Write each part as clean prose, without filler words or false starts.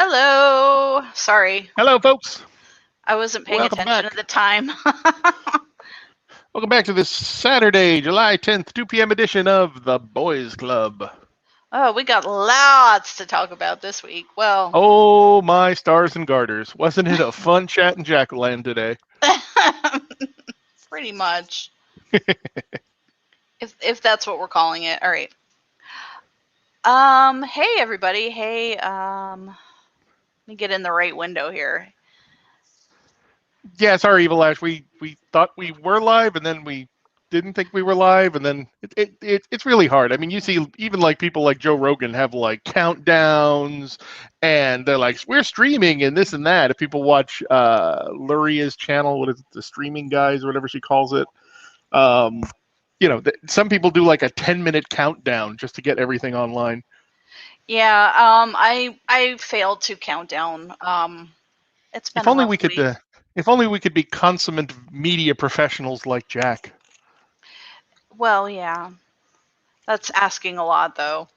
Hello. Sorry, Hello, folks. I wasn't paying Welcome attention at back. the time. Welcome back to this Saturday, July 10th, 2 p.m. edition of the Boys Club. Oh, we got lots to talk about this week. Well, Oh, my stars and garters. Wasn't it a fun chat in Jackland today? pretty much. If that's what we're calling it. All right. Hey everybody. Hey, let me get in the right window here. Yeah, sorry, Evil Ash. We thought we were live, and then we didn't think we were live, and then it's really hard. I mean, you see, even like people like Joe Rogan have like countdowns, and they're like, we're streaming and this and that. If people watch Luria's channel, what is it, the streaming guys or whatever she calls it, um, some people do like a 10-minute countdown just to get everything online. Yeah, I failed to count down. It's been If a only rough we could. week. If only we could be consummate media professionals like Jack. Well, yeah. That's asking a lot though.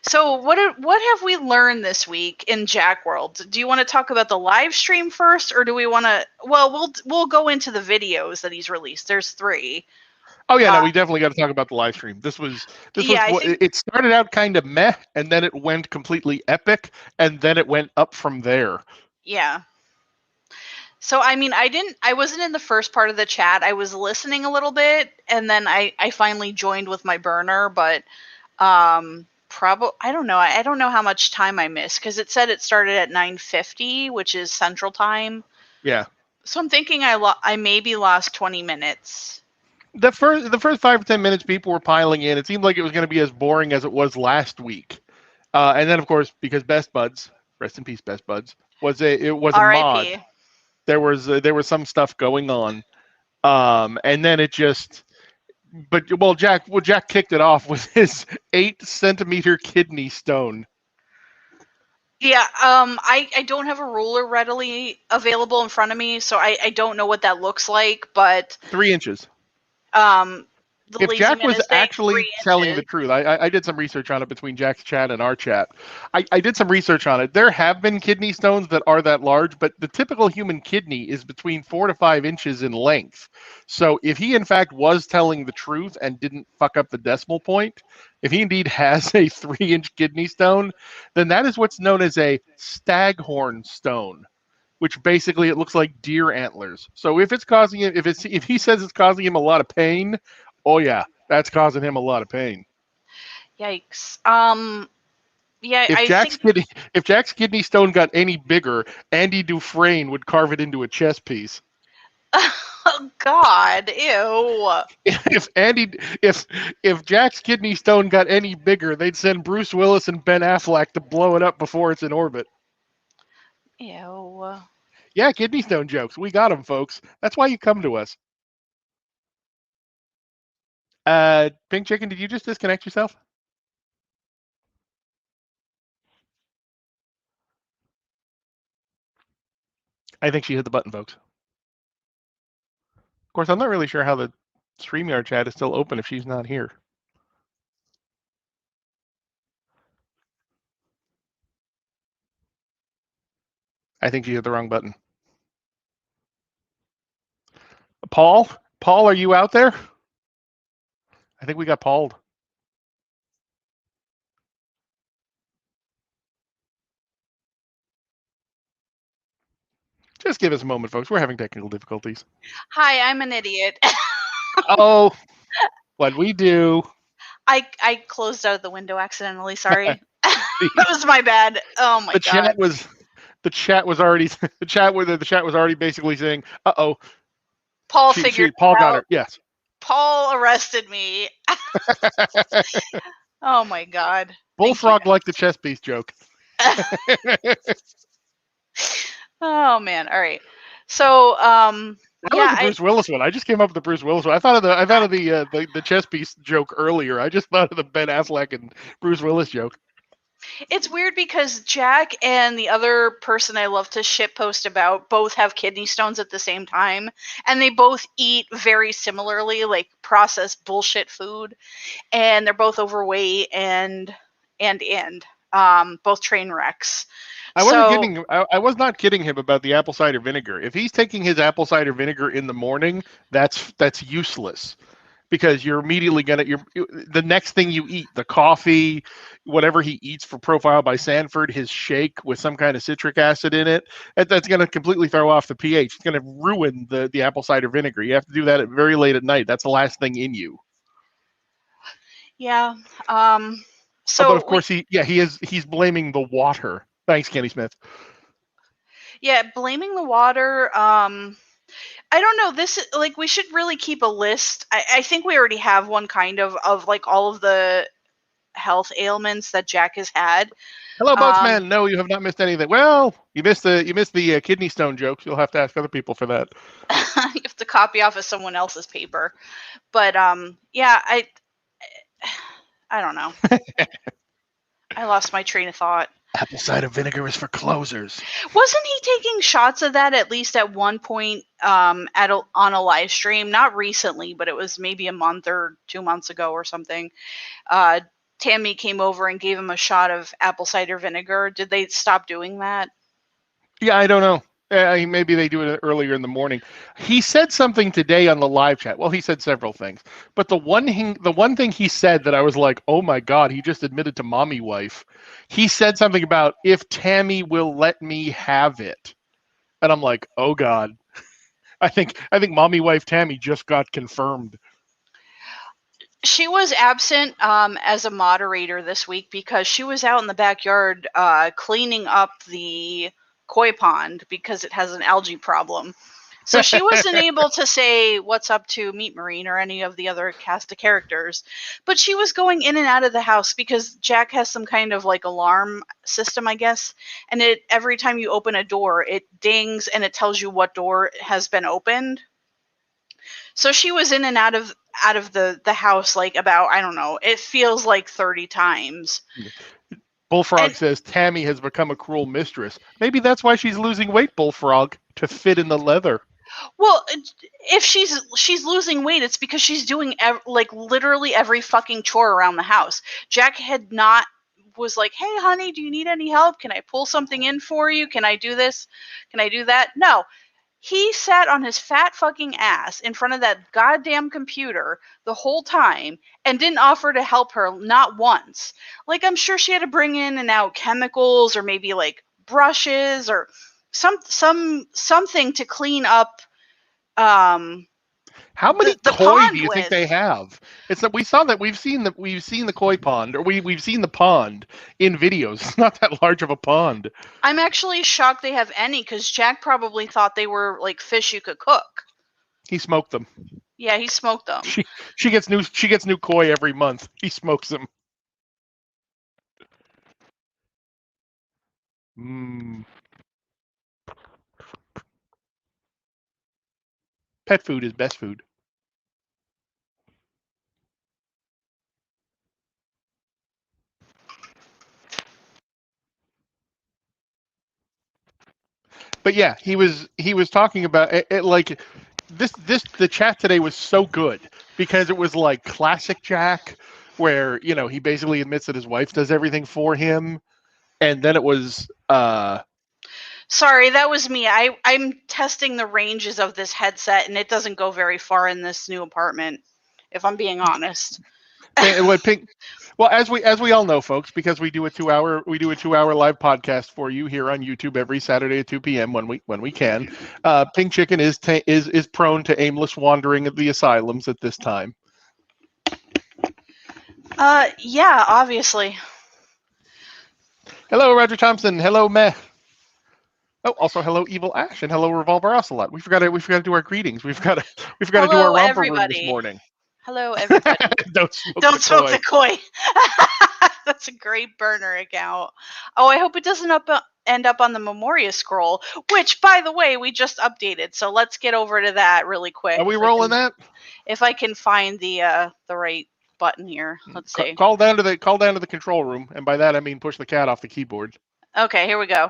So what have we learned this week in Jack World? Do you want to talk about the live stream first, or do we want to? Well, we'll go into the videos that he's released. There's 3. Oh yeah, no, we definitely got to talk about the live stream. This was Yeah, I what think. it started out kind of meh, and then it went completely epic, and then it went up from there. Yeah. So I mean, I wasn't in the first part of the chat. I was listening a little bit, and then I finally joined with my burner, but probably I don't know. I don't know how much time I missed because it said it started at 9:50, which is Central Time. Yeah, So I'm thinking I maybe lost 20 minutes. the first 5 or 10 minutes, people were piling in. It seemed like it was going to be as boring as it was last week, and then of course because Best Buds, rest in peace, Best Buds, it was a mod. R.I.P. There was some stuff going on, and then it just. But Jack kicked it off with his 8 centimeter kidney stone. Yeah, I don't have a ruler readily available in front of me, so I don't know what that looks like, but 3 inches. um, the If lazy Jack man was is saying actually 3 telling the inches. truth, I did some research on it between Jack's chat and our chat. I did some research on it. There have been kidney stones that are that large, but the typical human kidney is between 4 to 5 inches in length. So if he in fact was telling the truth and didn't fuck up the decimal point, if he indeed has a 3 inch kidney stone, then that is what's known as a staghorn stone, which basically it looks like deer antlers. So if it's causing him, if he says it's causing him a lot of pain, oh yeah, that's causing him a lot of pain. Yikes. Yeah, If I Jack's think. kidney, if Jack's kidney stone got any bigger, Andy Dufresne would carve it into a chess piece. Oh God, ew. If Andy, if Jack's kidney stone got any bigger, they'd send Bruce Willis and Ben Affleck to blow it up before it's in orbit. Ew. Yeah, kidney stone jokes. We got them, folks. That's why you come to us. Pink Chicken, did you just disconnect yourself? I think she hit the button, folks. Of course, I'm not really sure how the StreamYard chat is still open if she's not here. I think she hit the wrong button. Paul? Paul, are you out there? I think we got Pauled. Just give us a moment, folks. We're having technical difficulties. Hi, I'm an idiot. Oh, what we do. I closed out the window accidentally. Sorry. That was my bad. Oh my the God. chat was the chat was already the chat was already basically saying, "Uh-oh, Paul figured it Paul got out. her." Yes. Paul arrested me. Oh my God. Bullfrog like the chess piece joke. Oh man. All right. So I like the Bruce Willis one. I just came up with the Bruce Willis one. I thought of the chess piece joke earlier. I just thought of the Ben Affleck and Bruce Willis joke. It's weird because Jack and the other person I love to shitpost about both have kidney stones at the same time, and they both eat very similarly, like processed bullshit food, and they're both overweight and both train wrecks. I wasn't So kidding. I was not kidding him about the apple cider vinegar. If he's taking his apple cider vinegar in the morning, that's useless because you're immediately gonna the next thing you eat, the coffee, whatever he eats for Profile by Sanford, his shake with some kind of citric acid in it, that's gonna completely throw off the pH. It's gonna ruin the apple cider vinegar. You have to do that at very late at night. That's the last thing in you. yeah. Oh, but of So course he's blaming the water. Thanks, Kenny Smith. blaming the water. I don't know. This like we should really keep a list. I think we already have one kind of like all of the health ailments that Jack has had. Hello, boatman. No, you have not missed anything. Well, you missed the kidney stone jokes. You'll have to ask other people for that. You have to copy off of someone else's paper. But yeah, I don't know. I lost my train of thought. Apple cider vinegar is for closers. Wasn't he taking shots of that at least at one point on a live stream? Not recently, but it was maybe a month or 2 months ago or something. Tammy came over and gave him a shot of apple cider vinegar. Did they stop doing that? Yeah, I don't know. Maybe they do it earlier in the morning. He said something today on the live chat. Well, he said several things, but the one thing he said that I was like, "Oh my god!" He just admitted to mommy wife. He said something about if Tammy will let me have it, and I'm like, "Oh god." I think mommy wife Tammy just got confirmed. She was absent as a moderator this week because she was out in the backyard cleaning up the koi pond because it has an algae problem. So she wasn't able to say what's up to Meat Marine or any of the other cast of characters. But she was going in and out of the house because Jack has some kind of like alarm system, I guess. And every time you open a door, it dings and it tells you what door has been opened. So she was in and out of the house like about, I don't know, it feels like 30 times. Bullfrog And says Tammy has become a cruel mistress. Maybe that's why she's losing weight, Bullfrog, to fit in the leather. well, if she's losing weight, it's because she's doing like literally every fucking chore around the house. Jack was like, "Hey honey, do you need any help? Can I pull something in for you? Can I do this? Can I do that?" No. He sat on his fat fucking ass in front of that goddamn computer the whole time and didn't offer to help her, not once. Like, I'm sure she had to bring in and out chemicals or maybe like brushes or something to clean up How many the koi do pond you think with. they have? It's that we've seen the koi pond, or we've seen the pond in videos. It's not that large of a pond. I'm actually shocked they have any because Jack probably thought they were like fish you could cook. He smoked them. Yeah, he smoked them. She gets new koi every month. He smokes them. Mm. Pet food is best food. But yeah, he was talking about it like this the chat today was so good because it was like classic Jack, where he basically admits that his wife does everything for him, and then it was Sorry, that was me. I'm testing the ranges of this headset, and it doesn't go very far in this new apartment, if I'm being honest. what Pink. Well, as we all know, folks, because we do a 2-hour live podcast for you here on YouTube every Saturday at 2 p.m. when we can. Pink Chicken is prone to aimless wandering at the asylums at this time. Yeah, obviously. Hello, Roger Thompson. Hello, Meh. Oh, also hello, Evil Ash, and hello, Revolver Ocelot. We forgot to do our greetings. We've got to do our Hello, romper room this everybody. morning. Hello, everybody. Don't smoke Don't the smoke koi. the koi. That's a great burner account. Oh, I hope it doesn't end up on the Memoria scroll, which, by the way, we just updated. So let's get over to that really quick. Are we rolling that? If I can find the right button here. Let's see. Call down to the control room, and by that I mean push the cat off the keyboard. Okay, here we go.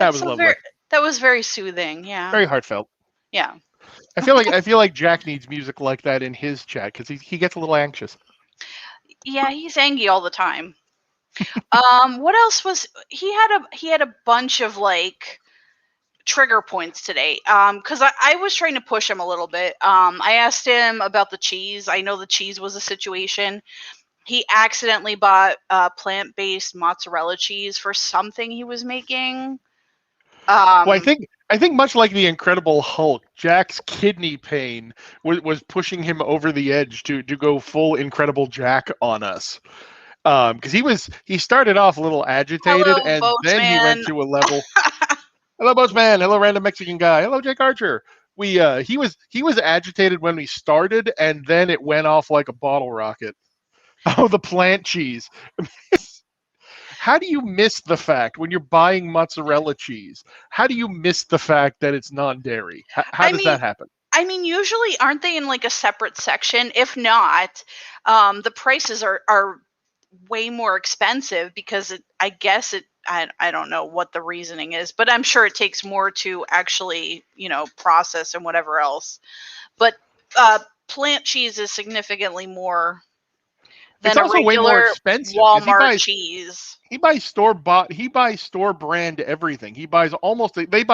That That's was so lovely. that was very soothing. Yeah. Very heartfelt. Yeah. I feel like Jack needs music like that in his chat because he gets a little anxious. Yeah, he's angry all the time. What else was he had a bunch of like trigger points today. Because I was trying to push him a little bit. I asked him about the cheese. I know the cheese was a situation. He accidentally bought plant-based mozzarella cheese for something he was making. Well, Um, I think much like the Incredible Hulk, Jack's kidney pain was pushing him over the edge to go full Incredible Jack on us. Because he started off a little agitated, Hello, and then he went boatman. to a level. Hello, Boatman. Hello, random Mexican guy. Hello, Jake Archer. He was agitated when we started, and then it went off like a bottle rocket. Oh, the plant cheese. How do you miss the fact when you're buying mozzarella cheese? How do you miss the fact that it's non-dairy? How I does mean, that happen? usually aren't they in like a separate section? If not, the prices are way more expensive because I guess I don't know what the reasoning is, but I'm sure it takes more to actually, process and whatever else. But plant cheese is significantly more It's than a also way more regular expensive because Walmart cheese. he buys store brand everything. They buy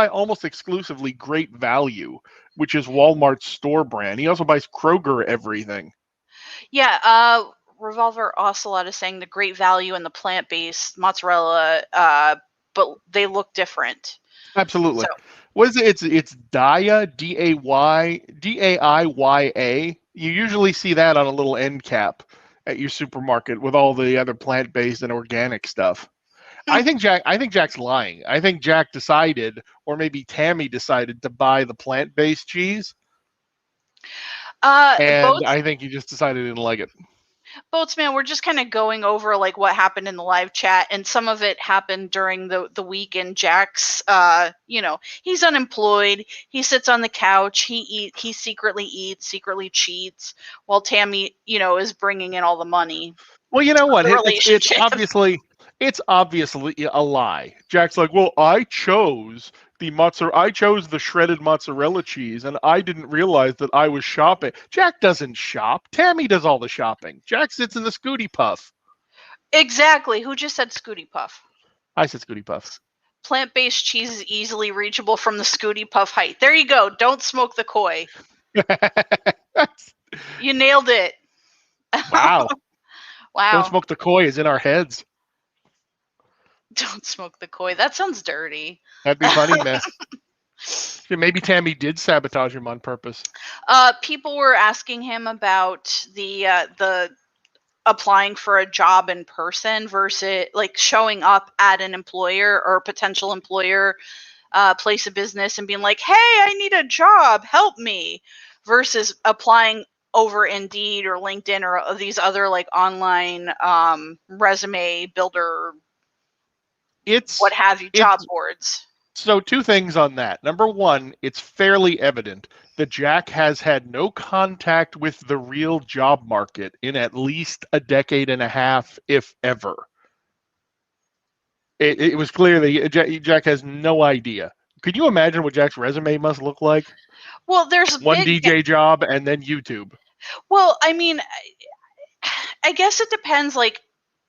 almost exclusively Great Value, which is Walmart's store brand. He also buys Kroger everything. Yeah, Revolver Ocelot is saying the great value in the plant-based mozzarella, but they look different. So Absolutely. What is it? It's Daya, Daiya. You usually see that on a little end cap at your supermarket with all the other plant-based and organic stuff. I think Jack's lying. I think Jack decided, or maybe Tammy decided, to buy the plant-based cheese, and boats I think he just decided he didn't like it. Boatsman, we're just kind of going over like what happened in the live chat, and some of it happened during the week. And Jack's, he's unemployed. He sits on the couch. He secretly eats, secretly cheats, while Tammy, is bringing in all the money Well, you know of what? the relationship. It's obviously a lie. Jack's like, well, I chose the shredded mozzarella cheese, and I didn't realize that I was shopping. Jack doesn't shop. Tammy does all the shopping. Jack sits in the Scooty Puff. Exactly. Who just said Scooty Puff? I said Scooty Puff. Plant-based cheese is easily reachable from the Scooty Puff height. There you go. Don't smoke the koi. You nailed it. Wow. Don't Wow. smoke the koi is in our heads. Don't smoke the koi. That sounds dirty. That'd be funny, man. Maybe Tammy did sabotage him on purpose. People were asking him about the applying for a job in person versus like showing up at an employer or potential employer place of business and being like, hey, I need a job, help me, versus applying over Indeed or LinkedIn or these other like online resume builder, what have you, job It's boards. So, two things on that. Number one, it's fairly evident that Jack has had no contact with the real job market in at least a decade and a half, if ever. It was clear that Jack has no idea. Could you imagine what Jack's resume must look like? Well, there's a One big, DJ job and then YouTube. well, I mean, I guess it depends. Like,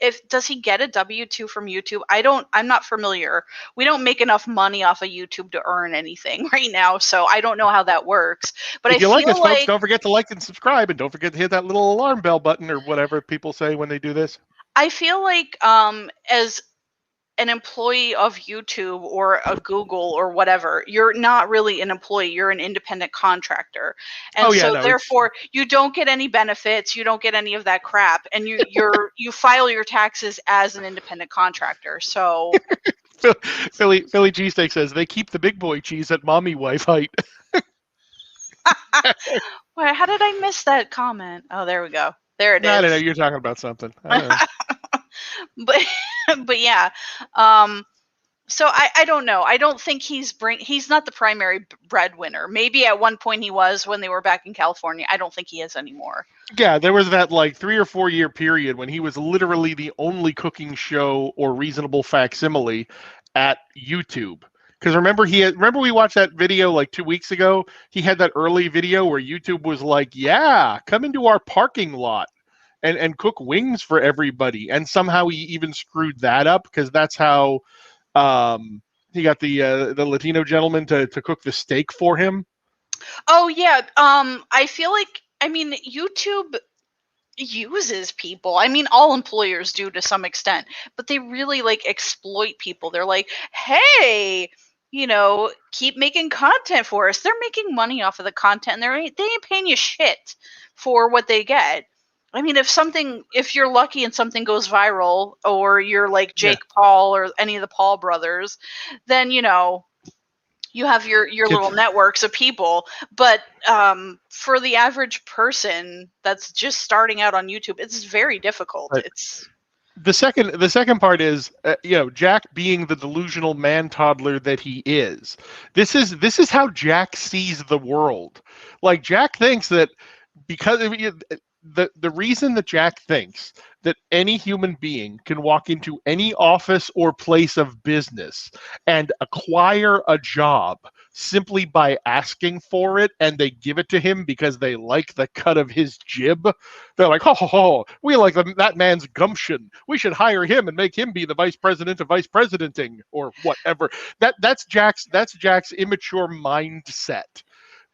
if does he get a W-2 from YouTube? I'm not familiar. We don't make enough money off of YouTube to earn anything right now, so I don't know how that works. But I If you like us, feel folks, like don't forget to like and subscribe, and don't forget to hit that little alarm bell button or whatever people say when they do this. as an employee of YouTube or a Google or whatever, you're not really an employee, you're an independent contractor. And Oh yeah, so no, it's therefore you don't get any benefits, you don't get any of that crap, and you file your taxes as an independent contractor. So Philly cheesesteak says they keep the big boy cheese at mommy wife height. wait, how did I miss that comment? Oh, there we go. There it I don't know. is. You're talking about something. I don't know. But but yeah. So I don't know. I don't think he's not the primary breadwinner. Maybe at one point he was when they were back in California. I don't think he is anymore. Yeah, there was that like 3 or 4 year period when he was literally the only cooking show or reasonable facsimile at YouTube. Because remember we watched that video like 2 weeks ago. He had that early video where YouTube was like, "Yeah, come into our parking lot and cook wings for everybody." And somehow he even screwed that up because that's how he got the Latino gentleman to cook the steak for him. Oh yeah. I feel like, I mean, YouTube uses people. I mean, all employers do to some extent, but they really like exploit people. They're like, hey, keep making content for us. They're making money off of the content, and they ain't paying you shit for what they get. I mean, if you're lucky and something goes viral, or you're like Yeah. Jake Paul or any of the Paul brothers, then you have your little networks of people. But for the average person that's just starting out on YouTube, it's very difficult. Right. It's The second part is Jack being the delusional man toddler that he is. This is how Jack sees the world. Like Jack thinks that because the reason that Jack thinks that any human being can walk into any office or place of business and acquire a job simply by asking for it, and they give it to him because they like the cut of his jib. They're like, ho, we like that man's gumption. We should hire him and make him be the vice president of vice presidenting or whatever. That's Jack's immature mindset.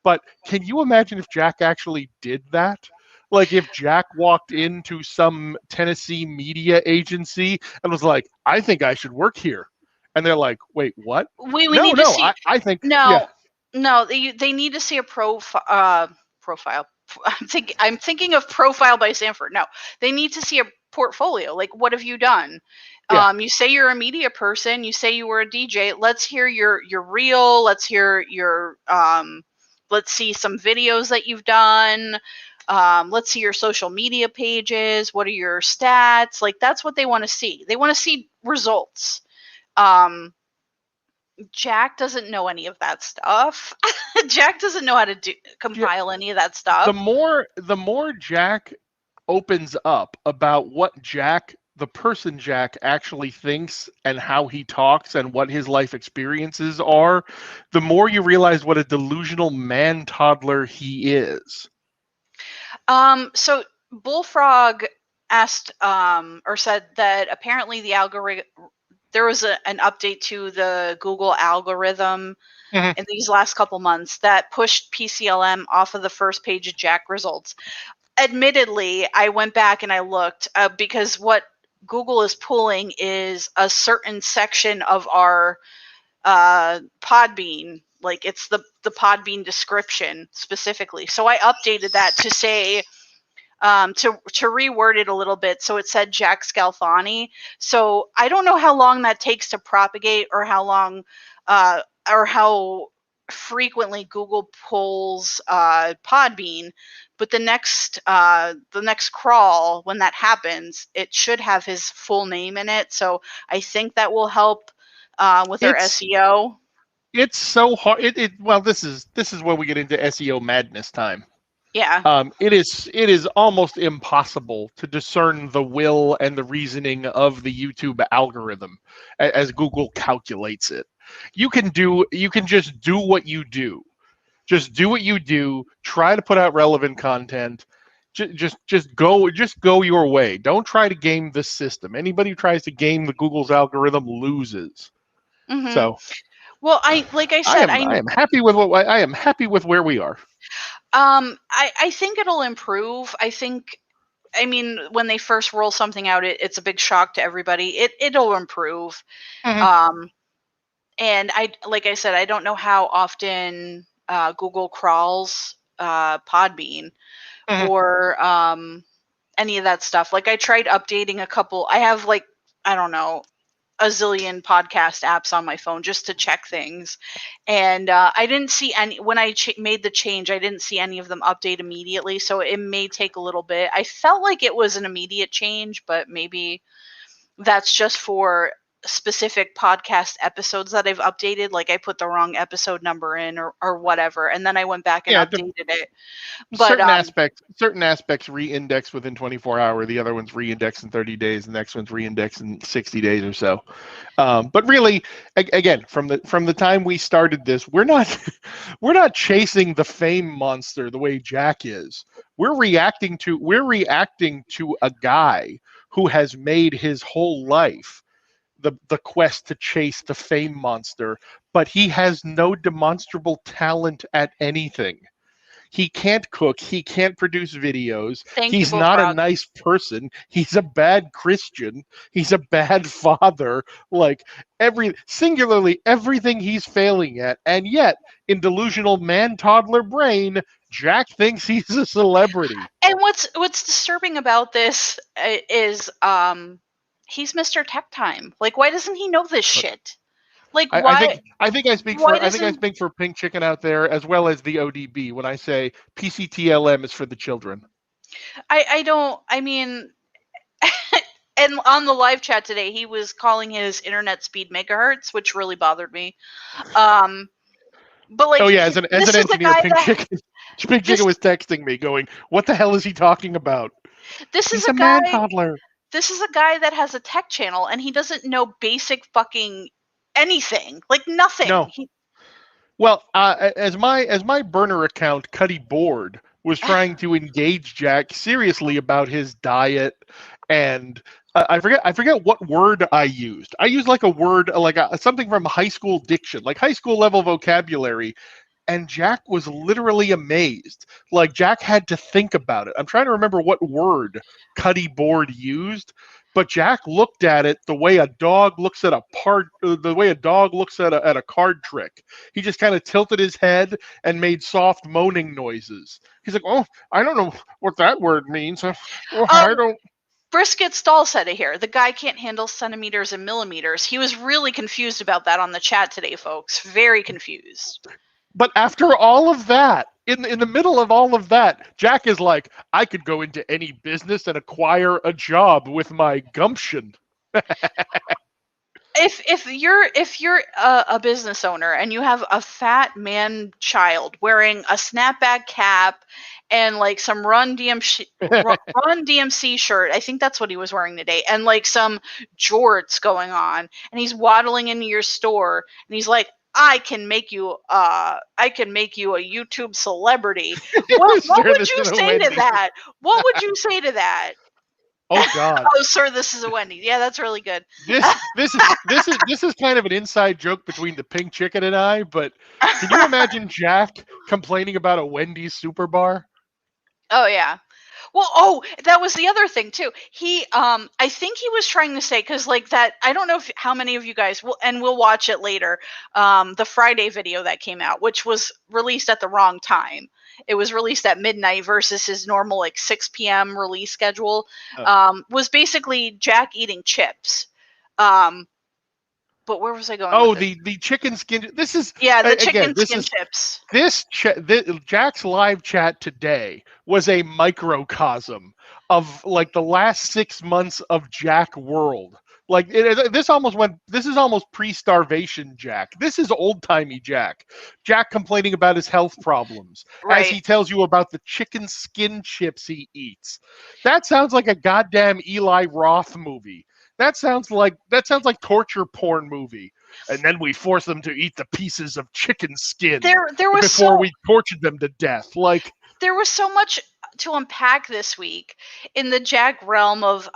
But can you imagine if Jack actually did that? Like if Jack walked into some Tennessee media agency and was like, I think I should work here. And they're like, wait, what? we No, need to no, see. I think, yeah. No, they need to see a profile. I'm thinking of Profile by Sanford. No, they need to see a portfolio. Like, what have you done? Yeah. You say you're a media person. You say you were a DJ. Let's hear your reel. Let's hear your let's see some videos that you've done. Let's see your social media pages. What are your stats? Like, that's what they want to see. They want to see results. Jack doesn't know any of that stuff. Jack doesn't know how to compile any of that stuff. The more Jack opens up about what the person Jack actually thinks and how he talks and what his life experiences are, the more you realize what a delusional man toddler he is. So Bullfrog asked or said that apparently the algorithm, there was an update to the Google algorithm in these last couple months that pushed PCLM off of the first page of Jack results. Admittedly, I went back and I looked because what Google is pulling is a certain section of our Podbean. Like, it's the Podbean description specifically. So I updated that to say, to reword it a little bit, so it said Jack Scalfani. So I don't know how long that takes to propagate, or how long, or how frequently Google pulls Podbean. But the next crawl, when that happens, it should have his full name in it. So I think that will help with our SEO. It's so hard. Well, this is when we get into SEO madness time. Yeah. It is almost impossible to discern the will and the reasoning of the YouTube algorithm as Google calculates it. You can just do what you do. Just do what you do. Try to put out relevant content. Just go your way. Don't try to game this system. Anybody who tries to game the Google's algorithm loses. Mm-hmm. So, well, like I said, I am happy with I am happy with where we are. I think it'll improve. I mean, when they first roll something out, it's a big shock to everybody. It'll improve. Mm-hmm. And like I said, I don't know how often Google crawls Podbean or any of that stuff. Like, I tried updating a couple. I have, like, I don't know, a zillion podcast apps on my phone just to check things, and I didn't see any when I made the change. I didn't see any of them update immediately, so it may take a little bit. I felt like it was an immediate change, but maybe that's just for specific podcast episodes that I've updated. Like I put the wrong episode number in or whatever, and then I went back and Yeah, updated it. But certain aspects re-index within 24 hours. The other one's re-index in 30 days. The next one's re-index in 60 days or so. But really, again, from the time we started this, we're not chasing the fame monster the way Jack is. We're reacting to a guy who has made his whole life the quest to chase the fame monster, but he has no demonstrable talent at anything. He can't cook. He can't produce videos. thank you, He's not a Bullfrog. nice person. He's a bad Christian. He's a bad father. Like singularly everything he's failing at. And yet, in delusional man toddler brain, Jack thinks he's a celebrity. And what's disturbing about this is he's Mr. Tech Time. Like, why doesn't he know this shit? Like, I why? think I speak why for I think I doesn't speak for Pink Chicken out there as well as the ODB when I say PCTLM is for the children. I don't? I mean, and on the live chat today, he was calling his internet speed megahertz, which really bothered me. But like, Oh yeah, as an this is a engineer, guy Pink that Chicken was texting me, going, "What the hell is he talking about? this is He's a a man guy. toddler." This is a guy that has a tech channel, and he doesn't know basic fucking anything. Like nothing. No. Well, as my burner account, Cuddy Board, was trying to engage Jack seriously about his diet, and I forget what word I used. I used like a word like something from high school diction, like high school level vocabulary, and Jack was literally amazed. Like Jack had to think about it. I'm trying to remember what word Cuddy Board used, but Jack looked at it the way a dog looks at a card trick. He just kind of tilted his head and made soft moaning noises. He's like, "Oh, I don't know what that word means. I don't." Brisket Stall said it here. The guy can't handle centimeters and millimeters. He was really confused about that on the chat today, folks. Very confused. But after all of that, in the middle of all of that, Jack is like, "I could go into any business and acquire a job with my gumption." If you're a business owner and you have a fat man child wearing a snapback cap and like some Run DMC shirt, I think that's what he was wearing today, and like some jorts going on, and he's waddling into your store, and he's like, I can make you a YouTube celebrity. What would you say to that? What would you say to that? Oh God! Oh, sir, this is a Wendy's. Yeah, that's really good. This is kind of an inside joke between the Pink Chicken and I. But can you imagine Jack complaining about a Wendy's super bar? Oh yeah. Well, that was the other thing too. He, I think he was trying to say, because like that, I don't know how many of you guys will, and we'll watch it later. The Friday video that came out, which was released at the wrong time. It was released at midnight versus his normal like 6 p.m. release schedule. Was basically Jack eating chips. But where was I going? Oh, the chicken skin. This is the chicken skin chips. This Jack's live chat today was a microcosm of like the last 6 months of Jack world. Like this is almost pre-starvation Jack. This is old-timey Jack. Jack complaining about his health problems as he tells you about the chicken skin chips he eats. That sounds like a goddamn Eli Roth movie. That sounds like torture porn movie. And then we force them to eat the pieces of chicken skin before we tortured them to death. Like there was so much to unpack this week in the Jack realm of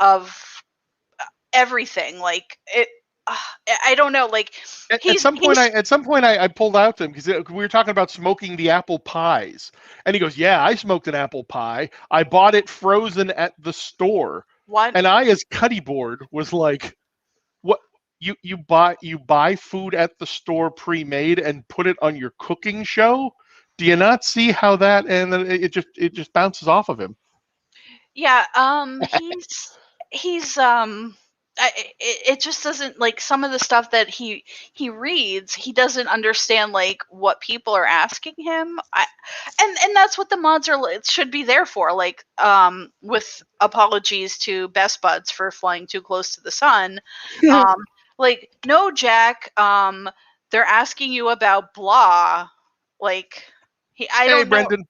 everything. Like it, I don't know. Like at some point, I pulled out to him because we were talking about smoking the apple pies, and he goes, "Yeah, I smoked an apple pie. I bought it frozen at the store." What? And I, as Cuddy Board, was like, "What? You buy food at the store pre-made and put it on your cooking show? Do you not see how that?" And then it just bounces off of him. Yeah. He's it just doesn't, like, some of the stuff that he reads, he doesn't understand like what people are asking him. And that's what the mods should be there for, like, with apologies to Best Buds for flying too close to the sun. like, no, Jack, they're asking you about blah. Like, I Hey, don't know. Brendan.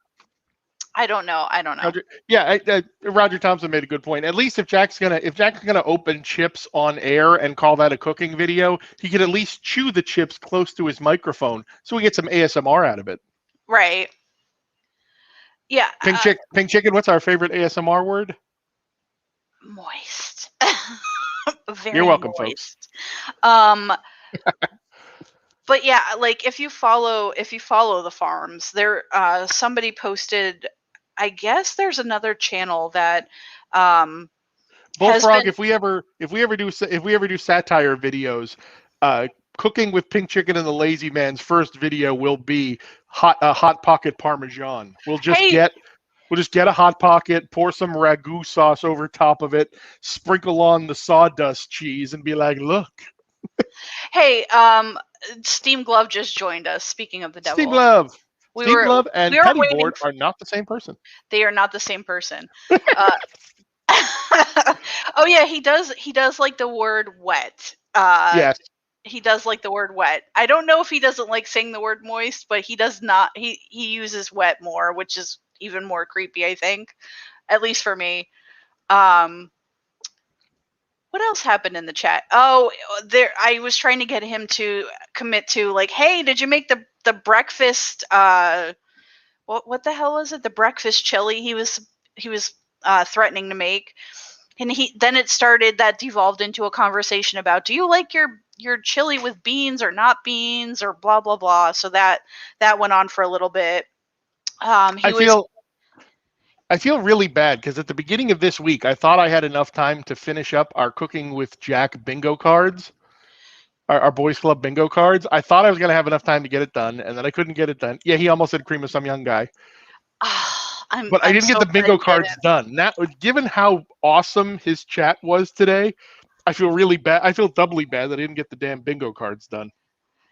I don't know. Roger, yeah, Roger Thompson made a good point. At least if Jack's gonna open chips on air and call that a cooking video, he could at least chew the chips close to his microphone, so we get some ASMR out of it. Right. Yeah. Pink chicken. What's our favorite ASMR word? Moist. You're Very welcome, folks. moist. But yeah, like if you follow the farms, there somebody posted, I guess there's another channel that has Bullfrog. been, If we ever do satire videos, cooking with Pink Chicken and the Lazy Man's first video will be hot pocket parmesan. We'll just hey, get a hot pocket, pour some ragu sauce over top of it, sprinkle on the sawdust cheese, and be like, "Look, hey, Steam Glove just joined us. Speaking of the Steve devil, Love, we Steve were Love, we and were Petty waiting. Board are not the same person." They are not the same person. Uh, oh yeah, he does like the word wet. Yes, He does like the word wet. I don't know if he doesn't like saying the word moist, but he does not. He uses wet more, which is even more creepy, I think, at least for me. Um, what else happened in the chat? Oh, there. I was trying to get him to commit to, like, hey, did you make the breakfast? What the hell is it? The breakfast chili he was threatening to make, and then it started, that devolved into a conversation about, do you like your chili with beans or not beans, or blah blah blah. So that went on for a little bit. He I was feel really bad because at the beginning of this week, I thought I had enough time to finish up our Cooking with Jack bingo cards, our Boys Club bingo cards. I thought I was going to have enough time to get it done, and then I couldn't get it done. Yeah, he almost said cream of some young guy. But I I'm didn't get so the glad bingo you did cards done. Now, given how awesome his chat was today, I feel really bad. I feel doubly bad that I didn't get the damn bingo cards done.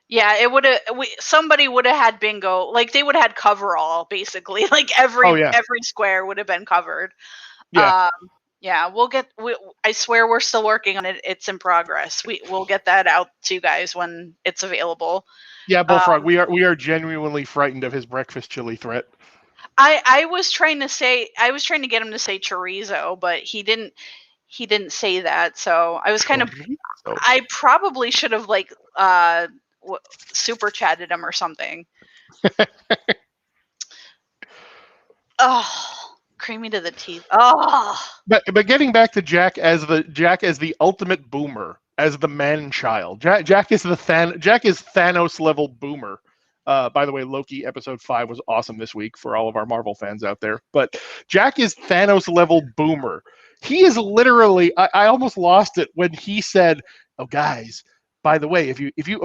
Yeah, it would have. Somebody would have had bingo. Like, they would have had coverall, basically. Like, Oh yeah, every square would have been covered. yeah, Um, yeah, I swear we're still working on it. It's in progress. We'll get that out to you guys when it's available. yeah. Bullfrog, Um, we are genuinely frightened of his breakfast chili threat. I was trying to get him to say chorizo, but he didn't say that. So I was kind of, Chorizo. I probably should have, like, super chatted him or something. Oh, creamy to the teeth. Oh, But getting back to Jack as the ultimate boomer, as the man child. Jack is Thanos level boomer. By the way, Loki episode 5 was awesome this week for all of our Marvel fans out there. But Jack is Thanos level boomer. He is literally. I almost lost it when he said, "Oh, guys, by the way,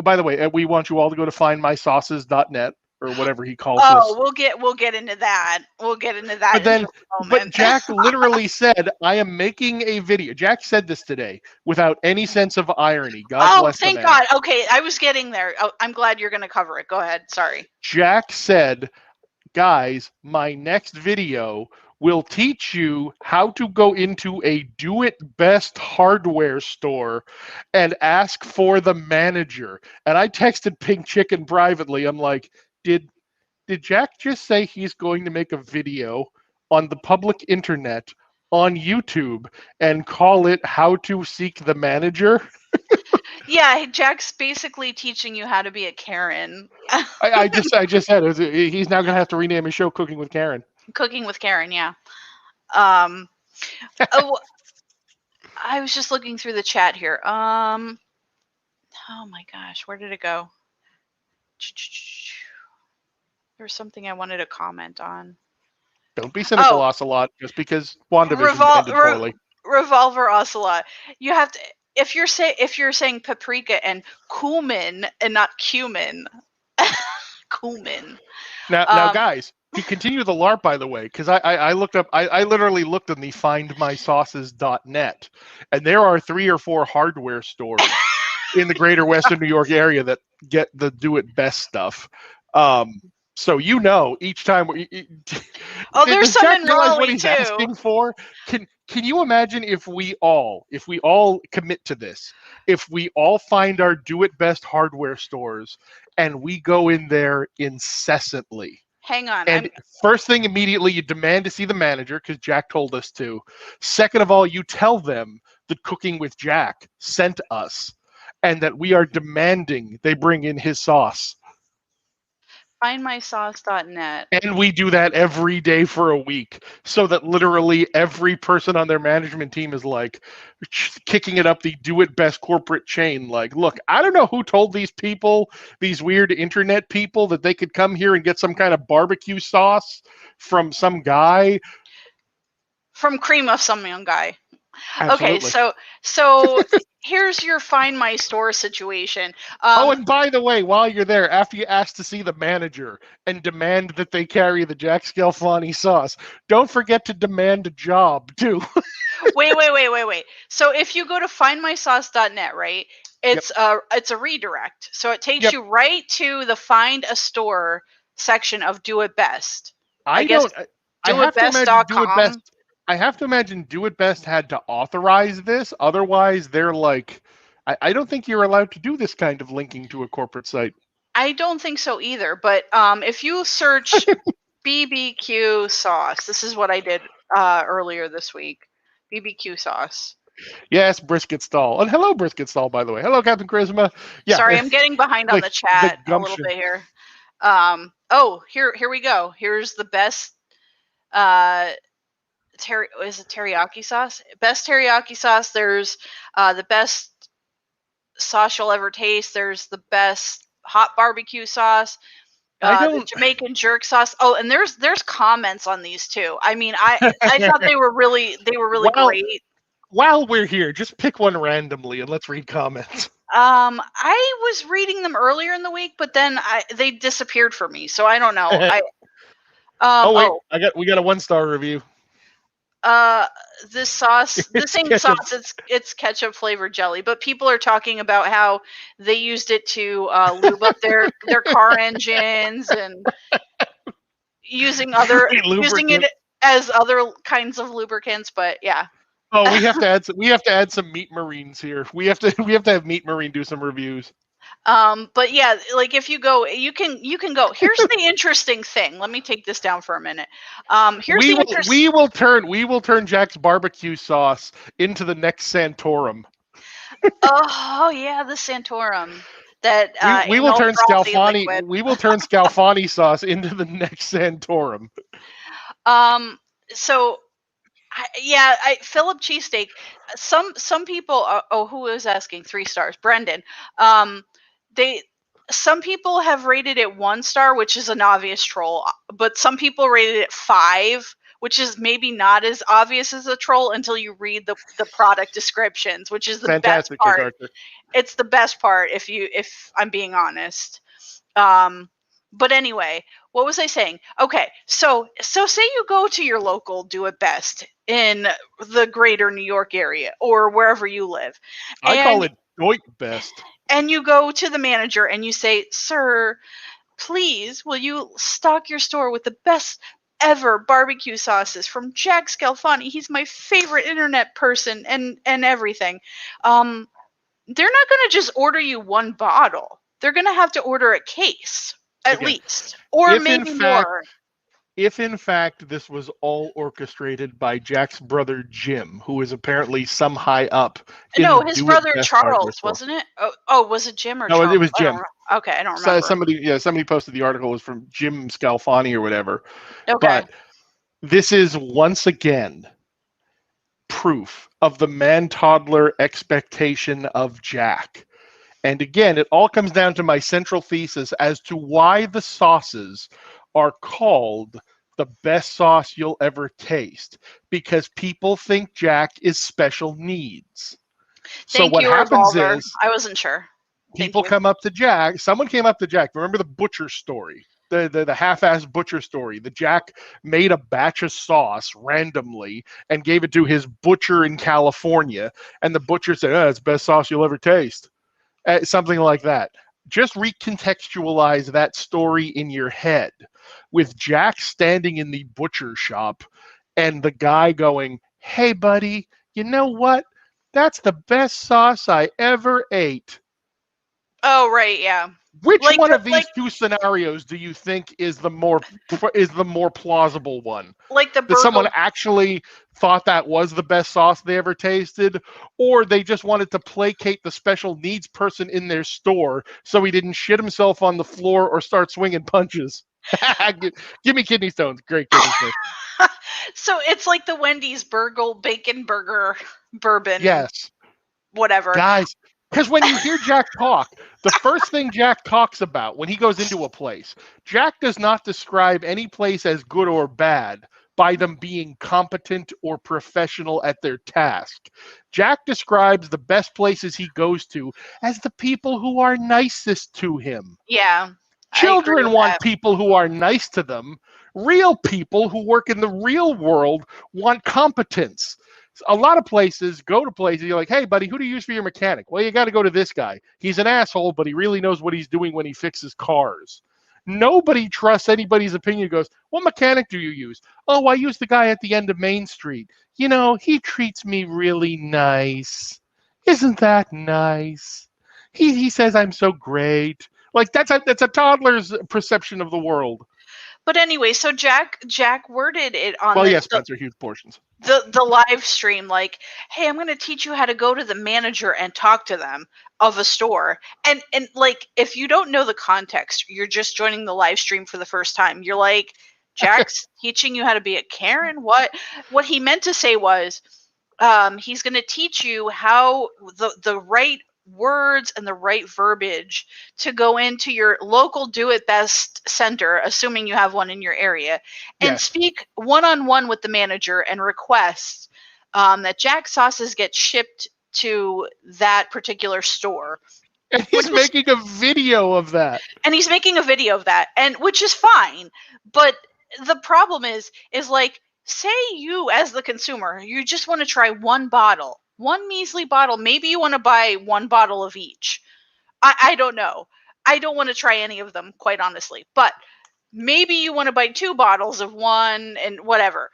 by the way, we want you all to go to findmysauces.net or whatever he calls oh, this." we'll get into that. We'll get into that But in then, just a but moment. Jack literally said, "I am making a video." Jack said this today without any sense of irony. God Oh, bless the thank man. God. Okay, I was getting there. Oh, I'm glad you're going to cover it. Go ahead. Sorry. Jack said, "Guys, my next video will teach you how to go into a do-it-best hardware store and ask for the manager." And I texted Pink Chicken privately. I'm like, did Jack just say he's going to make a video on the public internet on YouTube and call it "How to Seek the Manager"? Yeah, Jack's basically teaching you how to be a Karen. I just said he's now going to have to rename his show "Cooking with Karen." Cooking with Karen, yeah. Um, oh, I was just looking through the chat here. Oh my gosh, where did it go? There's something I wanted to comment on. Don't be cynical, Oh, Ocelot, just because WandaVision ended poorly. Revolver Ocelot. You have to, if you're saying paprika and cumin and not cumin. Cumin. Now, guys, to continue the LARP, by the way, because I looked up, I literally looked in the findmysauces.net, and there are 3 or 4 hardware stores in the greater Western New York area that get the do it best stuff. So each time Oh, there's Does some Jack in realize what Raleigh he's too. asking for? Can you imagine if we all commit to this? If we all find our do it best hardware stores and we go in there incessantly. Hang on. And first thing, immediately, you demand to see the manager because Jack told us to. Second of all, you tell them that Cooking with Jack sent us and that we are demanding they bring in his sauce. findmysauce.net. And we do that every day for a week so that literally every person on their management team is like kicking it up the do it best corporate chain. Like, look, I don't know who told these people, these weird internet people, that they could come here and get some kind of barbecue sauce from some guy. From Cream of some young guy. Absolutely. Okay, so here's your Find My Store situation. Oh, and by the way, while you're there, after you ask to see the manager and demand that they carry the Jack Scalfani sauce, don't forget to demand a job too. wait. So if you go to findmysauce.net, right, it's a redirect. So it takes you right to the Find a Store section of Do It Best. I guess I have to imagine Do It Best. doitbest.com. I have to imagine Do It Best had to authorize this. Otherwise, they're like, I don't think you're allowed to do this kind of linking to a corporate site. I don't think so either. But if you search BBQ sauce, this is what I did earlier this week. BBQ sauce. Yes, Brisket Stall. And hello, Brisket Stall, by the way. Hello, Captain Charisma. Yeah. Sorry, I'm getting behind on the chat a little bit here. Here we go. Here's the best is it teriyaki sauce? Best teriyaki sauce. There's the best sauce you'll ever taste. There's the best hot barbecue sauce. The Jamaican jerk sauce. Oh, and there's comments on these too. I mean, I thought they were really great. While we're here, just pick one randomly and let's read comments. I was reading them earlier in the week, but then they disappeared for me, so I don't know. We got a 1-star review. This sauce, this ain't sauce. It's ketchup flavored jelly. But people are talking about how they used it to lube up their car engines and using it as other kinds of lubricants. But yeah. Oh, we have to add some Meat Marines here. We have to have Meat Marine do some reviews. But yeah, like if you go, you can go. Here's the interesting thing. Let me take this down for a minute. We will turn Jack's barbecue sauce into the next Santorum. Oh yeah, the Santorum. That we will turn Scalfani. We will turn Scalfani sauce into the next Santorum. So. Philip cheesesteak. Some people. Who was asking 3 stars? Brendan. Some people have rated it 1 star, which is an obvious troll. But some people rated it 5, which is maybe not as obvious as a troll until you read the product descriptions, which is the fantastic best part. It's the best part if I'm being honest. But anyway, what was I saying? Okay, so say you go to your local Do It Best in the greater New York area or wherever you live. I call it Doit Best. And you go to the manager and you say, "Sir, please, will you stock your store with the best ever barbecue sauces from Jack Scalfani? He's my favorite internet person and everything." They're not going to just order you 1 bottle. They're going to have to order a case. At least, or maybe more. If in fact this was all orchestrated by Jack's brother Jim, who is apparently some high up. No, his brother Charles, wasn't it? Oh, was it Jim or Charles? No, it was Jim. Okay, I don't remember. Somebody posted the article. It was from Jim Scalfani or whatever. Okay. But this is once again proof of the man-toddler expectation of Jack. And again, it all comes down to my central thesis as to why the sauces are called the best sauce you'll ever taste. Because people think Jack is special needs. So what happens is, I wasn't sure. People come up to Jack. Someone came up to Jack. Remember the butcher story? The half-assed butcher story. The Jack made a batch of sauce randomly and gave it to his butcher in California. And the butcher said, "Oh, it's the best sauce you'll ever taste." Something like that. just recontextualize that story in your head with Jack standing in the butcher shop and the guy going, "Hey, buddy, you know what? That's the best sauce I ever ate." Oh, right, yeah. Which Like one the of these two scenarios do you think is the more plausible one? like the That someone burgle. actually thought that was the best sauce they ever tasted, or they just wanted to placate the special needs person in their store so he didn't shit himself on the floor or start swinging punches? Give me kidney stones. Great, Kidney Smith. So it's like the Wendy's burgle bacon burger bourbon Yes. whatever. Guys, because when you hear Jack talk, the first thing Jack talks about when he goes into a place, Jack does not describe any place as good or bad by them being competent or professional at their task. Jack describes the best places he goes to as the people who are nicest to him. Yeah, I agree Children with want that. people who are nice to them. Real people who work in the real world want competence. A lot of places go to places, you're like, "Hey, buddy, who do you use for your mechanic?" "Well, you got to go to this guy. He's an asshole, but he really knows what he's doing when he fixes cars." Nobody trusts anybody's opinion. Goes, "What mechanic do you use?" "Oh, I use the guy at the end of Main Street. You know, he treats me really nice. Isn't that nice? He says I'm so great." Like that's a toddler's perception of the world. But anyway, so Jack worded it on Well, the yes, Spencer, huge portions. the live stream like, "Hey, I'm going to teach you how to go to the manager and talk to them of a store." And like, if you don't know the context, you're just joining the live stream for the first time. You're like, "Jack's teaching you how to be a Karen?" What he meant to say was, he's going to teach you how the right words and the right verbiage to go into your local do it best center, assuming you have one in your area, and Yes. speak one-on-one with the manager and request that Jack sauces get shipped to that particular store, And which he's is, making a video of that. and he's making a video of that, and which is fine. But the problem is like, say you as the consumer, you just want to try one measly bottle. Maybe you want to buy one bottle of each. I don't know. I don't want to try any of them, quite honestly. But maybe you want to buy 2 bottles of one and whatever.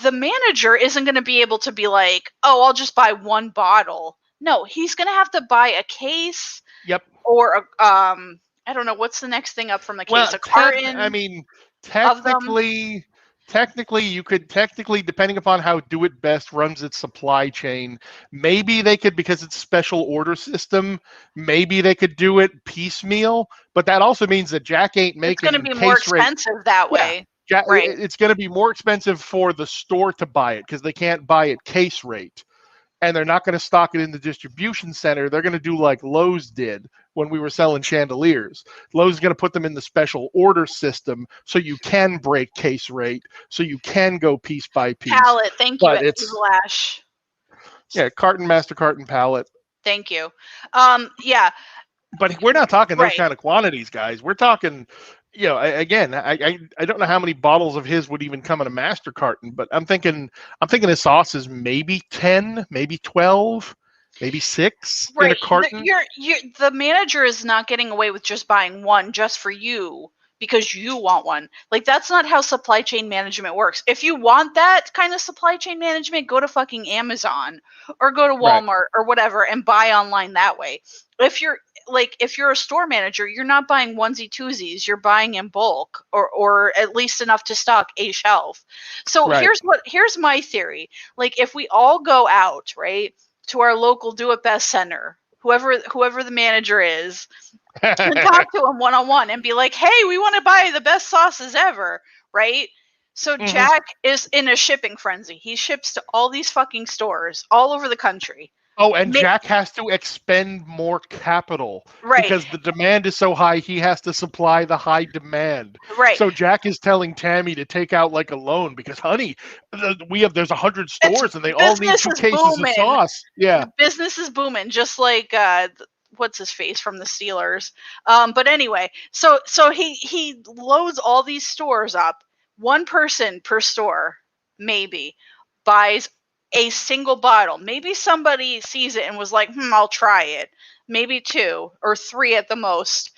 The manager isn't going to be able to be like, "Oh, I'll just buy one bottle." No, he's going to have to buy a case, Yep. or I don't know what's the next thing up from the case, Well, a carton of them. technically, you could technically, depending upon how Do It Best runs its supply chain, maybe they could, because it's special order system, maybe they could do it piecemeal. But that also means that Jack ain't It's going to making be more case rate. expensive that Yeah, way, right? it's going to be more expensive for the store to buy it because they can't buy it case rate. And they're not going to stock it in the distribution center. They're going to do like Lowe's did when we were selling chandeliers. Lowe's is going to put them in the special order system so you can break case rate, so you can go piece by piece. Palette, thank you, But it's, Lash. yeah, carton, master carton, pallet. Thank you. Yeah, But we're not talking those right. kind of quantities, guys. We're talking, again, I don't know how many bottles of his would even come in a master carton, but I'm thinking his sauce is maybe 10, maybe 12, maybe 6 in a Right. carton. The manager is not getting away with just buying one just for you because you want one. Like, that's not how supply chain management works. If you want that kind of supply chain management, go to fucking Amazon or go to Right. Walmart or whatever and buy online that way. If you're a store manager, you're not buying onesie twosies, you're buying in bulk, or at least enough to stock a shelf. So Right. here's my theory. Like, if we all go out, right, to our local Do It Best center, whoever the manager is, and talk to him one-on-one and be like, "Hey, we want to buy the best sauces ever," right? So Jack is in a shipping frenzy. He ships to all these fucking stores all over the country. Oh, and Jack has to expend more capital Right. because the demand is so high. He has to supply the high demand. Right. So Jack is telling Tammy to take out like a loan because, honey, there's 100 stores and they all need 2 cases of sauce. Yeah. Business is booming, just like what's his face from the Steelers. But anyway, so he loads all these stores up. One person per store, maybe, buys a single bottle. Maybe somebody sees it and was like, I'll try it. maybe 2 or 3 at the most.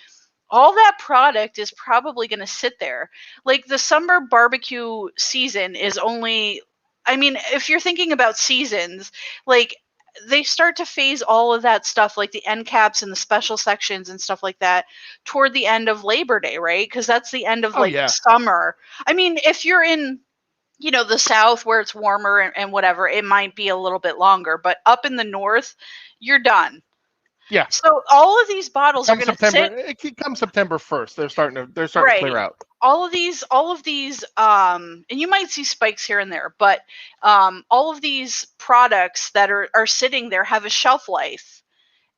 All that product is probably going to sit there. Like the summer barbecue season is only, I mean, if you're thinking about seasons, like they start to phase all of that stuff, like the end caps and the special sections and stuff like that, toward the end of Labor Day, right? Because that's the end of Oh like yeah. summer. I mean, if you're in, the South where it's warmer and whatever, it might be a little bit longer, but up in the North, you're done. Yeah. So all of these bottles are going to sit. It comes September 1st. They're starting to clear Right. out. All of these, and you might see spikes here and there, but all of these products that are sitting there have a shelf life.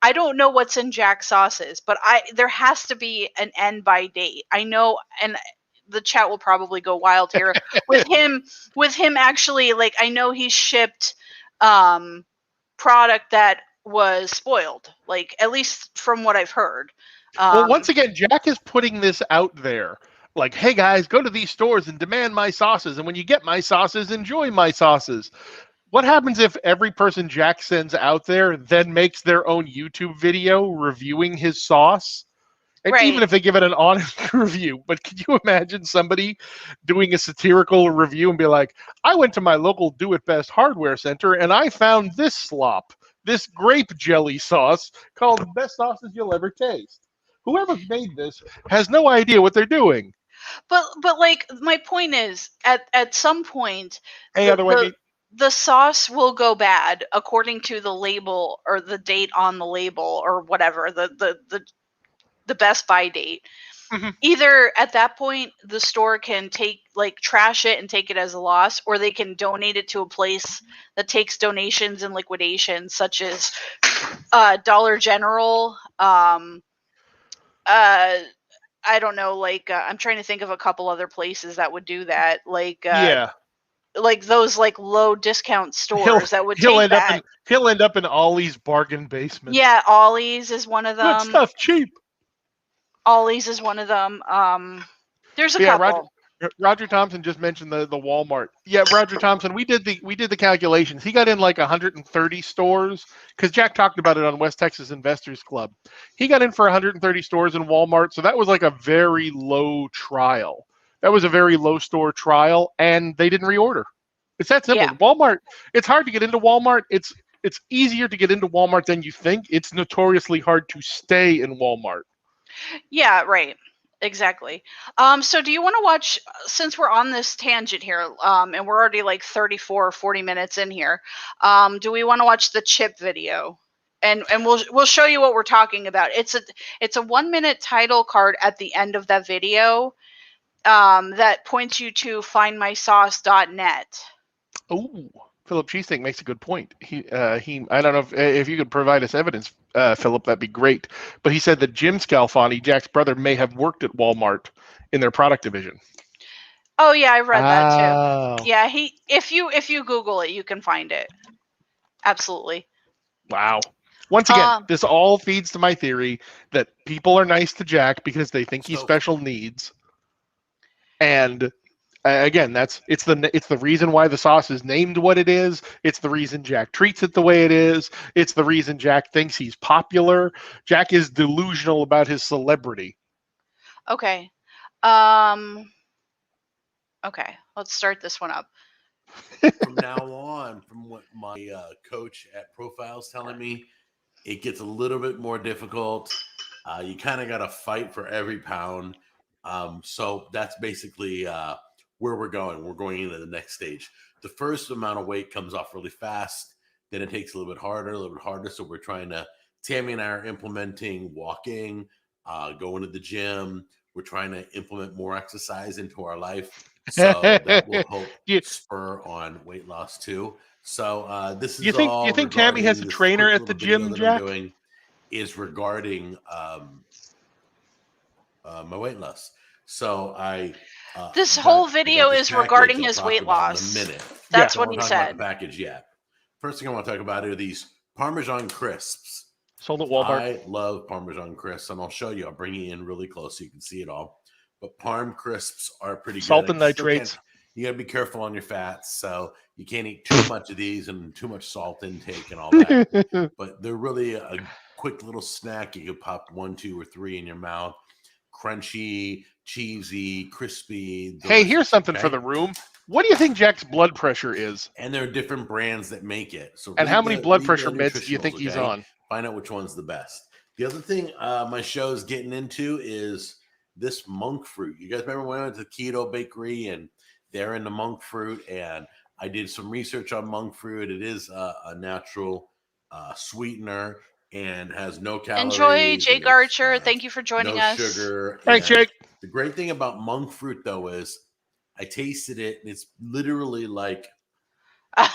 I don't know what's in Jack sauces, but there has to be an end by date. I know, and the chat will probably go wild here with him actually, like, I know he shipped product that was spoiled, like, at least from what I've heard. Well, once again, Jack is putting this out there. Like, hey guys, go to these stores and demand my sauces. And when you get my sauces, enjoy my sauces. What happens if every person Jack sends out there then makes their own YouTube video reviewing his sauce? And Right. even if they give it an honest review, but could you imagine somebody doing a satirical review and be like, I went to my local Do It Best hardware center and I found this slop, this grape jelly sauce called the best sauces you'll ever taste. Whoever made this has no idea what they're doing. But like, my point is, at some point, Any other way, the sauce will go bad according to the label or the date on the label or whatever, the best by date. Mm-hmm. Either at that point the store can trash it and take it as a loss, or they can donate it to a place that takes donations and liquidations, such as Dollar General. I don't know, like I'm trying to think of a couple other places that would do that, like like those like low discount stores that would take that. He'll end up in Ollie's bargain basement. Yeah, Ollie's is one of them. Good stuff, cheap. Ollie's is one of them. There's a couple. Roger Thompson just mentioned the Walmart. Yeah, Roger Thompson, we did the calculations. He got in like 130 stores because Jack talked about it on West Texas Investors Club. He got in for 130 stores in Walmart, so that was like a very low trial. That was a very low store trial, and they didn't reorder. It's that simple. Yeah. Walmart. It's hard to get into Walmart. It's easier to get into Walmart than you think. It's notoriously hard to stay in Walmart. Yeah, right. Exactly. So do you want to watch, since we're on this tangent here, and we're already like 34 or 40 minutes in here, do we want to watch the chip video? And we'll show you what we're talking about. It's a 1-minute title card at the end of that video that points you to findmysauce.net. Oh, Philip Cheesesteak makes a good point. He I don't know if you could provide us evidence, Philip, that'd be great. But he said that Jim Scalfani, Jack's brother, may have worked at Walmart in their product division. Oh yeah, I read that too. Yeah, if you Google it, you can find it. Absolutely. Wow. Once again, this all feeds to my theory that people are nice to Jack because they think he's special needs. And again, it's the reason why the sauce is named what it is. It's the reason Jack treats it the way it is. It's the reason Jack thinks he's popular. Jack is delusional about his celebrity. Okay. Okay, let's start this one up. From now on, from what my coach at Profile's telling me, it gets a little bit more difficult. You kind of got to fight for every pound. So that's basically where we're going. We're going into the next stage. The first amount of weight comes off really fast. Then it takes a little bit harder. So we're trying to, Tammy and I are implementing walking, going to the gym. We're trying to implement more exercise into our life. So that will help spur on weight loss too. So this is you think Tammy has a trainer at the gym, Jack? Doing is regarding my weight loss. So this whole video is regarding his weight loss. That's what he said. About the package yet. First thing I want to talk about are these Parmesan crisps. Sold at Walmart. I love Parmesan crisps, and I'll show you. I'll bring you in really close so you can see it all. But Parm crisps are pretty Salt good. and nitrates. You got to be careful on your fats. So you can't eat too much of these and too much salt intake and all that. But they're really a quick little snack. You could pop 1, 2, or 3 in your mouth. Crunchy, cheesy, crispy. Hey, here's delicious, something okay? for the room. What do you think Jack's blood pressure is? And there are different brands that make it. So And how many blood pressure the meds do you think nutritionals, he's okay? on? Find out which one's the best. The other thing my show's getting into is this monk fruit. You guys remember when I went to the Keto Bakery and they're into monk fruit? And I did some research on monk fruit. It is a natural sweetener and has no calories. Enjoy, Jake and Archer. Thank you for joining no us. sugar. Thanks, and Jake. The great thing about monk fruit, though, is I tasted it, and it's literally like, I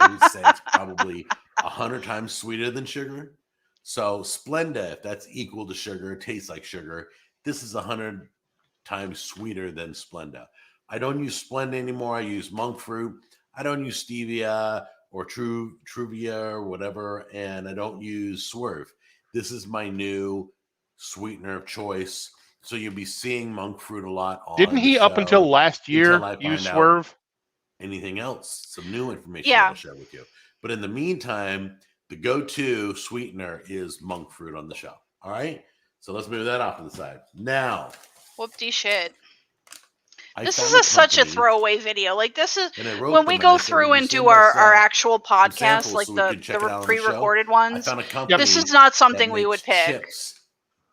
would say it's probably 100 times sweeter than sugar. So Splenda, if that's equal to sugar, tastes like sugar. This is 100 times sweeter than Splenda. I don't use Splenda anymore. I use monk fruit. I don't use stevia or Truvia or whatever, and I don't use Swerve. This is my new sweetener of choice. So you'll be seeing monk fruit a lot on Didn't he the up show until last year until I use find out Swerve? anything else, some new information Yeah. that I'll share with you. But in the meantime, the go-to sweetener is monk fruit on the show. All right. So let's move that off to the side. Now, Whoopty shit. I This found is such a company, throwaway video. Like, this is and I wrote when we them, and I go said, through "Would you and send do us, our actual some podcasts, samples like so we could check it out the on the pre-recorded show?" ones. I found a company This is not something that we would makes pick. chips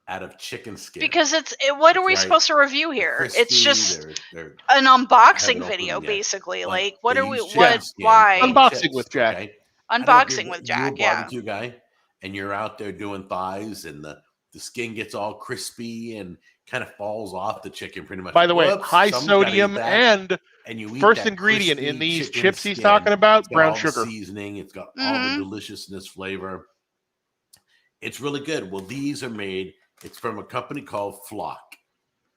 out of chicken skin. Because what are we Right. supposed to review They're here? crispy, It's just they're an I haven't unboxing opened video, them yet, basically. but Like, what they are we? use What? chicken skin Why? on Unboxing chips, with Jack. okay? I don't care Unboxing with what- you're a Jack. Yeah. barbecue guy, and you're out there doing thighs, and the skin gets all crispy and kind of falls off the chicken pretty much. By the way, Whoops, high someone's gotta eat sodium that. and You eat first that ingredient in crispy these chicken chips he's skin. talking about, It's got brown all sugar. the seasoning. It's got all the Mhm. deliciousness flavor. It's really good. Well, these are made. It's from a company called Flock,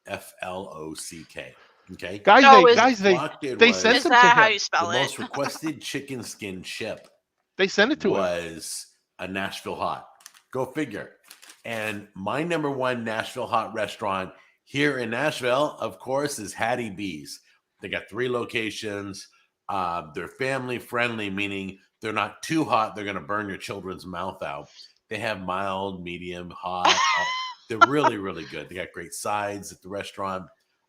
FLOCK. Okay, Guys, No, they sent Is them to that how him. you spell the it? most requested chicken skin chip They sent it to him. was a Nashville Hot. Go figure. And my number one Nashville Hot restaurant here in Nashville, of course, is Hattie B's. They got 3 locations. They're family friendly, meaning they're not too hot. They're going to burn your children's mouth out. They have mild, medium, hot. They're really, really good. They got great sides at the restaurant.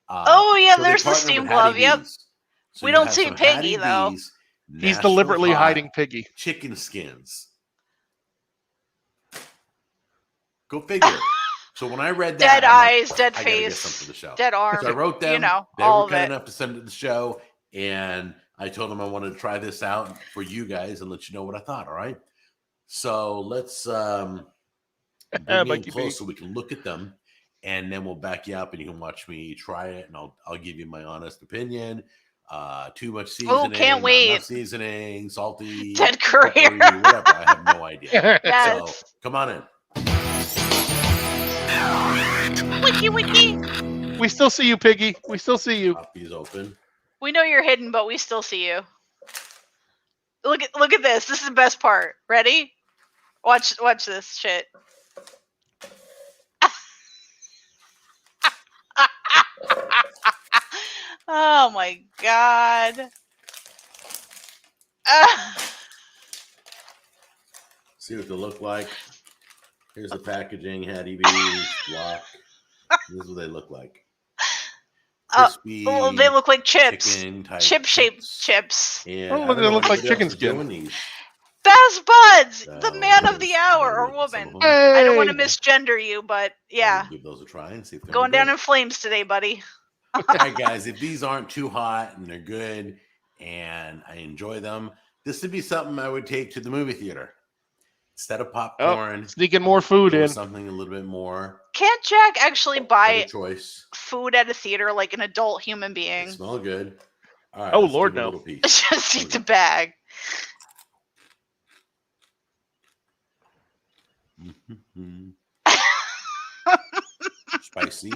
Oh, yeah, so they there's the partner steam with glove. Hattie Yep. B's. So We you don't have see some Piggy, Hattie though. B's He's Nashville deliberately Hot hiding Piggy. chicken skins. Go figure. So when I read that, Dead I'm like, eyes, dead I gotta get some face, for the show. dead arm. So I wrote them. You know, they all were of kind it. enough to send it to the show, and I told them I wanted to try this out for you guys and let you know what I thought. All right. So let's bring you in Mikey close B. so we can look at them, and then we'll back you up, and you can watch me try it, and I'll give you my honest opinion. Too much seasoning. can't not wait. enough seasoning, salty, Dead career. peppery, whatever. I have no idea. Yes. So come on in. Wiki, wiki. We still see you, Piggy. We still see you. Coffee's open. We know you're hidden, but we still see you. Look at this. This is the best part. Ready? Watch this shit. Oh my god. See what they look like. Here's the packaging. Hattie B's, Block. This is what they look like. Crispy. Well, they look like chips. chicken-type Chip-shaped chips. chips. And Oh, I don't they know look like anybody chicken else is skin. doing these. Best buds, the So, man of the here's hour or some woman. of them. I don't want to Hey! misgender you, but yeah, We'll give those a try and see if they're going any down good. in flames today, buddy. All right, guys. If these aren't too hot and they're good and I enjoy them, this would be something I would take to the movie theater instead of popcorn. Sneaking more food Go in. something a little bit more. Can't Jack actually Better buy choice. food at a theater like an adult human They being? smell good. All right. Oh, let's Lord, give it a no. little piece. Just eat the bag. Mhm. Spicy.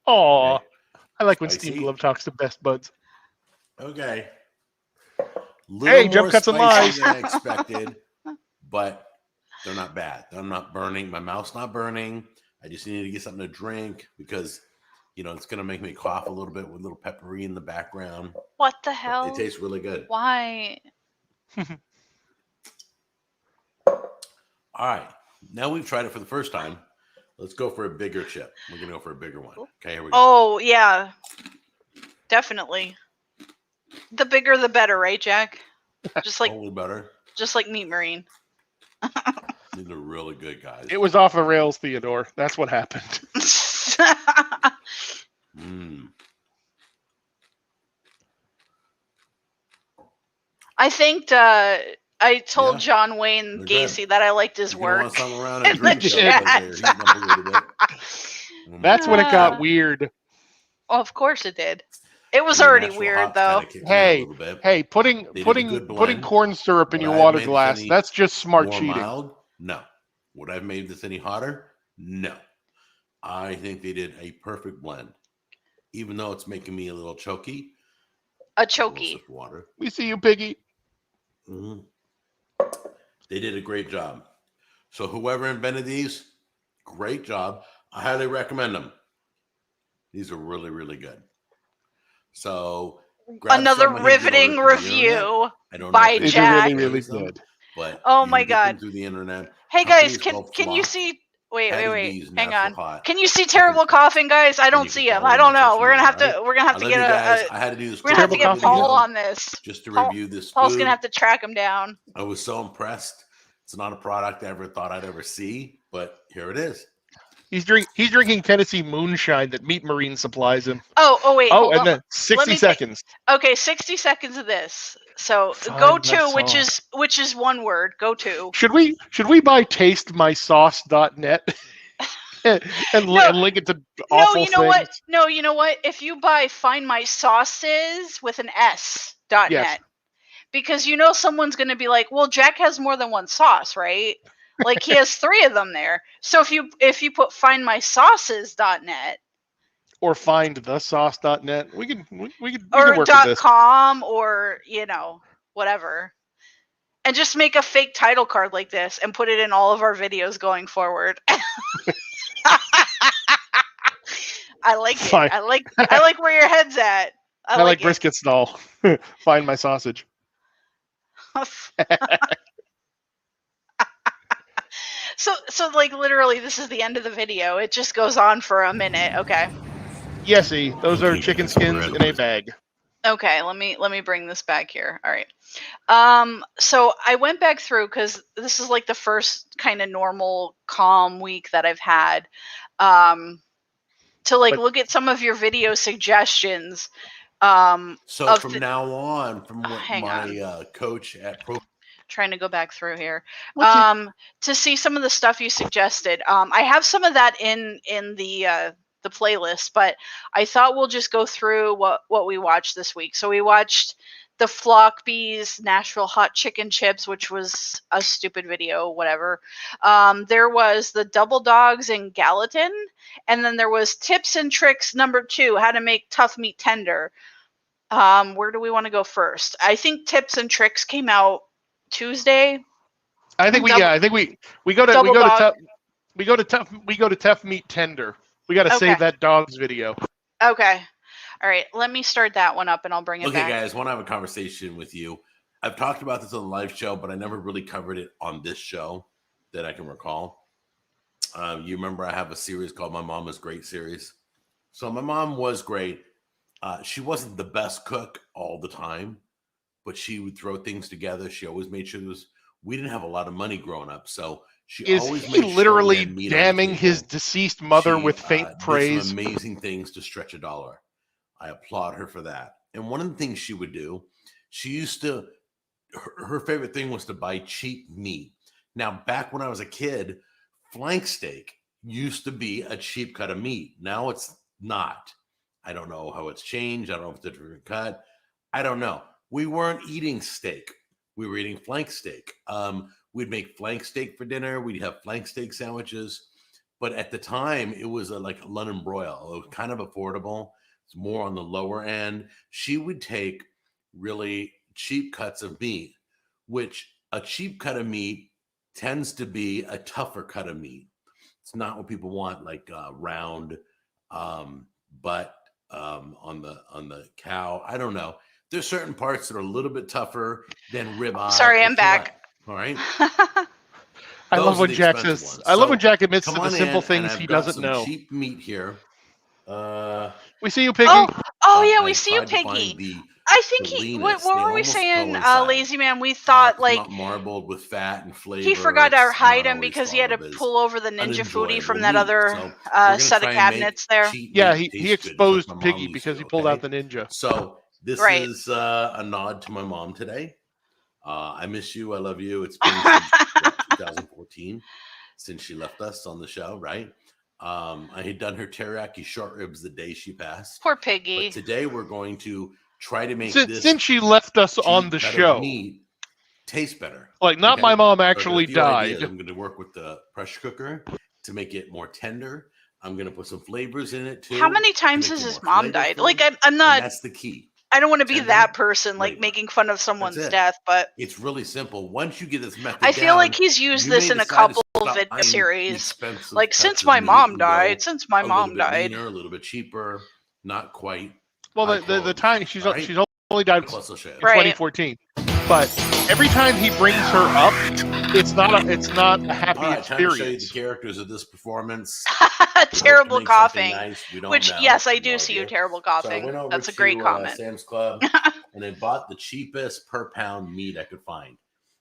Aw. Okay. I like when Spicy. Steam Glove talks to best buds. Okay. Hey, jump cuts and lies. than I expected, but they're not bad. I'm not burning. My mouth's not burning. I just needed to get something to drink because It's going to make me cough a little bit with a little peppery in the background. What the But hell? it tastes really good. Why? All right. Now we've tried it for the first time. Let's go for a bigger chip. We're going to go for a bigger one. Okay, here we go. Oh, yeah. Definitely. The bigger the better, right, Jack? Just like Totally better. just like Meat Marine. These are really good, guys. It was off the rails, Theodore. That's what happened. I think I told John Wayne Gacy that I liked his work. Want something around and in the drink chat. That's when it got weird. Oh, of course it did. It was already weird, though. Hey, putting corn syrup in your water glass, that's just smart cheating. Mild? No. Would I have made this any hotter? No. I think they did a perfect blend. Even though it's making me a little choky. A choky. Water. We see you, Piggy. Mm-hmm. They did a great job. So whoever invented these, great job. I highly recommend them. These are really, really good. So another riveting review by Jack. Really, really good. But oh my god! Through the internet. Hey guys, can you see? Wait. Hang on. Hot. Can you see terrible coughing, guys? I don't see him. I don't know. We're gonna have to get I had to do this. We're gonna have to get Paul on this. Just to review this. Paul's gonna have to track him down. I was so impressed. It's not a product I ever thought I'd ever see, but here it is. He's drinking Tennessee moonshine that Meat Marine supplies him. Oh wait. Oh, and then 60 seconds. Okay, 60 seconds of this. So go to, which is one word. Go to. Should we buy tastemysauce.net and link it to awful things? What? No, you know what? If you buy Find My Sauces with an S.net, yes. Because someone's going to be like, well, Jack has more than one sauce, right? Like he has 3 of them there. So if you put findmysauces.net or findthesauce.net, we can or work with this. .com or whatever, and just make a fake title card like this and put it in all of our videos going forward. I like it. I like where your head's at. I like brisket stall. Find my sausage. So like literally this is the end of the video. It just goes on for a minute. Okay. Yesy, those are chicken skins in a bag. Okay, let me bring this back here. All right. So I went back through because this is like the first kind of normal calm week that I've had. To look at some of your video suggestions. So from now on, from what my coach at trying to go back through here to see some of the stuff you suggested. I have some of that in the playlist, but I thought we'll just go through what we watched this week. So we watched the Flockbees Nashville hot chicken chips, which was a stupid video, whatever. There was the Double Dogs in Gallatin, and then there was Tips and Tricks #2, how to make tough meat tender. Where do we want to go first? I think Tips and Tricks came out Tuesday. I think we go to tough meat tender. We got to save that dog's video. Okay. All right. Let me start that one up and I'll bring it back. Okay, guys, I want to have a conversation with you. I've talked about this on the live show, but I never really covered it on this show that I can recall. You remember I have a series called My Mom Was Great series. So my mom was great. She wasn't the best cook all the time, but she would throw things together. She always made sure we didn't have a lot of money growing up. So Is he literally damning his deceased mother with faint praise? Some amazing things to stretch a dollar. I applaud her for that. And one of the things she would do, she used to, her favorite thing was to buy cheap meat. Now, back when I was a kid, flank steak used to be a cheap cut of meat. Now it's not. I don't know how it's changed. I don't know if it's a different cut. I don't know. We weren't eating steak. We were eating flank steak. We'd make flank steak for dinner. We'd have flank steak sandwiches. But at the time, it was like a London broil. It was kind of affordable. It's more on the lower end. She would take really cheap cuts of meat, which a cheap cut of meat tends to be a tougher cut of meat. It's not what people want, like round but on the cow, I don't know. There's certain parts that are a little bit tougher than ribeye. Sorry, I'm back. All right. I love when Jack says. I love when Jack admits to the simple things he doesn't know. Cheap meat here. We see you, Piggy. Oh yeah, we see you, Piggy. I think he. What were we saying, Lazy Man? We thought like not marbled with fat and flavor. He forgot to hide him because he had to pull over the ninja foodie from that other set of cabinets there. Yeah, he exposed Piggy because he pulled out the ninja. So this is a nod to my mom today. I miss you. I love you. It's been since 2014 since she left us on the show, right? I had done her teriyaki short ribs the day she passed. Poor Piggy. But today we're going to try to make this since she left us on the show meat taste better. Like not my mom actually died. I'm going to work with the pressure cooker to make it more tender. I'm going to put some flavors in it too. How many times has his mom died? Like I'm not. That's the key. I don't want to be that person, like making fun of someone's death, but it's really simple. Once you get this method I feel like he's used this in a couple of video series. Like since my mom died, a little bit cheaper, not quite. Well, the time she's only died in 2014, but every time he brings her up, it's not a happy experience. Time to show you the characters of this performance. Terrible coughing. Which yes, I do see you terrible coughing. So that's a great comment. Sam's Club, and I bought the cheapest per pound meat I could find.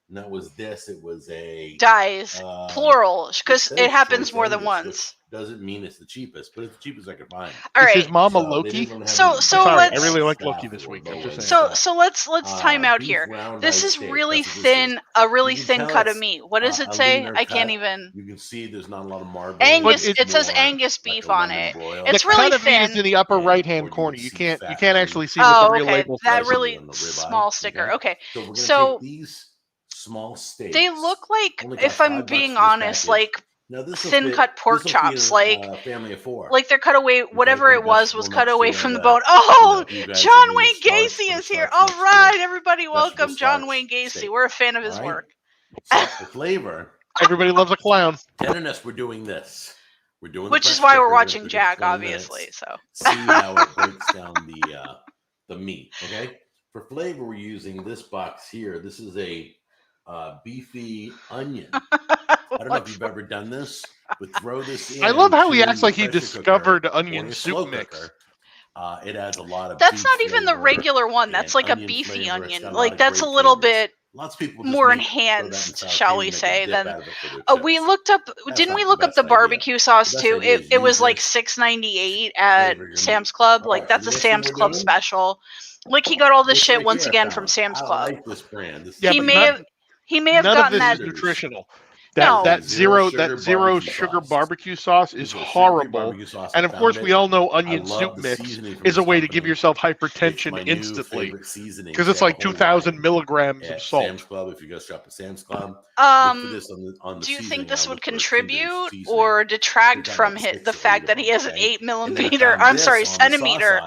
And that was this. It was a dies plural because it happens more than once. Doesn't mean it's the cheapest, but it's the cheapest I could find. All right. Is his mom a Loki? So let's. I really like Loki this week. So let's time out here. This is really thin, a really thin cut of meat. What does it say? I can't even. You can see there's not a lot of marble. Angus. It says Angus beef on it. It's really thin. The cut of meat is in the upper right-hand corner. You can't actually see what the real label says. That really small sticker. Okay. So these small steaks. They look like, if I'm being honest, like thin cut pork chops, like family of four. Like they're cut away. Whatever it was cut away from the bone. Oh, John Wayne Gacy is here. All right, everybody, welcome John Wayne Gacy. We're a fan of his work. So the flavor. Everybody loves a clown. Tenderness. We're doing this. We're doing. Which is why we're watching Jack, obviously. So see how it breaks down the meat. Okay. For flavor, we're using this box here. This is a beefy onion. I don't know if you've ever done this, but throw this in. I love how he acts like he discovered onion soup mix. It adds a lot of. That's not even the regular one. That's like a beefy onion. Like that's a little bit more enhanced, shall we say? Than we looked up. Didn't we look up the barbecue sauce too? It was like $6.98 at Sam's Club. Like that's a Sam's Club special. Like he got all this shit once again from Sam's Club. I like this brand. He may have gotten that. None of this is nutritional. That zero sugar barbecue sauce is horrible. And of course, we all know onion soup mix is a way to give yourself hypertension instantly because it's like 2,000 milligrams of salt. Sam's Club, if you go shop at Sam's Club, do you think this would contribute or detract from the fact that he has an 8 centimeter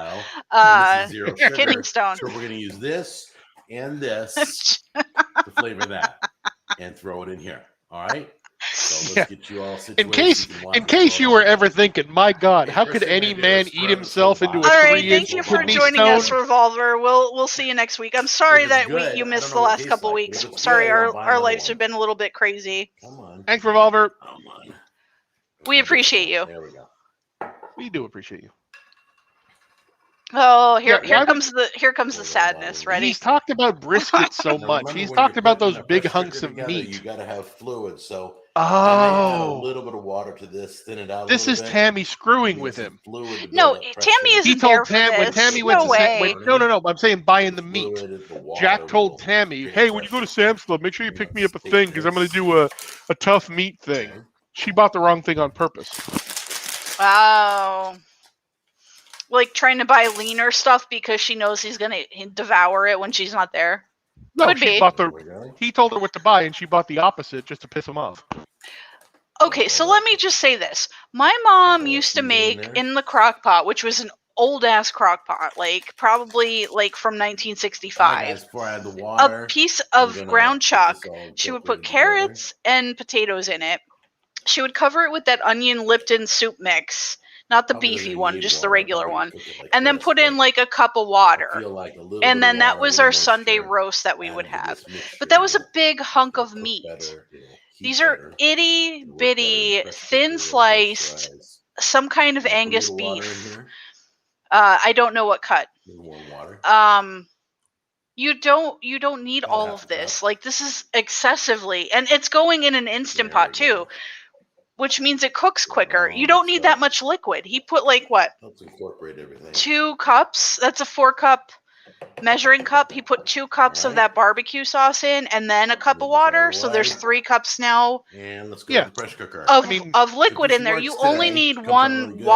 kidney stone? So we're going to use this and this to flavor that and throw it in here. All right. So let's get you all situated. In case you were ever thinking, my God, how could any man eat himself into a 3-inch All right, thank you for joining us, Revolver. We'll see you next week. I'm sorry that you missed the last couple weeks. Sorry, our lives have been a little bit crazy. Come on. Thanks, Revolver. Come on. We appreciate you. There we go. We do appreciate you. Oh, here comes the sadness. Ready? He's talked about brisket so much. He's talked about those big hunks of meat. You got to have fluid, so add a little bit of water to this, thin it out. This is Tammy screwing with him. No, Tammy isn't there for this. When Tammy went no. I'm saying buying the meat. Jack told Tammy, "Hey, when you go to Sam's Club, make sure you pick me up a thing because I'm going to do a tough meat thing." She bought the wrong thing on purpose. Wow. Like trying to buy leaner stuff because she knows he's gonna devour it when she's not there. No, Could be. He told her what to buy, and she bought the opposite just to piss him off. Okay, so let me just say this: my mom used to make in the crock pot, which was an old ass crock pot, like probably like from 1965. A piece of ground chuck. She would put carrots and potatoes in it. She would cover it with that onion Lipton soup mix. not the Oven beefy doesn't one, need just the water. I'd regular probably one. cook it like And then this, put in but like a cup of I water. feel like a little And bit of then that water, a was little our Sunday moisture roast that we would added to have. this But mixture that was a will big hunk it'll of cook meat. better. It'll heat These are better. itty It'll work better in the bitty, pressure thin cooker. It'll sliced, moisturize. some kind of Can I put a Angus little water in beef. here? I don't know what cut. A little warm water. You don't need About all half of a this. cup. Like, this is excessively, and it's going in an Instant There Pot we too, go. which means it cooks Get it quicker. all You don't mixed need that up. much liquid. He put like what, Helps incorporate everything. 2 cups? That's a 4-cup measuring cup. He put 2 cups of Alright. that barbecue sauce in, and then a cup of Move this out water. of the So there's way. 3 cups now And let's go Yeah. to the pressure cooker. of I mean, of liquid this in there. works You only today, need comes out 1 really good.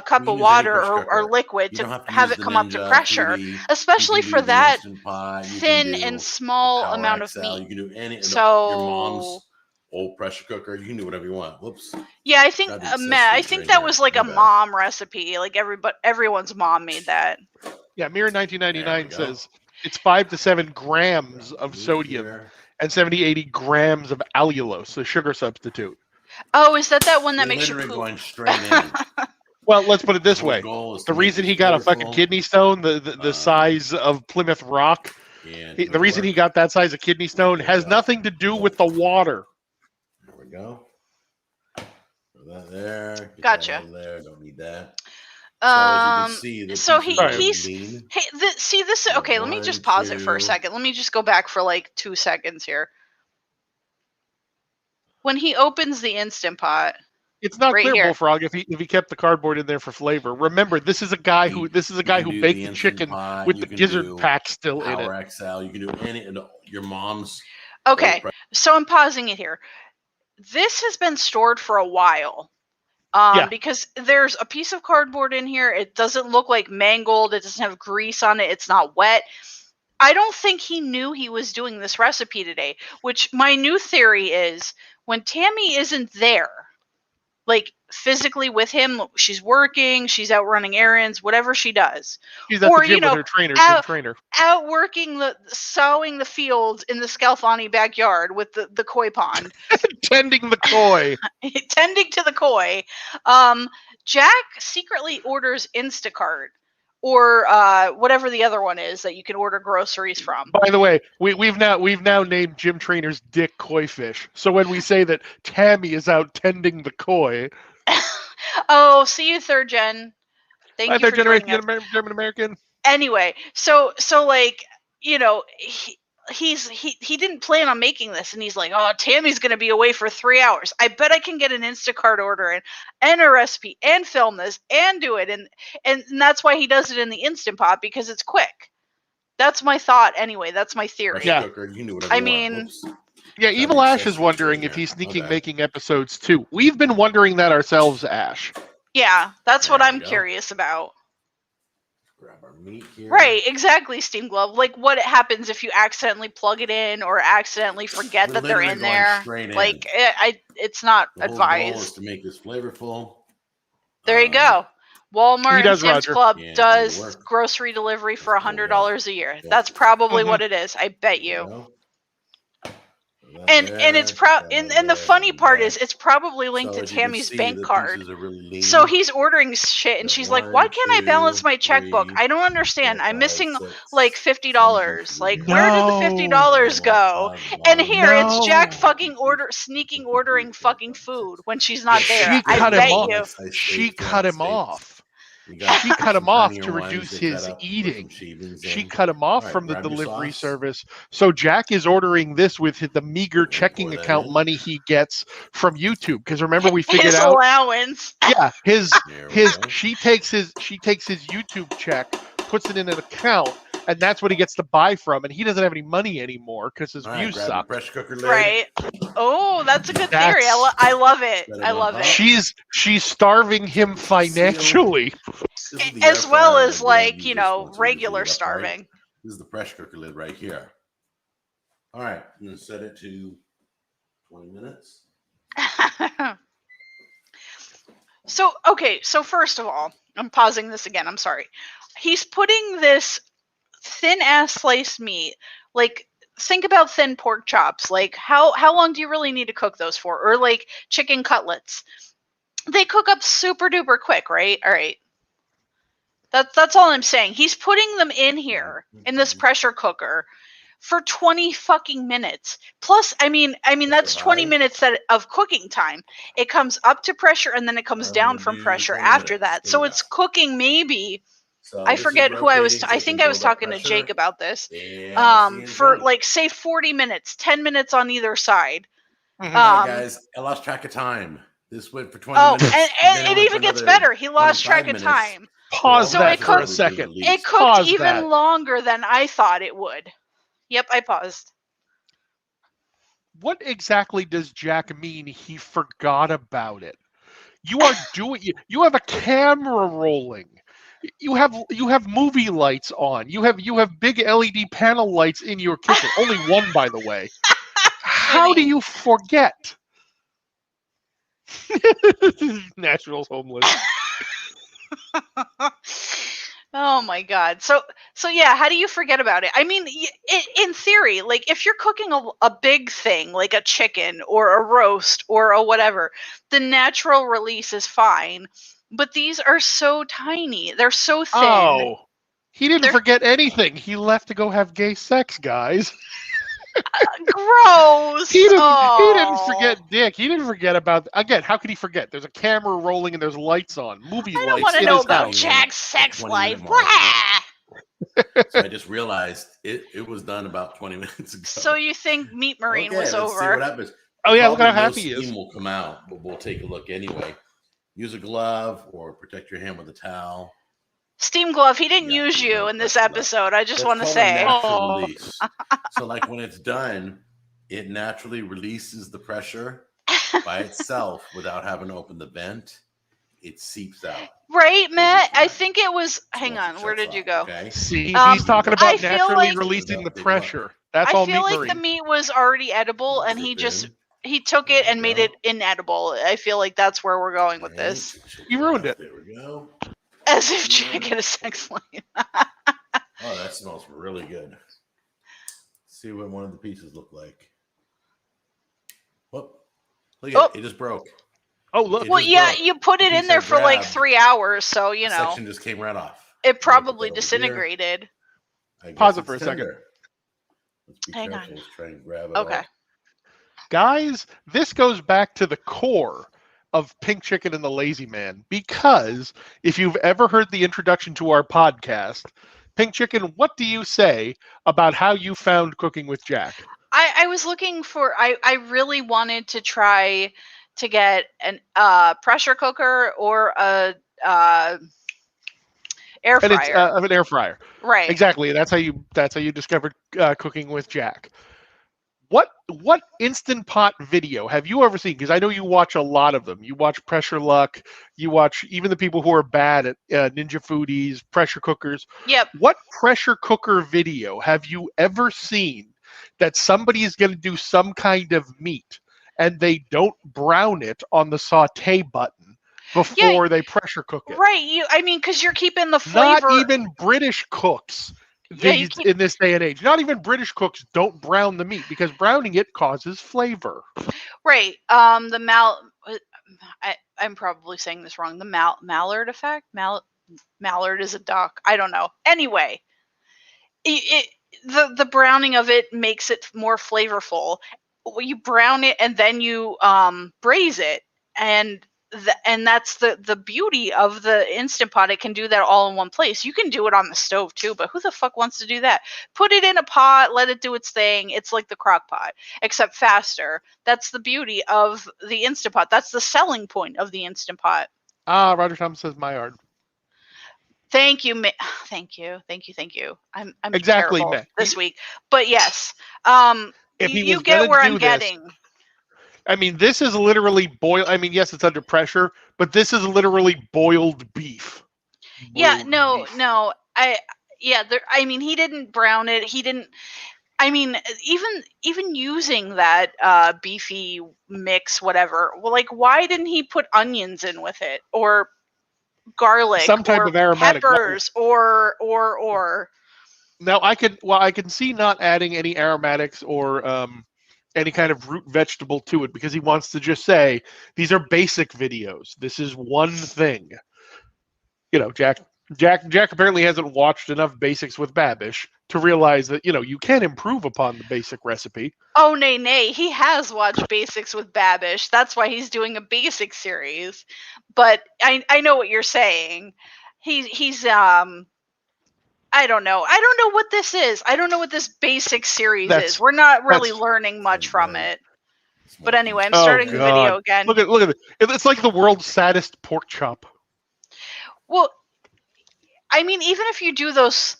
cup You of can use any water pressure or cooker. liquid You to don't have to have use it the come up to Ninja pressure, 3D. You especially can do for the that Instant Pot. You can thin do and the small Power amount of XL. meat. You can do any your So mom's old pressure cooker. You can do whatever you want. Whoops. yeah, I think Got the Matt, I accessories think right that here. was like My a bad. mom recipe. Like everyone's mom made that. yeah, Mirror There 1999 we go. says it's 5 to 7 grams Grab of the meat sodium here. and 70 80 grams of allulose, the sugar substitute. Oh, is that one that You're makes you literally poop? going straight in. Well, let's put it The this whole way. goal is The to make reason this he got a fucking flavorful. kidney stone, the size of Plymouth Rock, And the make it reason he work. got that size of kidney stone There we has go. nothing to do with the water. There we go. Put that there. Get Gotcha. that out of there. Don't need that. So as you can see, the So pieces are really he's lean. hey, see this. So Okay, let me 1, just pause it for a 2. second. Let me just go back for like 2 seconds here. When he opens the Instant Pot, It's not right clear, here. Bullfrog, if he kept the cardboard in there for flavor. Remember, this is a guy who You can do baked the the Instant chicken Pot. with You the can gizzard do pack still in it. Power XL. You can do any your mom's. Okay, old so I'm pausing it here. This has been stored for a while. Yeah. Because there's a piece of cardboard in here. It doesn't look like mangled. It doesn't have grease on it. It's not wet. I don't think he knew he was doing this recipe today, which my new theory is when Tammy isn't there, like physically with him, she's working, she's out running errands, whatever she does. She's at Or, the gym with her trainer, out, gym trainer. out working sowing the fields in the Scalfani backyard with the koi pond. Tending the koi. Tending to the koi. Jack secretly orders Instacart or whatever the other one is that you can order groceries from. By the way, we've now named gym trainer's dick koi fish. So when we say that Tammy is out tending the koi, Oh, see you, third gen. Thank you third for generation joining us. German American. Anyway, so like, you know, he didn't plan on making this, and he's like, oh, Tammy's gonna be away for 3 hours. I bet I can get an Instacart order and a recipe and film this and do it, and that's why he does it in the Instant Pot, because it's quick. That's my thought anyway. That's my theory. pressure cooker. You can do whatever I you mean, want. Oops. Yeah, Got Evil the Ash is accessories wondering in if there. he's sneaking Okay. making episodes too. We've been wondering that ourselves, Ash. yeah, that's what There I'm we go. curious about. Grab our meat here. Right, exactly, Steam Glove. Like, what happens if you accidentally plug it in or accidentally forget We're that they're literally in going there? straight in. Like, it's not The whole goal is advised. to make this flavorful. There you go. Walmart and does, Sam's Roger. Club Yeah, does it'll work. grocery delivery for Let's pull it $100 a year. Yeah. That's probably Mhm. what it is. I bet There you. we go. Put that And there, it's put that and over the there, funny and part that. is it's probably linked So to as you can Tammy's see, bank the card. pieces are really lean. So he's ordering shit, and So she's like, 1, "Why can't I balance 2, my checkbook? 3, I don't understand. 4, I'm 5, missing 6, like 7 $50. pieces Like, of where did the No. $50 go?" the And bottom. here it's Jack No. fucking sneaking ordering fucking food when she's not there. She I cut him bet off. you. She cut him off. We got She cut some him off hernia to ones reduce to his cut up, put some eating. shavings She in. cut him off All right, from the grab your delivery sauce. service. So Jack is ordering this with the meager We'll checking pour that account in. money he gets from YouTube. Because remember, we figured His out. allowance. Yeah, There we go. she takes his YouTube check, puts it in an account, and that's what he gets to buy from. And he doesn't have any money anymore because his All right, views grab your suck. pressure cooker lid. Right. Oh, that's a good theory. That's- I love it. Set it I on love top. it. She's starving him financially. This is the As air well fryer as, lid. We don't like, use you this know, one, so we just regular leave it upright. starving. This is the pressure cooker lid right here. All right, I'm going to set it to 20 minutes. So, okay, so first of all, I'm pausing this again. I'm sorry. He's putting this thin ass sliced meat, like, think about thin pork chops. Like, how long do you really need to cook those for? Or like chicken cutlets. they cook up super duper quick, right? All right. That's all I'm saying. He's putting them in here in this pressure cooker for 20 fucking minutes. Plus, I mean that's 20 minutes of cooking time. It comes up to pressure and then it comes down from pressure after that. So it's cooking maybe. So I forget who I was. I think I was talking to Jake about this. For like say 40 minutes, 10 minutes on either side. Guys, I lost track of time. This went for 20 minutes. And it even gets better. He lost track of time. Pause that for a second. It cooked even longer than I thought it would. Yep, I paused. What exactly does Jack mean he forgot about it? You are doing. You have a camera rolling. You have movie lights on. You have big LED panel lights in your kitchen. Only one, by the way. How do you forget? Natural's homeless. Oh my god. So yeah, how do you forget about it? I mean, in theory, like if you're cooking a big thing like a chicken or a roast or a whatever, the natural release is fine. But these are so tiny. They're so thin. Oh, he didn't forget anything. He left to go have gay sex, guys. Gross. He didn't forget Dick. He didn't forget about. Again, how could he forget? There's a camera rolling and there's lights on. Movie lights. I don't want to know about Jack's sex life. So I just realized it was done about 20 minutes ago. So you think Meat Marine was over? See what happens. Oh yeah, look how happy he is. Steam will come out, but we'll take a look anyway. Use a glove or protect your hand with a towel. Steam glove. He didn't use you in this episode. I just want to say. So like when it's done, it naturally releases the pressure by itself without having to open the vent. It seeps out. Right, Matt? I think it was. Hang on. Where did you go? Okay. See, he's talking about naturally releasing the pressure. That's all. I feel like the meat was already edible, and he took it and made it inedible. I feel like that's where we're going with this. You ruined it. There we go. As if Jack had a sex life. Oh, that smells really good. Let's see what one of the pieces look like. Whoop. Look at it. It just broke. Oh, look. Well, yeah, you put it in there for like 3 hours, so, you know. Section just came right off. It probably disintegrated. Pause it for a second. Let's be careful. Let's try and grab it. Okay. Guys, this goes back to the core of Pink Chicken and the Lazy Man, because if you've ever heard the introduction to our podcast, Pink Chicken, what do you say about how you found Cooking with Jack? I was looking for, I really wanted to try to get an pressure cooker or a air fryer. And it's an air fryer. Right. Exactly. That's how you discovered Cooking with Jack. What Instant Pot video have you ever seen? Because I know you watch a lot of them. You watch Pressure Luck. You watch even the people who are bad at Ninja Foodies, pressure cookers. Yep. What pressure cooker video have you ever seen that somebody is going to do some kind of meat and they don't brown it on the saute button before they pressure cook it? Right. I mean, because you're keeping the flavor. Not even British cooks. In this day and age, not even British cooks don't brown the meat because browning it causes flavor. Right. I'm probably saying this wrong. The Mallard effect. Mallard is a duck. I don't know. Anyway, the browning of it makes it more flavorful. You brown it and then you braise it, and that's the beauty of the Instant Pot. It can do that all in one place. You can do it on the stove too, but who the fuck wants to do that? Put it in a pot, let it do its thing. It's like the crock pot, except faster. That's the beauty of the Instant Pot. That's the selling point of the Instant Pot. Roger Thomas says Maillard. Thank you. Thank you. I'm exactly terrible this week. But yes, you get where I'm getting. I mean, this is literally boiled. I mean, yes, it's under pressure, but this is literally boiled beef. No. I mean, he didn't brown it. He didn't. I mean, even using that beefy mix, whatever. Well, like, why didn't he put onions in with it, or garlic, some type of aromatic peppers, or? Now I can see not adding any aromatics or any kind of root vegetable to it because he wants to just say, these are basic videos. This is one thing. Jack apparently hasn't watched enough Basics with Babish to realize that, you can improve upon the basic recipe. Oh, nay. He has watched Basics with Babish. That's why he's doing a basic series. But I know what you're saying. He's I don't know. I don't know what this is. I don't know what this basic series is. We're not really learning much from it. But anyway, I'm starting the video again. Look at it. It's like the world's saddest pork chop. Well, I mean, even if you do those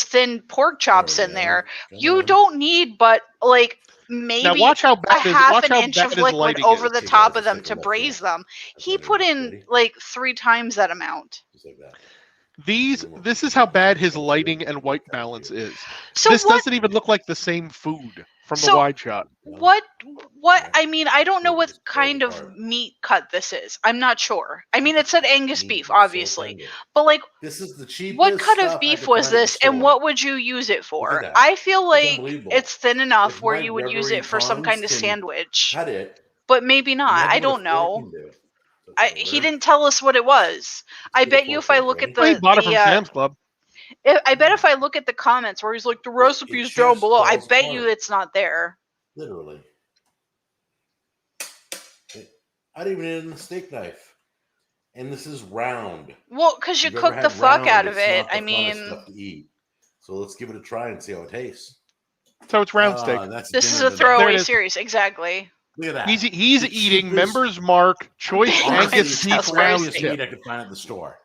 thin pork chops in there, you don't need but like maybe now watch how bad a half an inch of liquid over the top of them to braise them. He put in like 3 times that amount. Just like that. This is how bad his lighting and white balance is. So this doesn't even look like the same food from the wide shot. What I mean, I don't know what kind of meat cut this is. I'm not sure. I mean, it said Angus beef, obviously. But like, this is the cheapest. What cut of beef was this, and what would you use it for? I feel like it's thin enough where you would use it for some kind of sandwich. But maybe not. I don't know. He didn't tell us what it was. I bet you if I look at he bought it from Sam's Club. I bet if I look at the comments where he's like, the recipe's down below, I bet you it's not there. Literally. I didn't even need a steak knife. And this is round. Well, because you cook the fuck out of it. I mean, stuff to eat. So let's give it a try and see how it tastes. So it's round steak. This is a throwaway series, exactly. Look at that. He's eating Members Mark Choice Angus beef round tip. I could find at the store.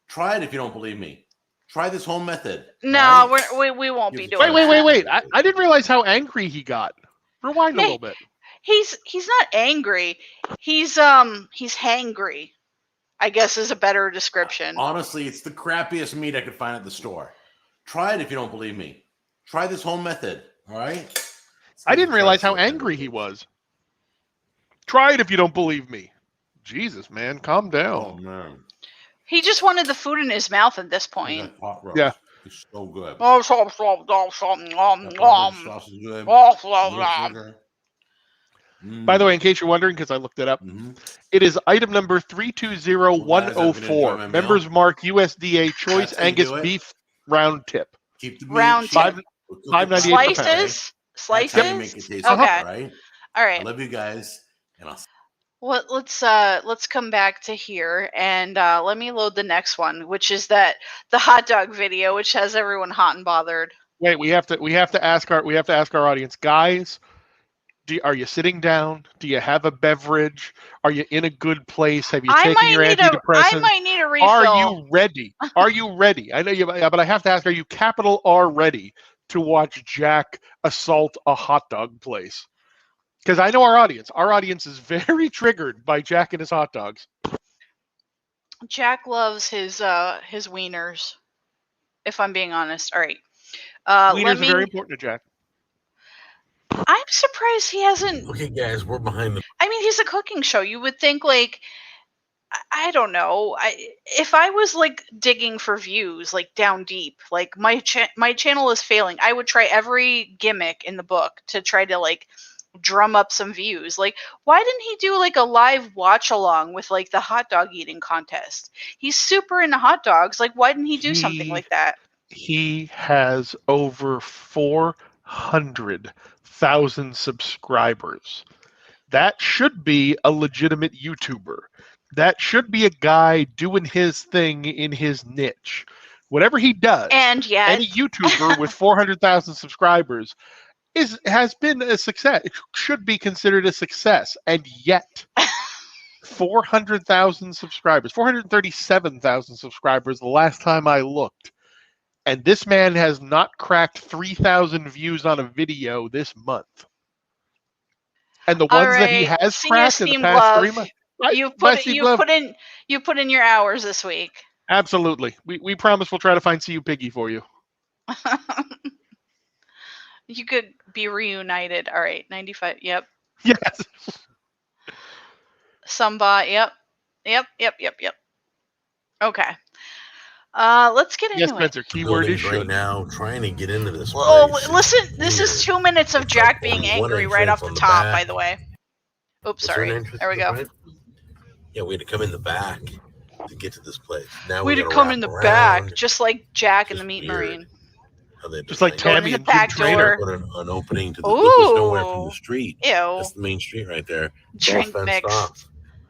Try it if you don't believe me. Try this home method. No, we won't be doing. Wait! I didn't realize how angry he got. Rewind a little bit. He's not angry. He's hangry, I guess is a better description. Honestly, it's the crappiest meat I could find at the store. Try it if you don't believe me. Try this home method. All right. I didn't realize how angry he was. Try it if you don't believe me. Jesus, man, calm down. Oh man. He just wanted the food in his mouth at this point. Yeah. It's so good. By the way, in case you're wondering, because I looked it up, it is item number 320104. Members Mark USDA Choice Angus Beef Round Tip. Keep the meat round tip. $5.98 Slices. Okay. Right. All right. I love you guys, and I'll. Well, let's come back to here and let me load the next one, which is the hot dog video, which has everyone hot and bothered. Wait, we have to ask our audience, guys. Are you sitting down? Do you have a beverage? Are you in a good place? Have you taken your antidepressants? I might need a refill. Are you ready? Are you ready? I know you, but I have to ask: are you capital R ready to watch Jack assault a hot dog place? Because I know our audience. Our audience is very triggered by Jack and his hot dogs. Jack loves his wieners, if I'm being honest. All right. Wieners are very important to Jack. I'm surprised he hasn't. Okay, guys, we're behind them. I mean, he's a cooking show. You would think, like, I don't know. If I was like digging for views, like down deep, like my channel is failing, I would try every gimmick in the book to try to like drum up some views. Like, why didn't he do like a live watch along with like the hot dog eating contest? He's super into hot dogs. Like, why didn't he do something like that? He has over 400,000 subscribers. That should be a legitimate YouTuber. That should be a guy doing his thing in his niche. Whatever he does, and yet any YouTuber with 400,000 subscribers has been a success. It should be considered a success, and yet 400,000 subscribers, 437,000 subscribers the last time I looked, and this man has not cracked 3,000 views on a video this month. And the ones that he has cracked in the past 3 months, you put in your hours this week. Absolutely, we promise we'll try to find CU Piggy for you. You could be reunited. All right, 95. Yep. Yes. Samba. Yep. Okay. Let's get Yes, into it. Spencer. Keyword is Buildings right should. now, trying to get into this place. Oh, listen, It's this is weird. 2 minutes of It's Jack like being only one angry right off entrance the on the top, back. by the way. Oops, Was there an sorry. entrance There we to the go. front? Yeah, we had to come in the back to get to this place. Now We we had to gotta come wrap in the around. back, just like Jack in the Just Meat weird Marine. how they Just like designed it. Going in Tammy the and Jim back Trainer. door. Put an opening to the look. There's nowhere from Ooh. the street. Ew. That's the main street right there. It's all Drink fenced mix. off.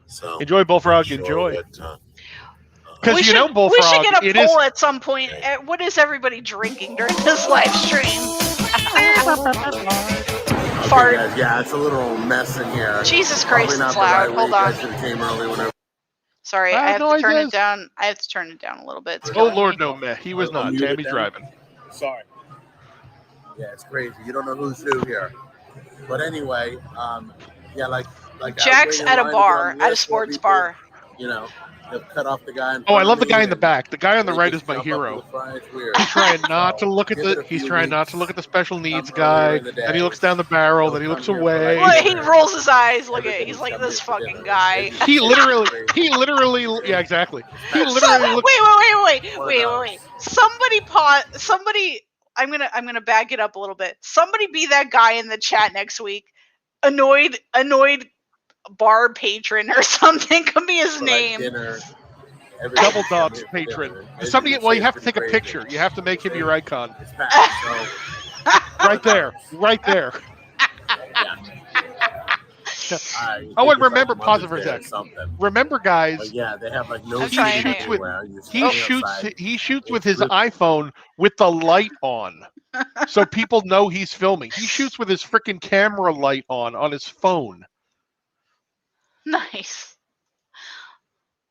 So Enjoy, Bullfrog. not sure Enjoy. what, Because We you know, should Bullfrog, get a it poll is. at some point. Right. What is everybody drinking during this live stream? Fart. Guys, yeah, it's a little mess in here. Jesus Probably Christ, not it's the loud. right Hold week. I on. should have came early whenever. Sorry, Loud I have to turn noises. it down. I have to turn it down a little bit. It's Oh, killing Lord, me. no, meh. He was I'll not. mute it Tammy's then. driving. Sorry. Yeah, it's crazy. You don't know who's who here. But anyway, yeah, like Jack's I was waiting in at a line to get bar, on the at a list, four sports people, bar. You know, they've cut off the guy in Oh, I front love of the guy me in the and back. The guy on the they right just is my jump up to hero. the front. It's weird. He's trying not to look at Give it the. a He's few trying not to weeks. look at the special needs Come earlier guy. in the Then he day. looks down the barrel. Don't Then he looks come here for, away. like, Look, he rolls his eyes. Look at it. He's Everybody's like coming this here for fucking dinner. guy. It's He literally. crazy. He literally. Yeah, exactly. He So, literally looks. wait. Somebody pause. Somebody. I'm gonna back it up a little bit. Somebody be that guy in the chat next week. Annoyed bar patron or something could be his For, like, name. dinner. Double Everybody's dogs coming here for patron. dinner. As Somebody. you can Well, see, you have to it's take a been picture. crazy. You have to make him your icon. It's packed, so Right there. Right there. Oh, and remember, pause it for a sec. Remember, guys. But yeah, they have like no I'm trying, seating hang on. everywhere. You're He standing outside. shoots with It's his really- iPhone with the light on, so people know he's filming. He shoots with his freaking camera light on his phone. Nice.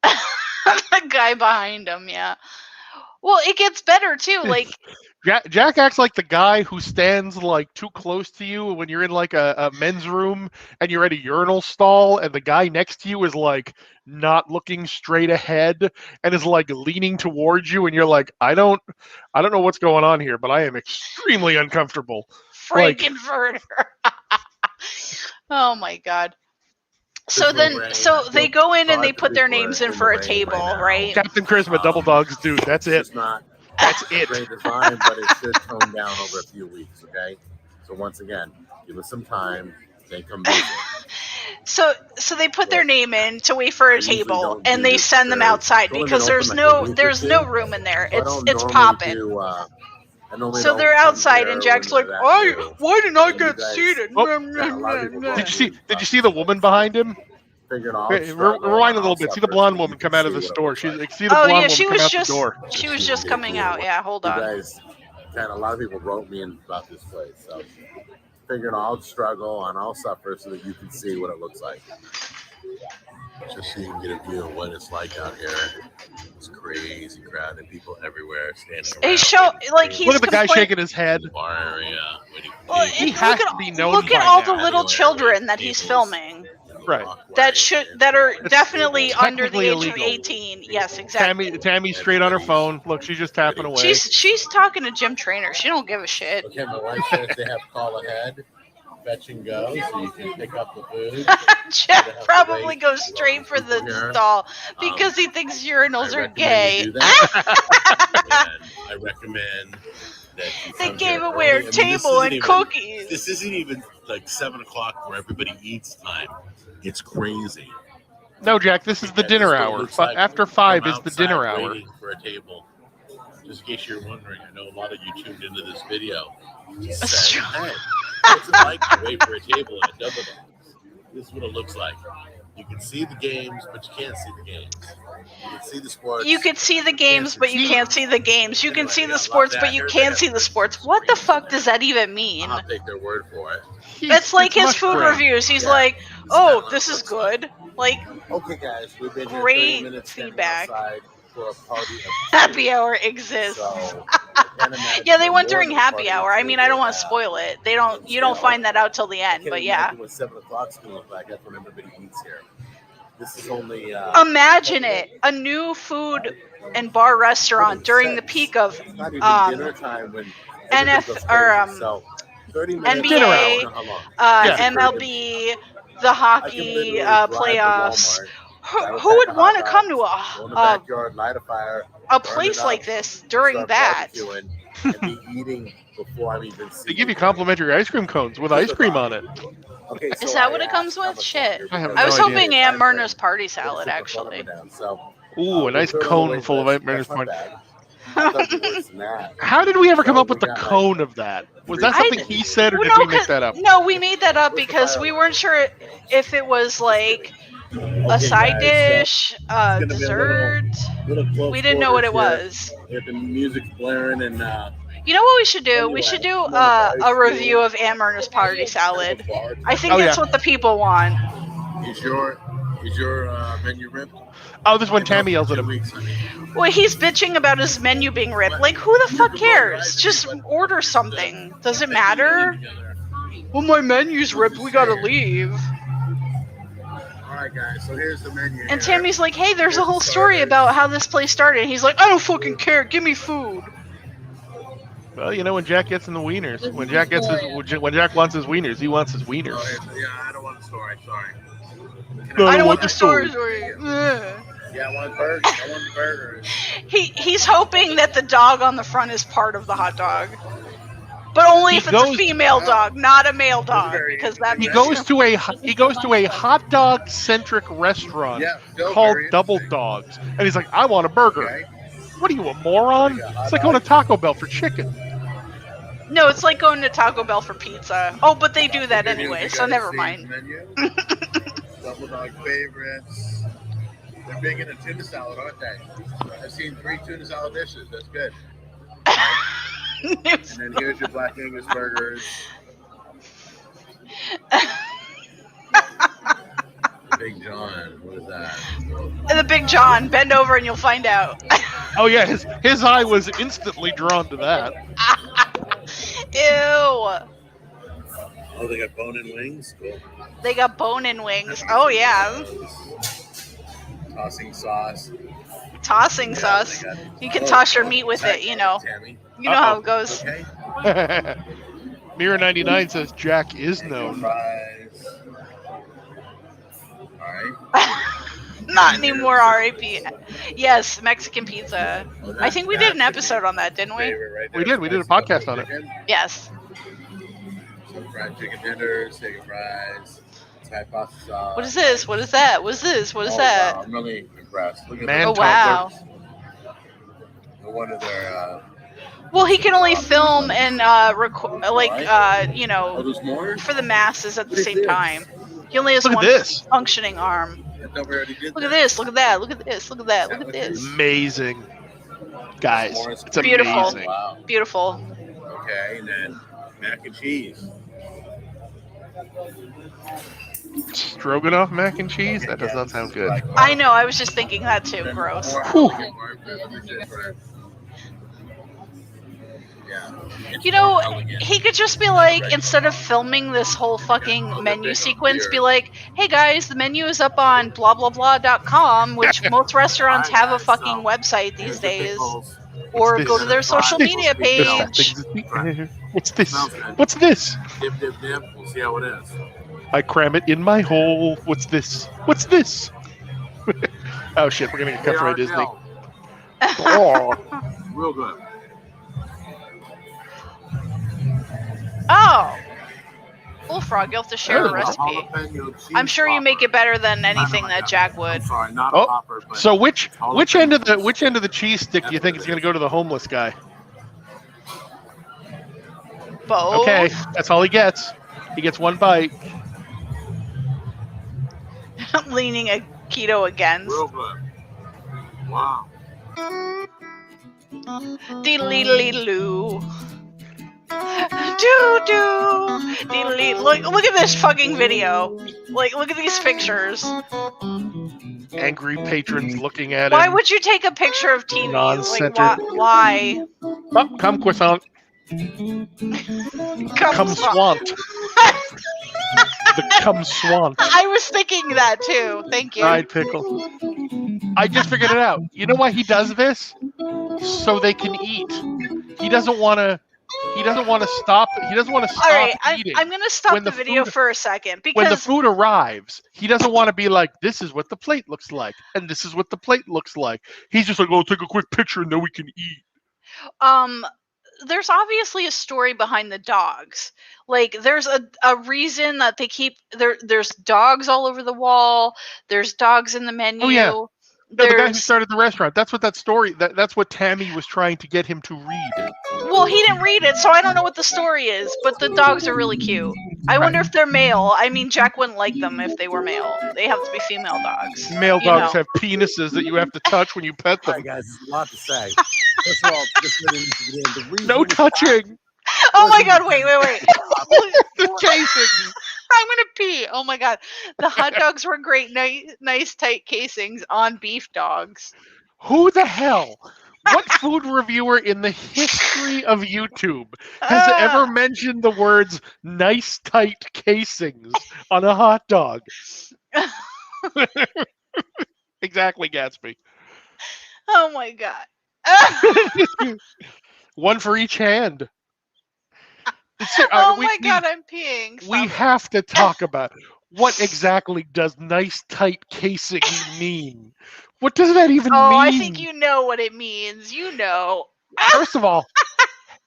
The guy behind him, yeah. Well, it gets better too. Like, Jack acts like the guy who stands like too close to you when you're in like a men's room and you're at a urinal stall, and the guy next to you is like not looking straight ahead and is like leaning towards you, and you're like, I don't know what's going on here, but I am extremely uncomfortable. Frankenfurter. Oh my god. So they go in and they put their names in for a table, right? Captain Charisma, Double Dogs, dude, that's it. It's not That's it. great design, but it should tone down over a few weeks. Okay, so once again, give us some time. They come visit. So they put their name in to wait for a usually table, don't and do they this send them very- outside it's only because been there's open, like, a no week or there's two. no room in there. So I don't It's normally popping. I normally So don't they're come outside, here and Jack's when like, they're that new. why didn't I And you get guys- seated? Oh. Yeah, a lot of people Did you see the woman behind him? Figured I'll Wait, struggle rewind a and little I'll bit. See the suffer blonde so you woman can come out of see the what it store. looks like. See the Oh blonde yeah, woman she come was out just the door. coming out. Yeah, hold You on. guys a lot of people wrote me in about this place, so figured I'll struggle and I'll suffer so that you can see what it looks like. Just so you can get a view of what it's like out here. It's crazy crowded, people everywhere standing around. He show like he's Look at the guy complain- shaking his head. in the bar area, waiting for Well, tables. He has look to at, be known look at by all now. the little children that he's filming. Right. That are definitely under the technically age illegal. of 18. Yes, exactly. Tammy's straight on her phone. Look, she's just tapping away. She's talking to Jim Trainer. She don't give a shit. Okay, my wife says they have call ahead, fetch and go, so you can pick up the food. Jeff probably goes straight for the stall because he thinks urinals are gay. And I recommend that you They come gave here away early. a I mean, this table isn't and even- cookies. This isn't even like 7 o'clock where everybody eats time. It's crazy. No, Jack, this is the Yeah, dinner this is what it hour. looks like After from 5 is the outside dinner hour. waiting for a table. Just in case you're wondering, I know a lot of you tuned into this video. Just That's saying, true. hey, what's it like to wait for a table at a Double Dogs? This is what it looks like. You can see the games, but you can't see the games. You can see the sports. You can see the games, but you can't see the games. You can see the sports, but you can't see the sports. What the fuck does that even mean? I'll take their word for it. That's like It's his mush food bread. reviews. He's Yeah. like, oh, this is good. Like, Okay, guys, we've been here Great 30 minutes standing feedback. outside for a party of happy hour exists. So, I can't imagine Yeah, they what went more during of a happy party hour. I mean, I don't want to have. spoil it. You don't find that out till the I end, can't but yeah. imagine what 7 o'clock's going to look like. That's when everybody eats here. This is only. Imagine it, a new food and bar restaurant during the peak of It's not even dinner time when NF everybody goes or, crazy. So, 30 minutes. NBA, Dinner hour. I don't know how long. Yeah. MLB, the hockey playoffs, Who would want to come to go in the backyard, light a fire, a burn place it like up, this during start that? barbecuing, and be eating before I'm even They seeing give you it. complimentary ice cream cones with ice cream on it. Okay, so Is that I what it comes asked how with? much Shit. longer, I have because I was no idea. hoping Aunt time Myrna's frame. party Let's salad, put the phone actually. number down. So, Ooh, a we'll nice clear the cone wait full of list. Myrna's That's not party. bad. I thought it'd be worse than that. How did we ever come So up with we the got, like, cone of that? Was that I- something he said, or Well, did we no, make that up? no, we made that up Where's the because we fireworks? weren't sure if it was like a Okay, side guys, so dish, gonna be a dessert. little close We didn't know what it quarters here. was. If the music's blaring and You know what we should do? Anyway, We should do I'm on the a ice review cream. of Aunt Myrna's party salad. bar. I think Oh, that's yeah. what the people want. Is your menu ripped? Oh, this one Tammy yells at him. Well, he's bitching about his menu being ripped. Like, who the fuck cares? Just order something. Does it matter? Well, my menu's ripped. We gotta leave. All right, guys. So here's the menu. And Tammy's like, hey, there's a whole story about how this place started. And he's like, I don't fucking care. Give me food. Well, you know, when Jack gets in the wieners, when Jack wants his wieners, he wants his wieners. Yeah, I don't want the story. Sorry. No, I don't want the stories. Yeah, I want burgers. I want the burgers. He's hoping that the dog on the front is part of the hot dog. But only if it's a female dog, not a male dog, because that He makes goes to a hot dog centric restaurant called Double Dogs, and he's like, I want a burger. Okay. What are you, a moron? It's like going to Taco Bell for chicken. No, it's like going to Taco Bell for pizza. Oh, but they do that anyway, so never mind. Double dog favorites. They're big into tuna salad, aren't they? I've seen 3 tuna salad dishes. That's good. And then here's your Black Angus burgers. Big John, what is that? And the Big John, bend over and you'll find out. Oh yeah, his eye was instantly drawn to that. Ew. Oh, they got bone-in wings? Cool. They got bone-in wings. Oh, yeah. Tossing sauce. Tossing sauce. You can toss your meat with it, you know. Tammy. You know how it goes. Okay. Mirror 99 says Jack is known. Fries. All right. Not anymore, R.I.P. Yes, Mexican pizza. I think we did an episode on that, didn't we? We did a podcast on it. Yes. Some fried chicken tenders, chicken fries, Thai pasta sauce. What is this? What is that? What is this? What is that? Wow, I'm really impressed. Look at Man, Oh, wow. No wonder they're Well, he can only film and record, you oh, know, there's more? for the masses at the What is same this? time. He only has Look at one this. functioning arm. I thought we already did Look at that. this. Look at that. Look at this. Look at that. Look at this. Amazing. Guys, it's Beautiful. amazing. Wow. Beautiful. Okay, and then mac and cheese. Stroganoff mac and cheese? That does not sound good. I know. I was just thinking that too. Gross. You know, he could just be like, instead of filming this whole fucking menu sequence, be like, hey guys, the menu is up on blah blah blah.com, which most restaurants have a fucking website these days. Or this? go to their social media page. What's this? What's this? Dip, dip, dip. We'll see how it is. I cram it in my hole. What's this? What's this? Oh shit, we're gonna get cut from Disney. Oh. Real good. Oh. Bullfrog, you'll have to share a Oh. recipe. Jalapeno cheese I'm sure you make it better than anything that Jack would. I'm sorry, not Oh, a popper, but So which end of the cheese stick do you think is gonna go to the homeless guy? Both. Okay, that's all he gets. He gets one bite. Leaning a keto against. real good. Wow. Diddly-loo. Doo-doo. Diddly. Look at this fucking video. Like, look at these pictures. Angry patrons looking at Why him. would you take a picture of TV? Like, Non-centered. why? Oh, come croissant. Come swant. The cum swant. I was thinking that too. Thank you. Fried pickle. I just figured it out. You know why he does this? So they can eat. He doesn't want to He doesn't want to stop. He doesn't want to All stop right, eating. I'm going to stop when the the video food- for a second When the because food arrives, he doesn't want to be like, this is what the plate looks like, and this is what the plate looks like. He's just like, oh, take a quick picture and then we can eat. there's obviously a story behind the dogs. Like there's a reason that they keep there's dogs all over the wall. There's dogs in the menu. Oh, yeah. No, the guy who There's started the restaurant. That's what that story. That's what Tammy was trying to get him to read. well, he didn't read it, so I don't know what the story is, but the dogs are really cute. I wonder if they're male. I mean, Jack wouldn't like them if they were male. They have to be female dogs. Male you dogs know. have penises that you have to touch when you pet All them. right, guys, there's a lot to say. First of all, this video needs to get in. The reason No it was touching. Oh my god, wait. The casings. I'm gonna pee. Oh my god. The hot dogs were great, nice tight casings on beef dogs. Who the hell? What food reviewer in the history of YouTube has ever mentioned the words nice tight casings on a hot dog? Exactly, Gatsby. Oh my god. One for each hand. Oh my god, I'm peeing. We Stop it. have to talk about what exactly does nice tight casing mean? What does that even mean? I think you know what it means. You know. First of all,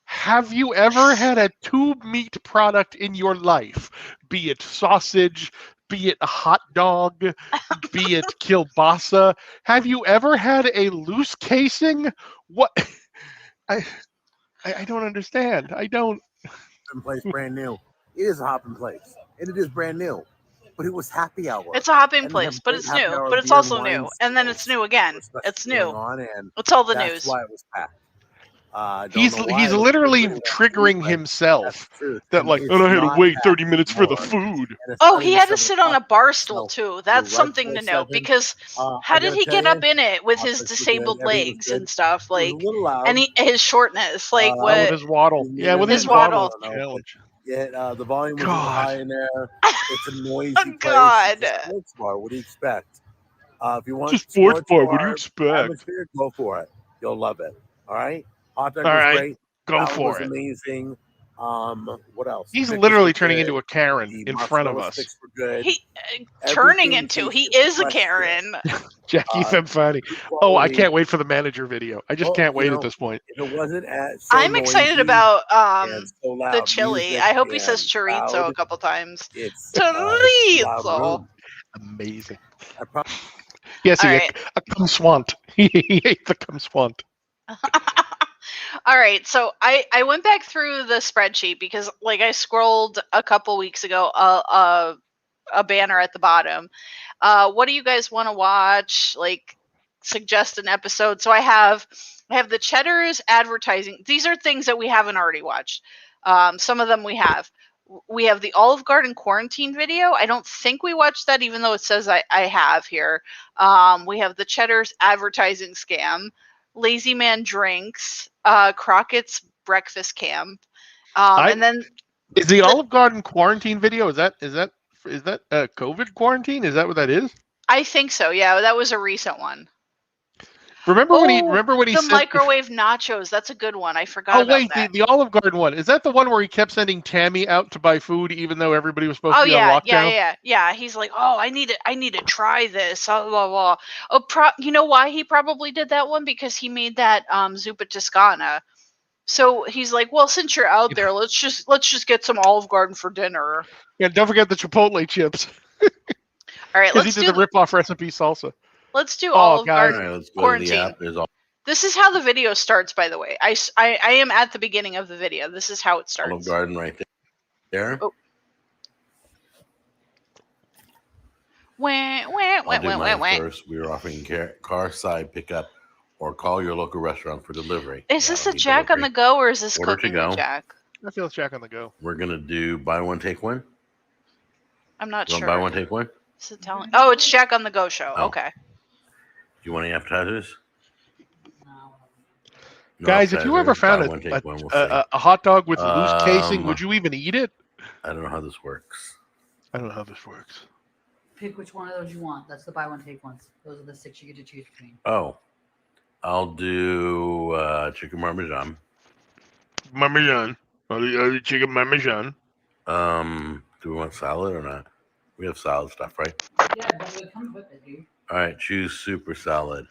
have you ever had a tube meat product in your life? Be it sausage, be it a hot dog, be it kielbasa. Have you ever had a loose casing? What? I don't understand. I don't. in place brand new. It is a hopping place, and it is brand new. But it was happy hour. It's a hopping And they place, have but great it's happy new. hour But it's beer also and new. wine And then it's sales. new again. Special It's going new. on, and It's all the that's news. why it was packed. He's literally triggering himself that like, oh, I had to wait 30 minutes for the food. Oh, he had to sit on a bar stool too. That's something to note because how did he get up in it with his disabled legs and stuff? Like, and his shortness, like With what? his waddle. Yeah, with His his waddle. waddle. Challenge. Yeah, the volume was God. high in there. It's a noisy Oh, place. God. It's a sports bar. What do you expect? If you want It's a sports bar. What do you expect? atmosphere, go for it. You'll love it. All right. Hot dog All was right. great. Go That for was it. amazing. What else? He's Pickles literally were turning good. into a Karen The in front of mozzarella us. sticks were good. He turning Everything into. He tasted is a fresh Karen. Jackie Femfani. good Oh, I quality. can't wait for the manager video. I just Well, can't wait you at know, this point. If it wasn't so I'm excited noisy about and so the loud chili. music I hope he and says chorizo loud, a couple times. it's a loud Chorizo. room. Amazing. I probably Yes, All he right. a cum swant. He ate the cum swant. All right, so I went back through the spreadsheet because like I scrolled a couple weeks ago a banner at the bottom. What do you guys want to watch? Like suggest an episode. So I have the Cheddar's advertising. These are things that we haven't already watched. Some of them we have. We have the Olive Garden quarantine video. I don't think we watched that, even though it says I have here. We have the Cheddar's advertising scam. Lazy Man Drinks, Crockett's Breakfast Camp, and then Is the Olive Garden quarantine video? Is that COVID quarantine? Is that what that is? I think so. Yeah, that was a recent one. Remember when he the said microwave nachos? That's a good one. I forgot. Oh wait, that. the Olive Garden one. Is that the one where he kept sending Tammy out to buy food even though everybody was supposed to be on lockdown? Yeah. He's like, oh, I need to try this. Blah blah blah. Oh, you know why he probably did that one? Because he made that zuppa Toscana. So he's like, well, since you're out there, let's just get some Olive Garden for dinner. Yeah, don't forget the Chipotle chips. All right, because he did the rip-off recipe salsa. Let's do Olive Garden All right, let's go quarantine. to the app. There's This is how the video starts, by the way. I am at the beginning of the video. This is how it starts. Olive Garden right there. Oh. I'll do mine first. We are offering car side pickup or call your local restaurant for delivery. Is this a Jack on the go or is this Order cooking to go. with Jack? I feel it's Jack on the go. We're gonna do buy one take one. I'm not You sure. want buy one take one? Is it telling? Oh, it's Jack on the Go show. Oh. Okay. Do you want any appetizers? No Guys, if you ever appetizers. found Buy one, take one, we'll a hot dog with loose casing, Um, would you even eat it? I don't know how this works. I don't know how this works. Pick which one of those you want. That's the buy one take ones. Those are the 6 you get to choose between. Oh, I'll do chicken parmesan. Parmesan. The chicken parmesan. Do we want salad or not? We have salad stuff, right? Yeah, but it comes with it, dude. All right, choose super salad.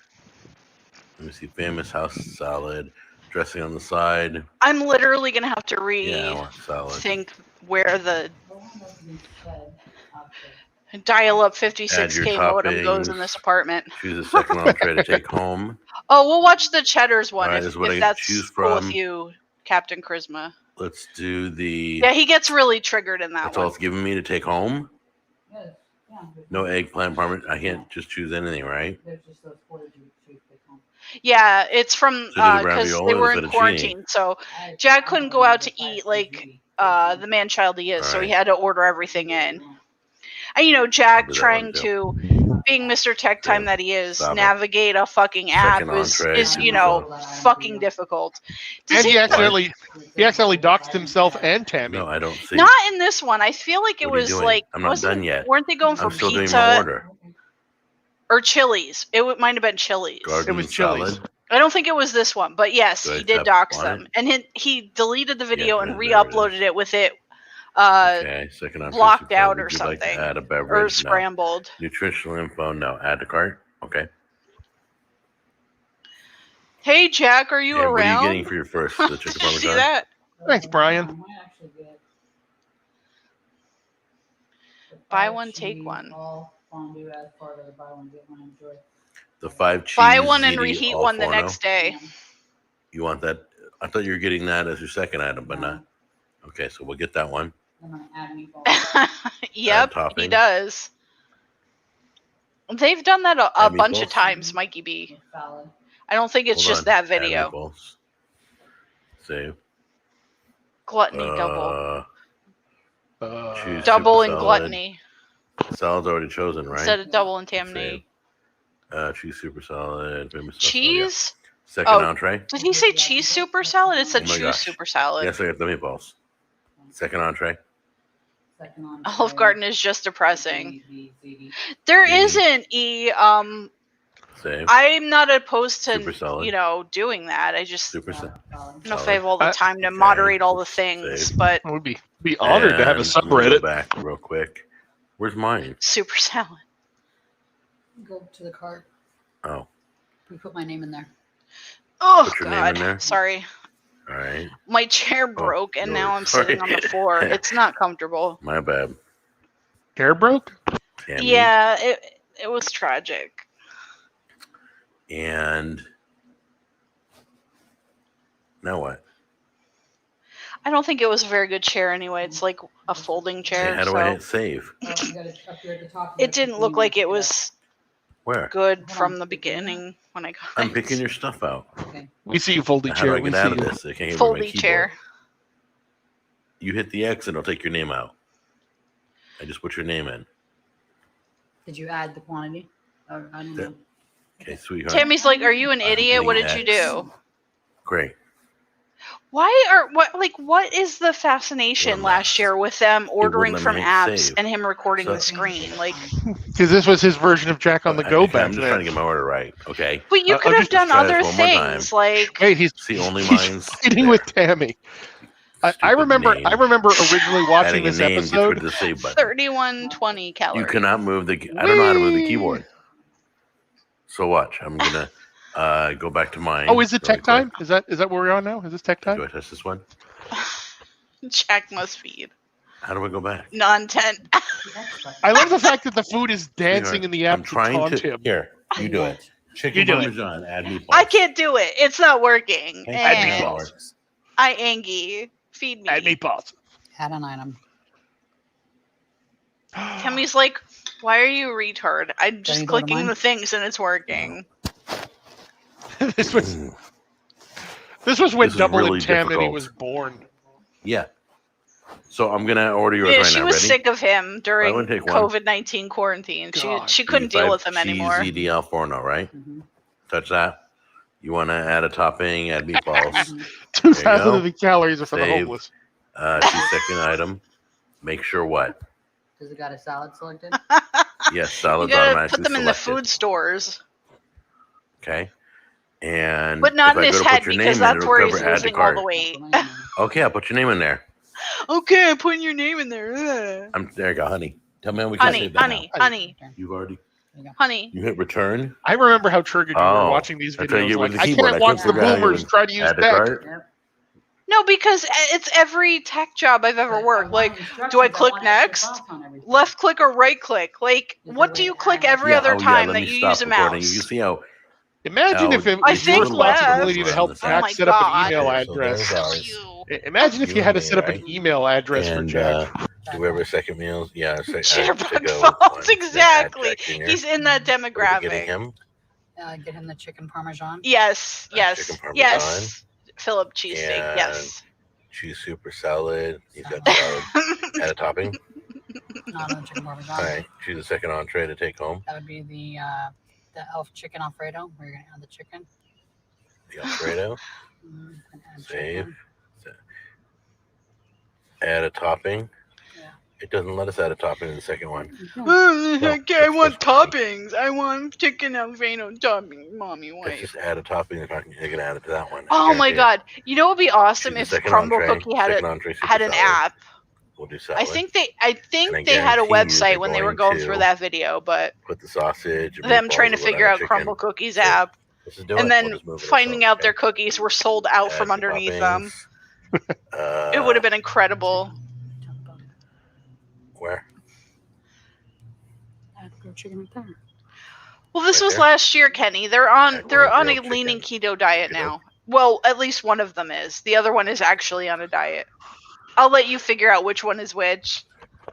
Let me see. Famous house salad. Dressing on the side. I'm literally gonna have to Yeah, I want salad. rethink where the The one that's been said after. dial-up Add 56K your modem goes in toppings. this apartment. Choose a second entree to take home. Oh, we'll watch the Cheddar's one Alright, if, this is what I if get to that's choose cool from. with you, Captain Charisma. Let's do the. Yeah, he gets really triggered in that That's all one. it's giving me to take home. Yes. Yeah. No eggplant parmesan. I can't just choose anything, right? There's just those four that you choose to home. Yeah, it's from So do the because ravioli they or were the in fettuccine? quarantine, so Jack couldn't go out to eat like the man-child he is, so he Alright. had to order everything in. And you know, Jack I'll do that one trying too. to, being Mr. Tech Time Same. that he is, Stop it. navigate a fucking app Second is entree. you know fucking difficult. Does And he he accidentally doxed himself and Tammy. No, I don't see. not in this one? I feel like it What are you was doing? like I'm not done yet. Weren't they going for I'm still doing pizza my order. or Chili's? Might have been Chili's. Garden It was Chili's. salad. I don't think it was this one, but yes, Do I he did tap dox on them, it? and he deleted the video and there it re-uploaded is. it with it Okay, second entree. blocked super out salad. or Would you like to something, add a or beverage? No. scrambled. Nutritional info. No. Add to cart. Okay. Hey Jack, are you And what are around? you getting for your first? The chicken Did you see parmesan. that? Thanks, Brian. I might actually get the Buy five one, take cheese one. all fondue as part of the buy one get one. Enjoy. The 5 cheese. Buy one and ziti reheat al one the forno. next day. Yeah. You want that? I thought you were getting that as your second item, but not. Okay, so we'll get that one. I'm gonna add meatballs. Yep, he topping. does. They've done that a Add bunch of meatballs? times, Mikey B. Salad. I don't think it's Hold just on. that Add video. meatballs. Save. Gluttony double. Choose Double super and salad. gluttony Salad's already chosen, right? instead of double and tammy. Choose super salad. Famous sauce. Cheese? Oh, yeah. Second Oh. entree. Did he say cheese super salad? It said Oh my choose gosh. super salad. Yes, I got the meatballs. Second entree. Second on. Olive Garden is just depressing. Ziti. There Ziti. isn't Save. I'm not opposed Super to salad. doing that. I just Super salad. I don't know if I have all the Uh, time to okay. moderate all the things, Save. but I would be honored to have a And I'm gonna go subreddit. back real quick. Where's mine? super salad. Go to the cart. Oh, We put my name in there. Oh Put your name in god. there? Sorry. all right. My chair broke and now I'm sorry. sitting on the floor. It's not comfortable. My bad. Hair broke? Tammy. Yeah, it was tragic. And now what? I don't think it was a very good chair anyway. It's like a folding chair. Okay, how do so I hit save? You gotta, up here at the top, you it gotta didn't put look the like name it on was Where? good Hold from on. the beginning when I got I'm it. picking your stuff out. Okay. We see you, foldy How chair. do I We get see out of you. this? I can't get rid of my Foldy keyboard. chair. You hit the X and it'll take your name out. I just put your name in. Did you add the quantity? Or, I don't Yeah. know. Okay, sweetheart. Tammy's like, "Are you an I'm idiot? What hitting did you X. do? Great. What is the fascination What a last mess. year with them ordering let me from hit apps save. and him recording So- the screen? Like, Because this was his version of Jack on the Go Okay, back I'm just then. trying to get my order right. Okay. but you I'll could have just done try this other one more things. time. Like, Wait, he's See, only he's mine's fighting there. with Tammy. I Stupid remember. name. I remember originally watching Adding a this name gets rid episode. of the save button. 3120 You calories. cannot move the. I don't know how to move the Whee! keyboard. So watch. I'm gonna go back to mine. Oh, is it really tech time? quick. Is that where we're on now? Is this tech Do I time? touch this one? Jack must feed. How do I go back? Non-tent. I love the fact that the food is dancing Sweetheart, in the app I'm to trying taunt to. him. Here, you do it. Chicken You do it. parmesan. Add meatballs. I can't do it. It's not working. Hey, Add And meatballs. I angy. Feed me. Add meatballs. Add an item. Tammy's like, "Why are you a retard? I'm just you go to clicking mine? the things and it's working." this was Mm. when This is Double really Intamity difficult. was born. Yeah. So I'm gonna order yours Yeah, right she now. was Ready? sick of him during one, take one. COVID-19 quarantine. God. She couldn't deal with him anymore. Cheesy DL Forno, right? Mm-hmm. Touch that. You want to add a topping, add meatballs. Mm-hmm. 2,000 go. of the calories are for the Save. homeless. Choose second item. Make sure what? Does it got a salad selected? Yes, You salad's gotta automatically put them in the selected. food stores, Okay. And but not if in I his go to head put your because name in, that's it'll where he's cover add to losing all the cart. weight. Put my name Okay, I'll put your name in there. Okay, I'm putting your name in there. There you go, honey. Tell me how we can Honey, save that honey, now. honey, You've already. honey. You hit return. I remember how triggered you were watching these that's how you videos. get Like, rid of the I keyboard. can't I watch couldn't the figure out how you boomers would try to use add to tech. cart. Yep. No, because it's every tech job I've ever worked. Like, do I click next? Left click or right click? Like, what do you click every other time let that me you stop use a recording. mouse? You can see how. Imagine if it I was think your responsibility left. to help Oh Jack my set up an God. email Okay, so address. there's ours. Imagine if You you had to and set me, up an right? email address for And Jack. whoever second meals, yeah. Jitterbug phones, exactly. He's in that Getting demographic. him. Get him the chicken parmesan. Yes, yes, chicken parmesan. yes. Philip cheesesteak, And yes. cheese super salad. He's got salad. Add a topping. Not on the chicken parmesan. All right. Choose a second entree to take home. That would be the elf chicken Alfredo, where you're gonna add the chicken. The Alfredo. Save. Add a topping. Yeah. It doesn't let us add a topping in the second one. I want toppings. I want chicken Alfredo topping, mommy. Let's Wait. just add a topping. They're going to add it to that one. Oh my God! You know what would be awesome if Crumble Cookie had an app. We'll do salad. I think they had a website when they were going through that video, but put the sausage. Them trying to figure out Crumble Cookie's app, and then finding out their cookies were sold out from underneath them. It would have been incredible. Where? Chicken right there. Well, this was last year, Kenny. They're on a leaning keto diet now. Well, at least one of them is. The other one is actually on a diet. I'll let you figure out which one is which.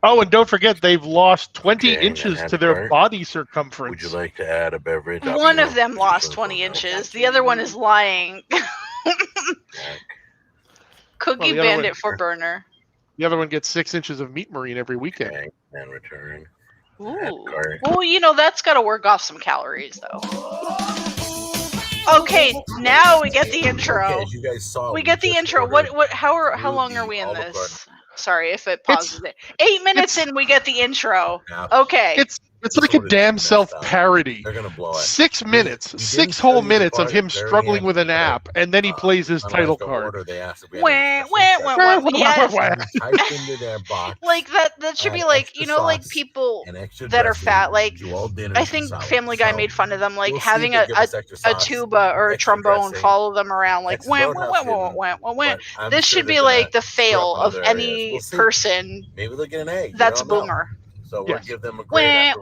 Oh, and don't forget, they've lost 20 inches to their body circumference. Would you like to add a beverage? One of them lost 20 inches. The other one is lying. Cookie Bandit for burner. The other one gets 6 inches of meat marine every weekend. Okay, and return. Ooh. Well, that's got to work off some calories, though. Okay, now we get the intro. Okay, as you guys saw, we get the intro. How long are we in this? Sorry if it pauses it. 8 minutes in, we get the intro. Okay. It's like a damn self-parody. They're gonna blow it. 6 minutes, 6 whole minutes of him struggling with an app, and then he plays his title card. Like that should be like, like people that are fat. Like, I think Family Guy made fun of them, like having a tuba or a trombone follow them around, like wah, wah, wah, wah, wah, wah, wah. This should be like the fail of any person that's a boomer. So we'll give them a grade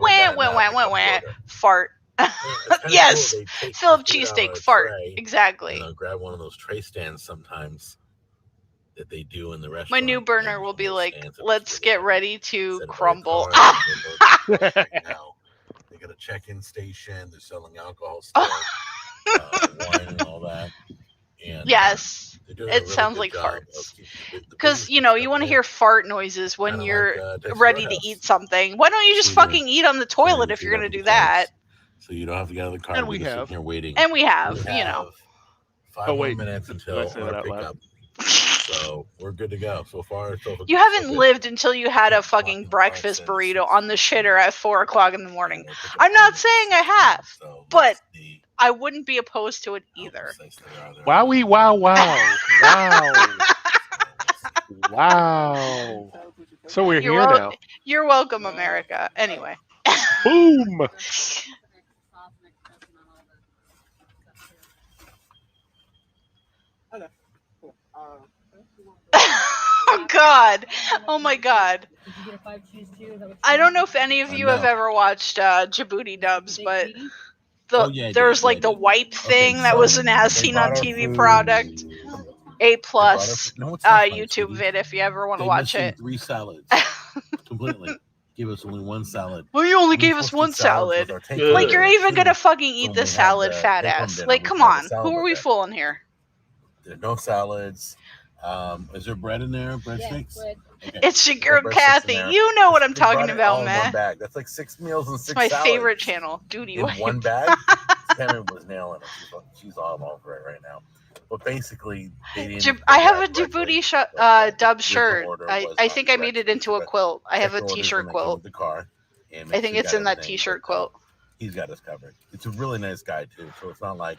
fart. Yes, Philip cheesesteak fart. Exactly. Grab one of those tray stands sometimes that they do in the restaurant. My new burner will be like, let's get ready to crumble. They got a check-in station. They're selling alcohol stuff, wine and all that. And, yes. It sounds like farts. Because, you want to hear fart noises when you're ready to eat something. Why don't you just fucking eat on the toilet if you're going to do that? So you don't have to get out of the car. And we have. Here waiting. And we have, 5 more minutes until our pickup. So we're good to go. So far, you haven't lived until you had a fucking breakfast burrito on the shitter at 4 o'clock in the morning. I'm not saying I have, but I wouldn't be opposed to it either. Wowie, wow, wow. Wow. Wow. So we're here now. You're welcome, America. Anyway. Boom. Oh God! Oh my God! I don't know if any of you have ever watched Djibouti dubs, but there's like the wipe thing that was an as seen on TV product. A+ YouTube vid if you ever want to watch it. 3 salads completely. Give us only 1 salad. Well, you only gave us 1 salad. Like, you're even gonna fucking eat the salad, fat ass. Like, come on, who are we fooling here? There's no salads. Is there bread in there? Breadsticks? Yeah, okay. It's your girl Kathy. You know what I'm talking about, man. That's like 6 meals and 6 salads. It's my salads. favorite channel. Duty wipe. One bag? Tammy was nailing it. She's all over it right now. But basically, I have a Djibouti dub shirt. I think I made it into a quilt. I have a t-shirt quilt. I think it's in that t-shirt quilt. He's got us covered. It's a really nice guy, too. So it's not like,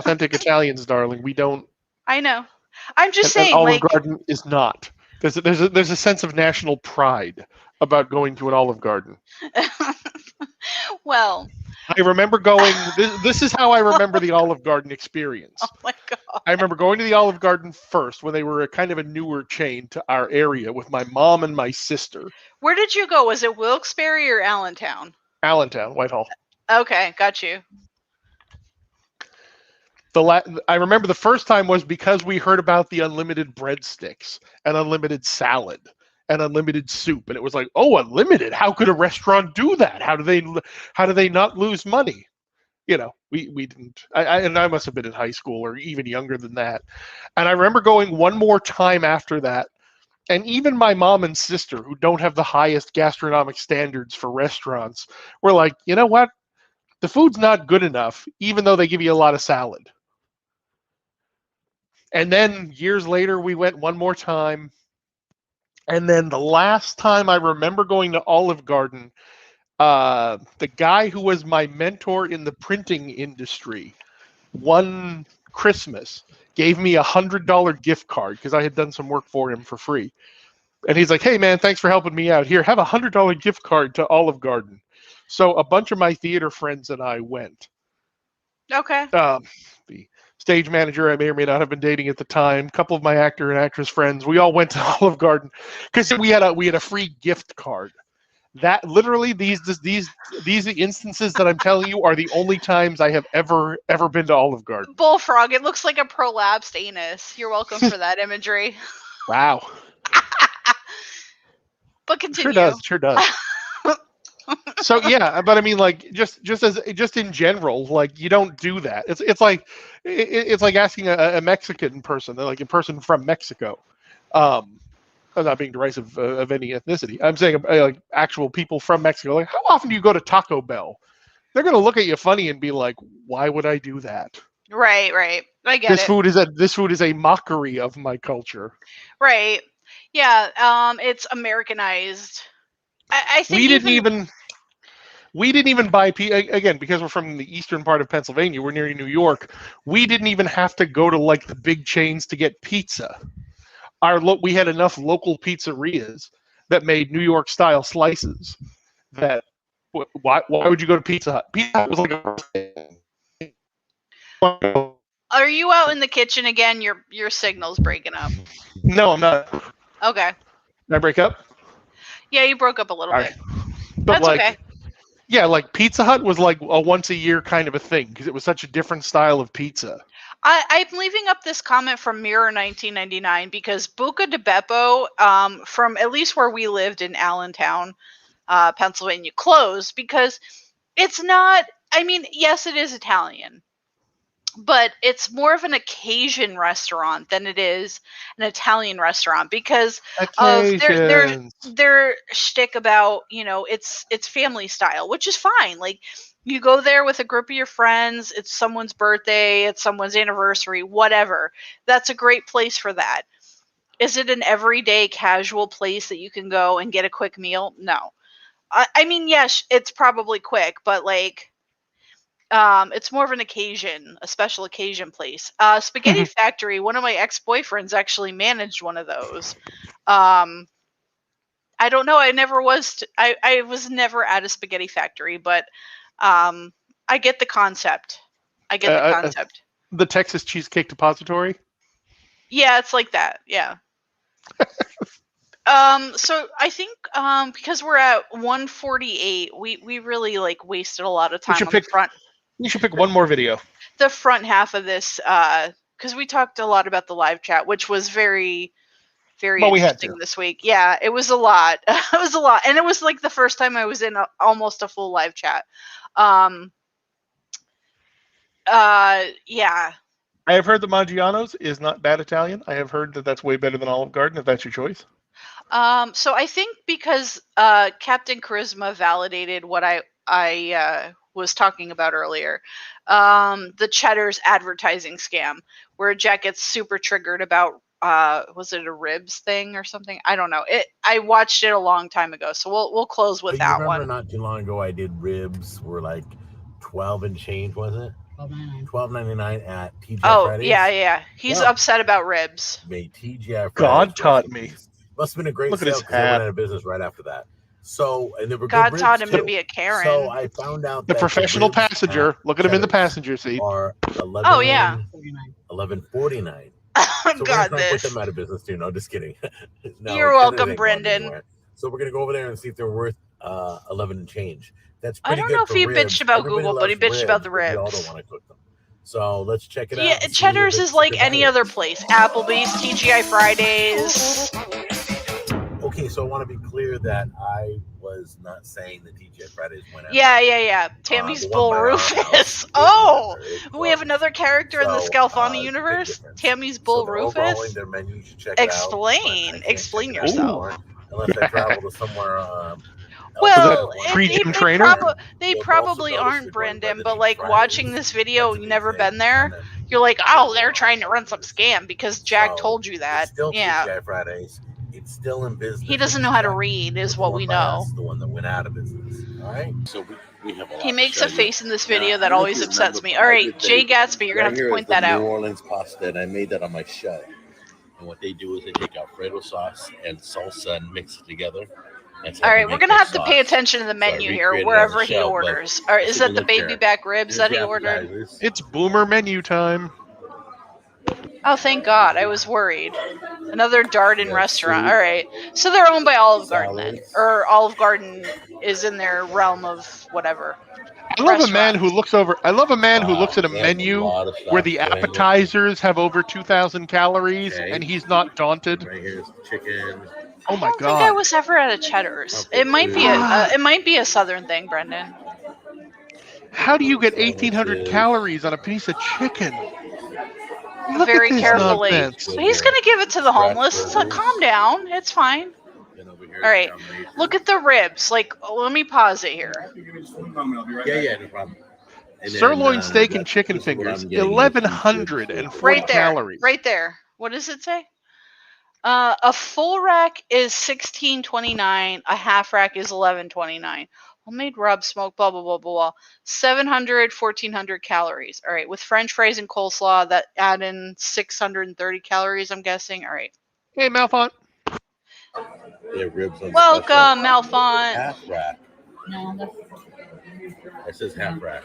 authentic Italians, darling. We don't. I know. I'm just And saying, Olive like, Garden is not. There's a sense of national pride about going to an Olive Garden. well, I remember going. This is how I remember the Olive Garden experience. Oh my god. I remember going to the Olive Garden first when they were a kind of a newer chain to our area with my mom and my sister. Where did you go? Was it Wilkes-Barre or Allentown? Allentown, Whitehall. Okay, got you. I remember the first time was because we heard about the unlimited breadsticks and unlimited salad and unlimited soup, and it was like, oh, unlimited! How could a restaurant do that? How do they not lose money? You know, we didn't. I must have been in high school or even younger than that. And I remember going one more time after that, and even my mom and sister, who don't have the highest gastronomic standards for restaurants, were like, you know what? The food's not good enough, even though they give you a lot of salad. And then years later, we went one more time. And then the last time I remember going to Olive Garden, the guy who was my mentor in the printing industry, one Christmas, gave me $100 gift card because I had done some work for him for free. And he's like, hey, man, thanks for helping me out. Here, have a $100 gift card to Olive Garden. So a bunch of my theater friends and I went. Okay. The stage manager I may or may not have been dating at the time, a couple of my actor and actress friends, we all went to Olive Garden because we had a free gift card. That literally these instances that I'm telling you are the only times I have ever been to Olive Garden. Bullfrog, it looks like a prolapsed anus. You're welcome for that imagery. Wow. But continue. Sure does. So yeah, but I mean, like just in general, like you don't do that. It's like asking a Mexican person, like a person from Mexico. I'm not being derisive of any ethnicity. I'm saying like actual people from Mexico. Like, how often do you go to Taco Bell? They're gonna look at you funny and be like, "Why would I do that?" Right. I get this it. This food is a mockery of my culture. Right. Yeah. It's Americanized. I think we didn't even buy again because we're from the eastern part of Pennsylvania. We're near New York. We didn't even have to go to like the big chains to get pizza. We had enough local pizzerias that made New York style slices. That why would you go to Pizza Hut? Pizza Hut was like Are you out in the kitchen again? Your signal's breaking up. No, I'm not. Okay. Did I break up? Yeah, you broke up a little bit. But that's like, okay. Yeah, like Pizza Hut was like a once a year kind of a thing because it was such a different style of pizza. I'm leaving up this comment from Mirror 1999 because Buca di Beppo, from at least where we lived in Allentown, Pennsylvania, closed because it's not. I mean, yes, it is Italian, but it's more of an occasion restaurant than it is an Italian restaurant because of their shtick about, you know, it's family style, which is fine. Like, you go there with a group of your friends, it's someone's birthday, it's someone's anniversary, whatever. That's a great place for that. Is it an everyday casual place that you can go and get a quick meal? No. I mean, yes, it's probably quick, but like, it's more of an occasion, a special occasion place. Spaghetti Factory, one of my ex-boyfriends actually managed one of those. I don't know. I never was. I was never at a Spaghetti Factory, but I get the concept. The Texas Cheesecake Depository? Yeah, it's like that. Yeah. So I think because we're at 148, we really like wasted a lot of time on the front. You should pick one more video. The front half of this, because we talked a lot about the live chat, which was very, very interesting this week. Yeah, it was a lot. It was a lot, and it was like the first time I was in almost a full live chat. Yeah. I have heard that Maggiano's is not bad Italian. I have heard that that's way better than Olive Garden, if that's your choice. So I think because Captain Charisma validated what I was talking about earlier, the Cheddar's advertising scam, where Jack gets super triggered about was it a ribs thing or something? I don't know. I watched it a long time ago, so we'll close with that one. Not too long ago, I did ribs were like 12 and change, was it? $12.99 at TGI Fridays. Yeah. He's upset about ribs. Made TGI Fridays. God taught me. Must have been a great sale because they went out of business right after that. So, and they were God good taught ribs him to too. be a Karen. So I found out The that professional ribs passenger. at Look at him in the Cheddar's passenger seat. are 11. Oh, yeah. 11.49. So we're God, gonna put this. them out of business too. No, just kidding. No, You're Cheddar's welcome, ain't going Brendan. anywhere. So we're gonna go over there and see if they're worth 11 and change. That's I pretty don't good know if for he ribs. bitched about Everybody Google, but he loves bitched about the but we all don't ribs. want to cook them. So let's check it Yeah, out. and see Cheddar's if is it's like good any value. other place. Applebee's, TGI Fridays. Okay, so I want to be clear that I was not saying the TGI Fridays went out. Yeah. Tammy's The one Bull by our Rufus. house Oh, didn't we have close. another character in the So, Scalfani big Universe. difference. Tammy's So Bull they're overhauling Rufus. their menu. You should check it out. Explain. But I can't Explain check it out yourself. anymore unless I travel to somewhere. Well, pre-gym trainer? they probably aren't, Brendan, but like watching this video, you've never been there. You're like, oh, they're trying to run some scam because Jack told you that. It's still Yeah. TGI Fridays. It's still in business. He doesn't know how to read, is what we know. The one that went out of business. All right. So we have a lot He to makes show a face you. in this Now, video I that don't know if always you upsets remember, me. but All I right, did Jay say- Gatsby, you're gonna have to here point is the that out. New Orleans pasta, and I made that on my show. And what they do is they take Alfredo sauce and salsa and mix it together. All right, we're gonna have to pay attention to the menu here, recreated it on wherever the he show, but orders. Or is take a that the look baby here. back ribs that he ordered? It's boomer menu time. Oh, thank God! I was worried. Another Darden Yeah, restaurant. soup, All right, so they're owned by Olive Garden then, salads. or Olive Garden is in their realm of whatever. I love a man Restaurant. who looks over. I love a man who looks at a They have a menu lot of where stuff. the Triangle. appetizers have over 2,000 calories, Okay. and he's not daunted. Right here's the chicken. Oh my I don't think I God! was ever at a Cheddar's. Okay, It might be a Southern thing, Brendan. How do you get 1,800 Sandwiches. calories on a piece of chicken? Look Very at this carefully. nonsense. He's gonna give it to the homeless. So calm down. It's fine. Then over here All is right. combination. Look at the ribs. Like, let me pause it here. Yeah, no problem. And then, Sirloin steak and that's chicken just what fingers, I'm getting. 1,140 Right there. calories. Right there. What does it say? A full rack is $16.29. A half rack is $11.29. Homemade rub, smoke, blah blah blah blah blah. 700, 1,400 calories. All right, with French fries and coleslaw, that add in 630 calories. I'm guessing. All right. Hey, Malfont. Yeah, ribs on Welcome, special. Malfont. Half rack. No, that's It says half rack.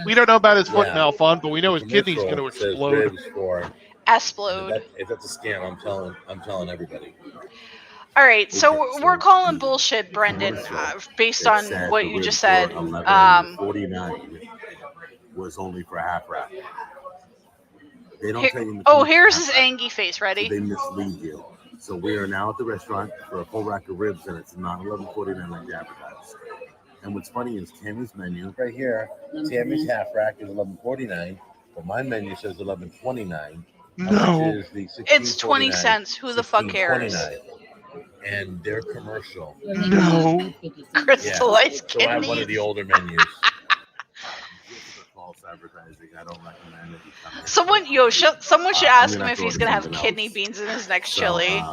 We don't know about his foot, Yeah. Malfont, but we know his The kidney's commercial going to says explode. Ribs for, Explode. if that's a scam, I'm telling everybody. All right, so Okay, we're so calling the bullshit, Brendan, commercial, based it on said what the you ribs just said. for $11.49 was only for half rack. They don't tell you. in the commercial Here's half his rack, angy face. so Ready? they mislead you. So we are now at the restaurant for a full rack of ribs, and it's not $11.49 like they advertised. And what's funny is Tammy's menu right here. Tammy's half rack is $11.49, but my menu says $11.29. No. It's 20 cents. Who the fuck cares? And their commercial. No. Crystallized So I have one of the kidneys. older menus. Just for false advertising, I don't recommend it. Someone should I'm ask gonna him have if to he's order gonna have something kidney else. beans in his next So, chili.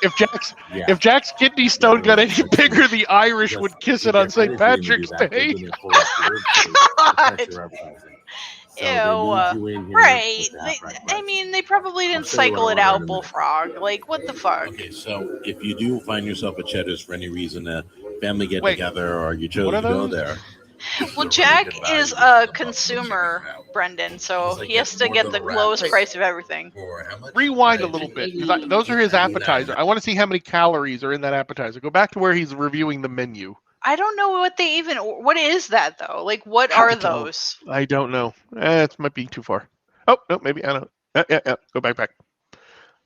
If Jack's kidney stone got any bigger, the Irish would kiss it on St. Patrick's Day. Right. I mean, they probably didn't cycle it out, Bullfrog. Like, what the fuck? Okay, so if you do find yourself at Cheddar's for any reason, a family get Wait, together, or you chose what to are go those? there. Well, Jack is a consumer, Brendan, so he has to get the lowest price of everything. For how much? Rewind a little bit, because those are his appetizer. I want to see how many calories are in that appetizer. Go back to where he's reviewing the menu. I don't know what is that though? Like, what are those? I don't know. It might be too far. Oh, no, maybe. I don't know. Yeah. Go back.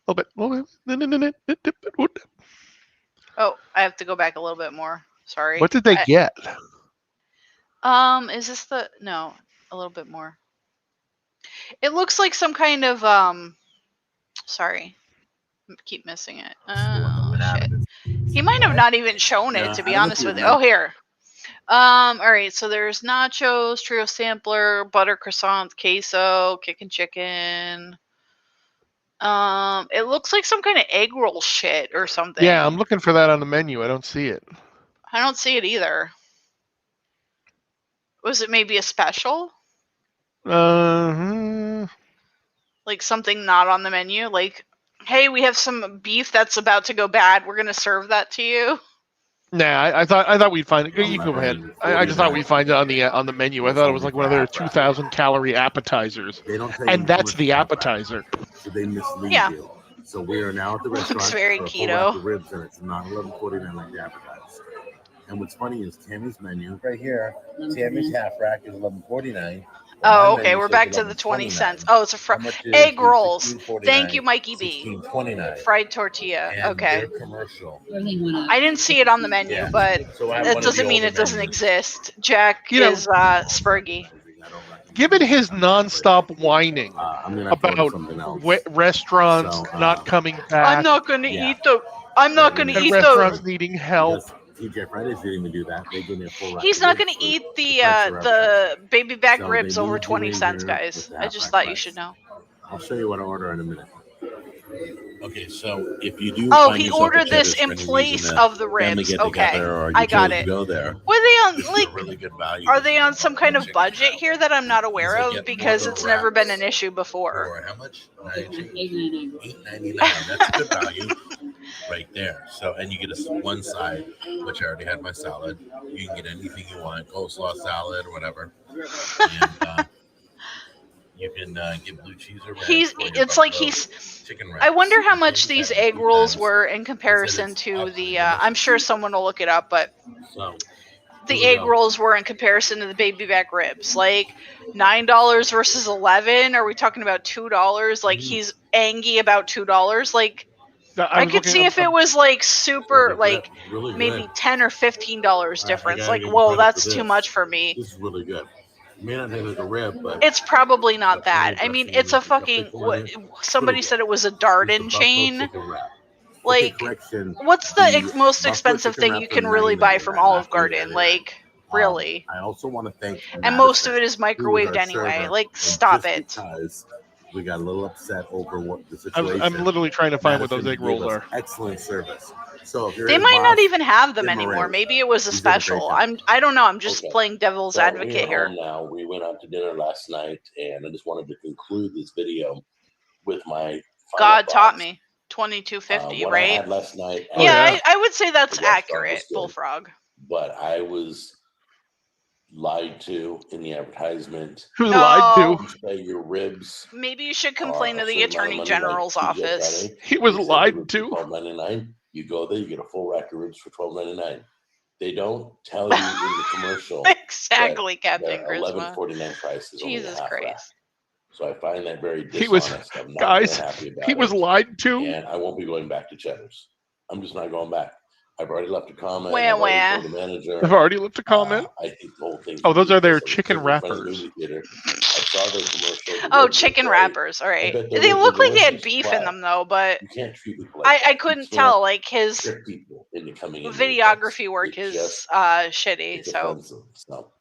A little bit. Oh, I have to go back a little bit more. Sorry. What did they get? Is this no, a little bit more. It looks like some kind of sorry. Keep missing it. Oh, shit. He might have not even shown it, to be honest with you. Oh, here. All right, so there's nachos, trio sampler, butter croissants, queso, kickin' chicken. It looks like some kind of egg roll shit or something. Yeah, I'm looking for that on the menu. I don't see it. I don't see it either. Was it maybe a special? Like something not on the menu? Like, hey, we have some beef that's about to go bad. We're going to serve that to you. Nah, I thought we'd find it. You can go ahead. I just thought we'd find it on the menu. I thought it was like one of their 2,000 calorie appetizers, They don't tell you and that's how the much appetizer. so they mislead Yeah. you. So we are now at the Looks restaurant very for a full keto. rack of ribs, and it's not $11.49 like the appetizer. And what's funny is Tammy's menu right here. Tammy's half rack is $11.49. Oh, okay. We're back to the 20 cents. Oh, it's a egg rolls. Thank you, Mikey B. $16.29. Fried tortilla. And Okay. their commercial. I didn't see it on the menu, Yeah. but So I have that one of doesn't the mean older it doesn't menus. exist. Jack You know- is Spurgy. Given his nonstop whining I'm gonna have to order about something else. restaurants So, not coming back, I'm not gonna yeah. eat the. I'm not gonna and eat restaurants the. needing help. Because TJ Fridays didn't even do that. They gave me a full rack He's of not ribs gonna for eat the price of the baby back So ribs they over lead you 20 in cents, here guys. with the I half just rack thought you price. should know. I'll show you what I order in a minute. Okay, so if you do Oh, find he yourself ordered at this Cheddar's in for any place reason, of the family ribs. get Okay, together, or you I got chose it. to go there, Were they on this like? is a really good value. Are This they is on the some kind of chicken budget wrap. here that I'm not aware So of? get Because one of it's the never been wraps an issue before. For how much? $8.99. That's a good value right there. So, and you get one side, which I already had my salad. You can get anything you want, coleslaw salad or whatever. And you can get blue cheese or ranch. It's like chicken wraps. I wonder how And much Tammy's these having egg two rolls times. were in comparison it's to absolutely the. I'm delicious. sure someone will look it up, but So, the here we egg go. rolls were in comparison to the baby back ribs. Like $9 versus 11. Are we talking about $2? Like he's angry about $2. Like I was could looking see if it was like super, like Really maybe good. $10 or $15 difference. gotta Like, give you whoa, credit that's for too this. much for me. This is really good. It may not taste like a rib, but It's probably not got that. plenty I of mean, dressing it's a and stuff they fucking. pour in it. Somebody Really said good. it was a This is the Darden buffalo chain. chicken wrap. Like, correction. what's the most buffalo expensive chicken thing wraps you are can really buy from $9.99, Olive not Garden? $8.99. Like, really? I also want to thank And most of Madison, it is who was microwaved our anyway. server, Like, and stop just it. because we got a little upset over what the situation. I'm literally trying to find what those Madison egg gave rolls us are. excellent service. So if you're They his might not boss, even have them give 'em a anymore. raise. Maybe it was a He's doing a great special. job. I don't know. I'm just Okay. playing devil's So advocate we're here. home now. We went out to dinner last night, and I just wanted to conclude this video with my final God taught thoughts. me. 2250, What I right? had last night. Oh, Yeah, yeah. I would say that's The restaurant accurate, was good. Bullfrog. But I was lied to in the advertisement. Who lied to? You say your ribs Maybe you should are complain a to the certain amount of Attorney money, General's like TGI office. Friday. He was They said the lied ribs to. are $12.99. You go there, you get a full rack of ribs for $12.99. They don't tell you in the commercial Exactly, Captain their Grisma. $11.49 price is only a Jesus half rack. Christ. So I find that very He was- dishonest. I'm not guys, very happy about He was it. lied to. And I won't be going back to Cheddar's. I'm just not going back. I've already left a comment. Wah, I've already wah. told the manager. I've already left a comment. I think the whole thing. Oh, those are their ridiculous. I was chicken there with friends wrappers. movie theater. I saw their commercial. The Oh, ribs were chicken great. wrappers. All right. bet their They ribs look were like they had delicious, beef in but them, though, but you can't treat people like I that. couldn't You can't tell. Like, his trick people into coming in. videography work It's is just- shitty. It's So, offensive. So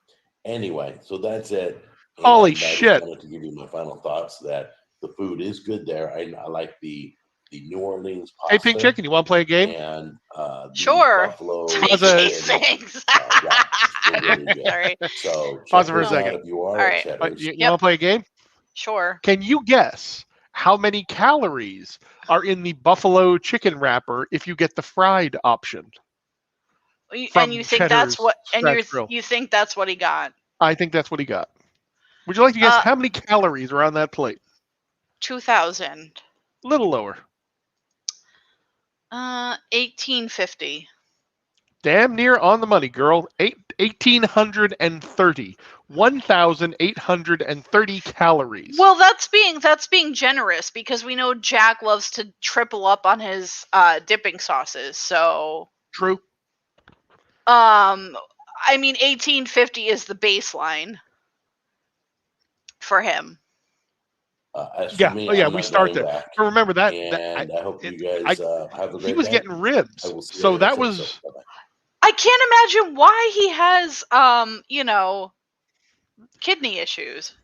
anyway, so that's it. Holy And I shit. just wanted to give you my final thoughts that the food is good there. I like the New Orleans pasta. Hey, Pink Chicken, you want to play a game? And the Sure. buffalo Pause it. Six. wraps were really good. Sorry. So Pause check for a those second. out if you are All at right. Cheddar's. You Yep. want to play a game? Sure. Can you guess how many calories are in the buffalo chicken wrapper if you get the fried option? From And you think Cheddar's that's what? And Scratch Grill. you think that's what he got? I think that's what he got. Would you like to guess how many calories are on that plate? 2,000. A little lower. 1850. Damn near on the money, girl. 1,830. 1,830 calories. Well, that's being generous because we know Jack loves to triple up on his dipping sauces. So True. I mean 1850 is the baseline for him. As for Yeah, me, oh, yeah, I'm we not start going there. back. But remember that, And I hope you guys have a great he was day. getting ribs. I will see you So in the that next was episode. Bye-bye. I can't imagine why he has kidney issues.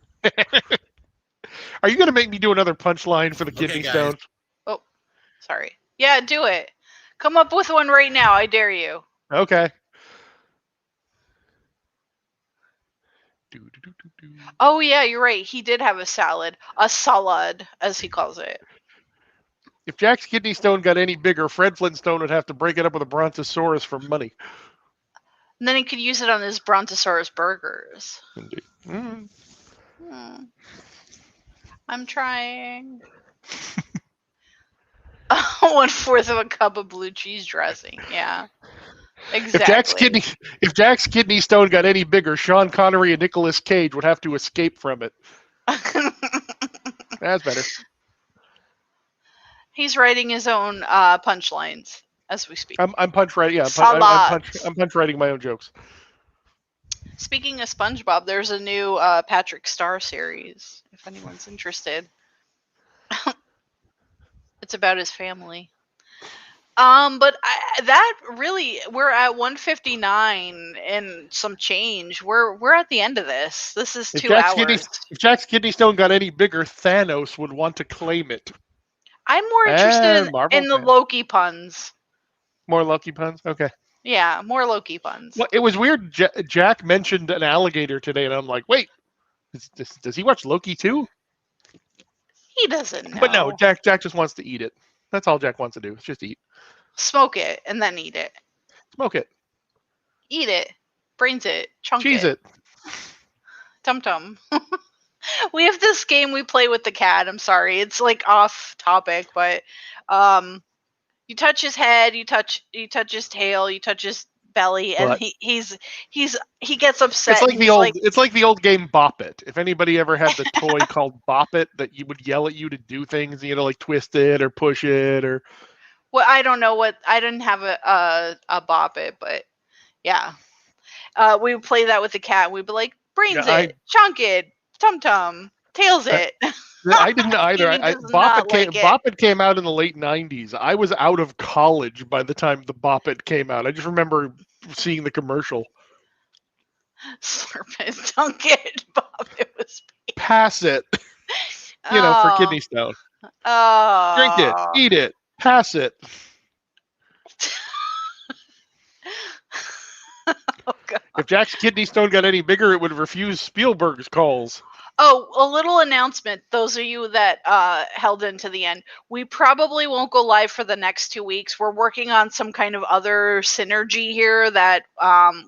Are you going to make me do another punchline for the kidney guys. stones? Oh, sorry. Yeah, do it. Come up with one right now. I dare you. Okay. Oh yeah, you're right. He did have a salad, as he calls it. If Jack's kidney stone got any bigger, Fred Flintstone would have to break it up with a brontosaurus for money. And then he could use it on his brontosaurus burgers. Indeed. Mm. I'm trying. 1/4 of a cup of blue cheese dressing. Yeah. Exactly. If Jack's kidney stone got any bigger, Sean Connery and Nicolas Cage would have to escape from it. That's better. He's writing his own punchlines as we speak. I'm punch writing. Yeah, I'm punch writing my own jokes. Speaking of SpongeBob, there's a new Patrick Star series. If anyone's interested, it's about his family. But that really, we're at 1:59 and some change. We're at the end of this. This is 2 hours. If Jack's kidney stone got any bigger, Thanos would want to claim it. I'm more interested in the Loki puns. More Loki puns? Okay. Yeah, more Loki puns. Well, it was weird. Jack mentioned an alligator today, and I'm like, wait, does he watch Loki too? He doesn't know. But no, Jack just wants to eat it. That's all Jack wants to do. Is just eat. Smoke it and then eat it. Smoke it. Eat it. Brains it. Chunk Cheese it. Tum Tum. We have this game we play with the cat. I'm sorry. It's like off topic, but you touch his head, you touch his tail, you touch his belly, and he gets upset. It's like the old game Bop It. If anybody ever had the toy called Bop It that you would yell at you to do things, like twist it or push it or. Well, I don't know I didn't have a Bop It, but yeah, we would play that with the cat. We'd be like, brains it, chunk it, tum tum, tails it. I didn't either. Bop It came out in the late 90s. I was out of college by the time the Bop It came out. I just remember seeing the commercial. Slurp it, dunk it, Bop It was big. Pass it. For kidney stone. Oh. Drink it, eat it, pass it. Oh, God. If Jack's kidney stone got any bigger, it would refuse Spielberg's calls. Oh, a little announcement. Those of you that held into the end, we probably won't go live for the next 2 weeks. We're working on some kind of other synergy here that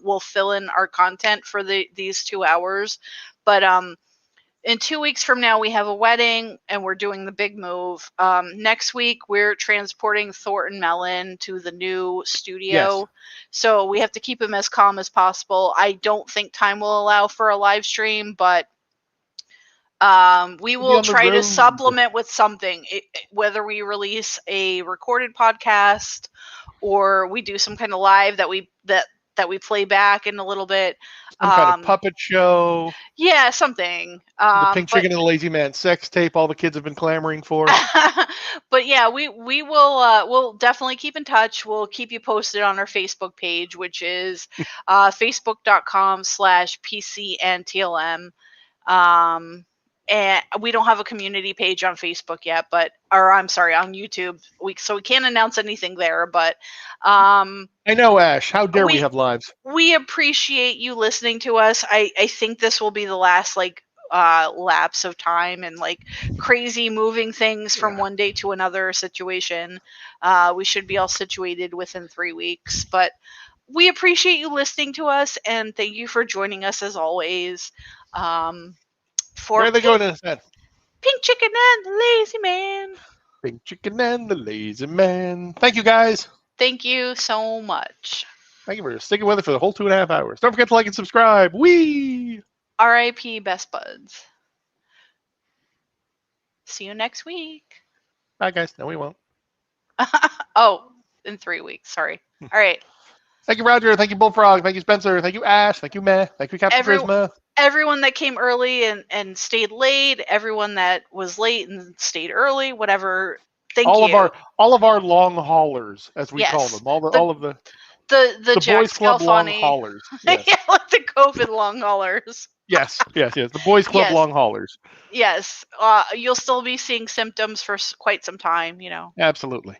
will fill in our content for these 2 hours. But in 2 weeks from now, we have a wedding and we're doing the big move. Next week, we're transporting Thornton Mellon to the new studio. Yes. So we have to keep him as calm as possible. I don't think time will allow for a live stream, but we will try to supplement with something, whether we release a recorded podcast or we do some kind of live that we play back in a little bit. Some kind of puppet show. Yeah, something. The Pink Chicken and the Lazy Man sex tape all the kids have been clamoring for. But yeah, we will we'll definitely keep in touch. We'll keep you posted on our Facebook page, which is facebook.com/PCNTLM. And we don't have a community page on Facebook yet, on YouTube. We can't announce anything there, but I know, Ash. How dare we have lives? We appreciate you listening to us. I think this will be the last lapse of time and crazy moving things from one day to another situation. We should be all situated within 3 weeks, but we appreciate you listening to us and thank you for joining us as always. Where are they going instead? Pink Chicken and the Lazy Man. Pink Chicken and the Lazy Man. Thank you, guys. Thank you so much. Thank you for sticking with it for the whole 2.5 hours. Don't forget to like and subscribe. Whee! R.I.P. Best Buds. See you next week. Bye, guys. No, we won't. In 3 weeks. Sorry. All right. Thank you, Roger. Thank you, Bullfrog. Thank you, Spencer. Thank you, Ash. Thank you, Meh. Thank you, Captain Charisma. Everyone that came early and stayed late. Everyone that was late and stayed early. Whatever. Thank you. All of our long haulers, as we call them. All of the Boys Club long haulers. Yes. Yeah, like the COVID long haulers. Yes. The Boys Club long haulers. Yes. You'll still be seeing symptoms for quite some time. Absolutely.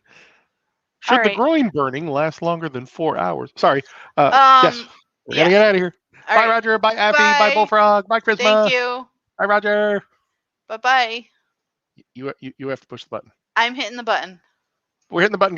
Should the groin burning last longer than 4 hours? Sorry. Yes. We're going to get out of here. Bye, right. Roger. Bye, Abby. Bye, Bullfrog. Bye, Charisma. Thank you. Bye, Roger. Bye-bye. You have to push the button. I'm hitting the button. We're hitting the button.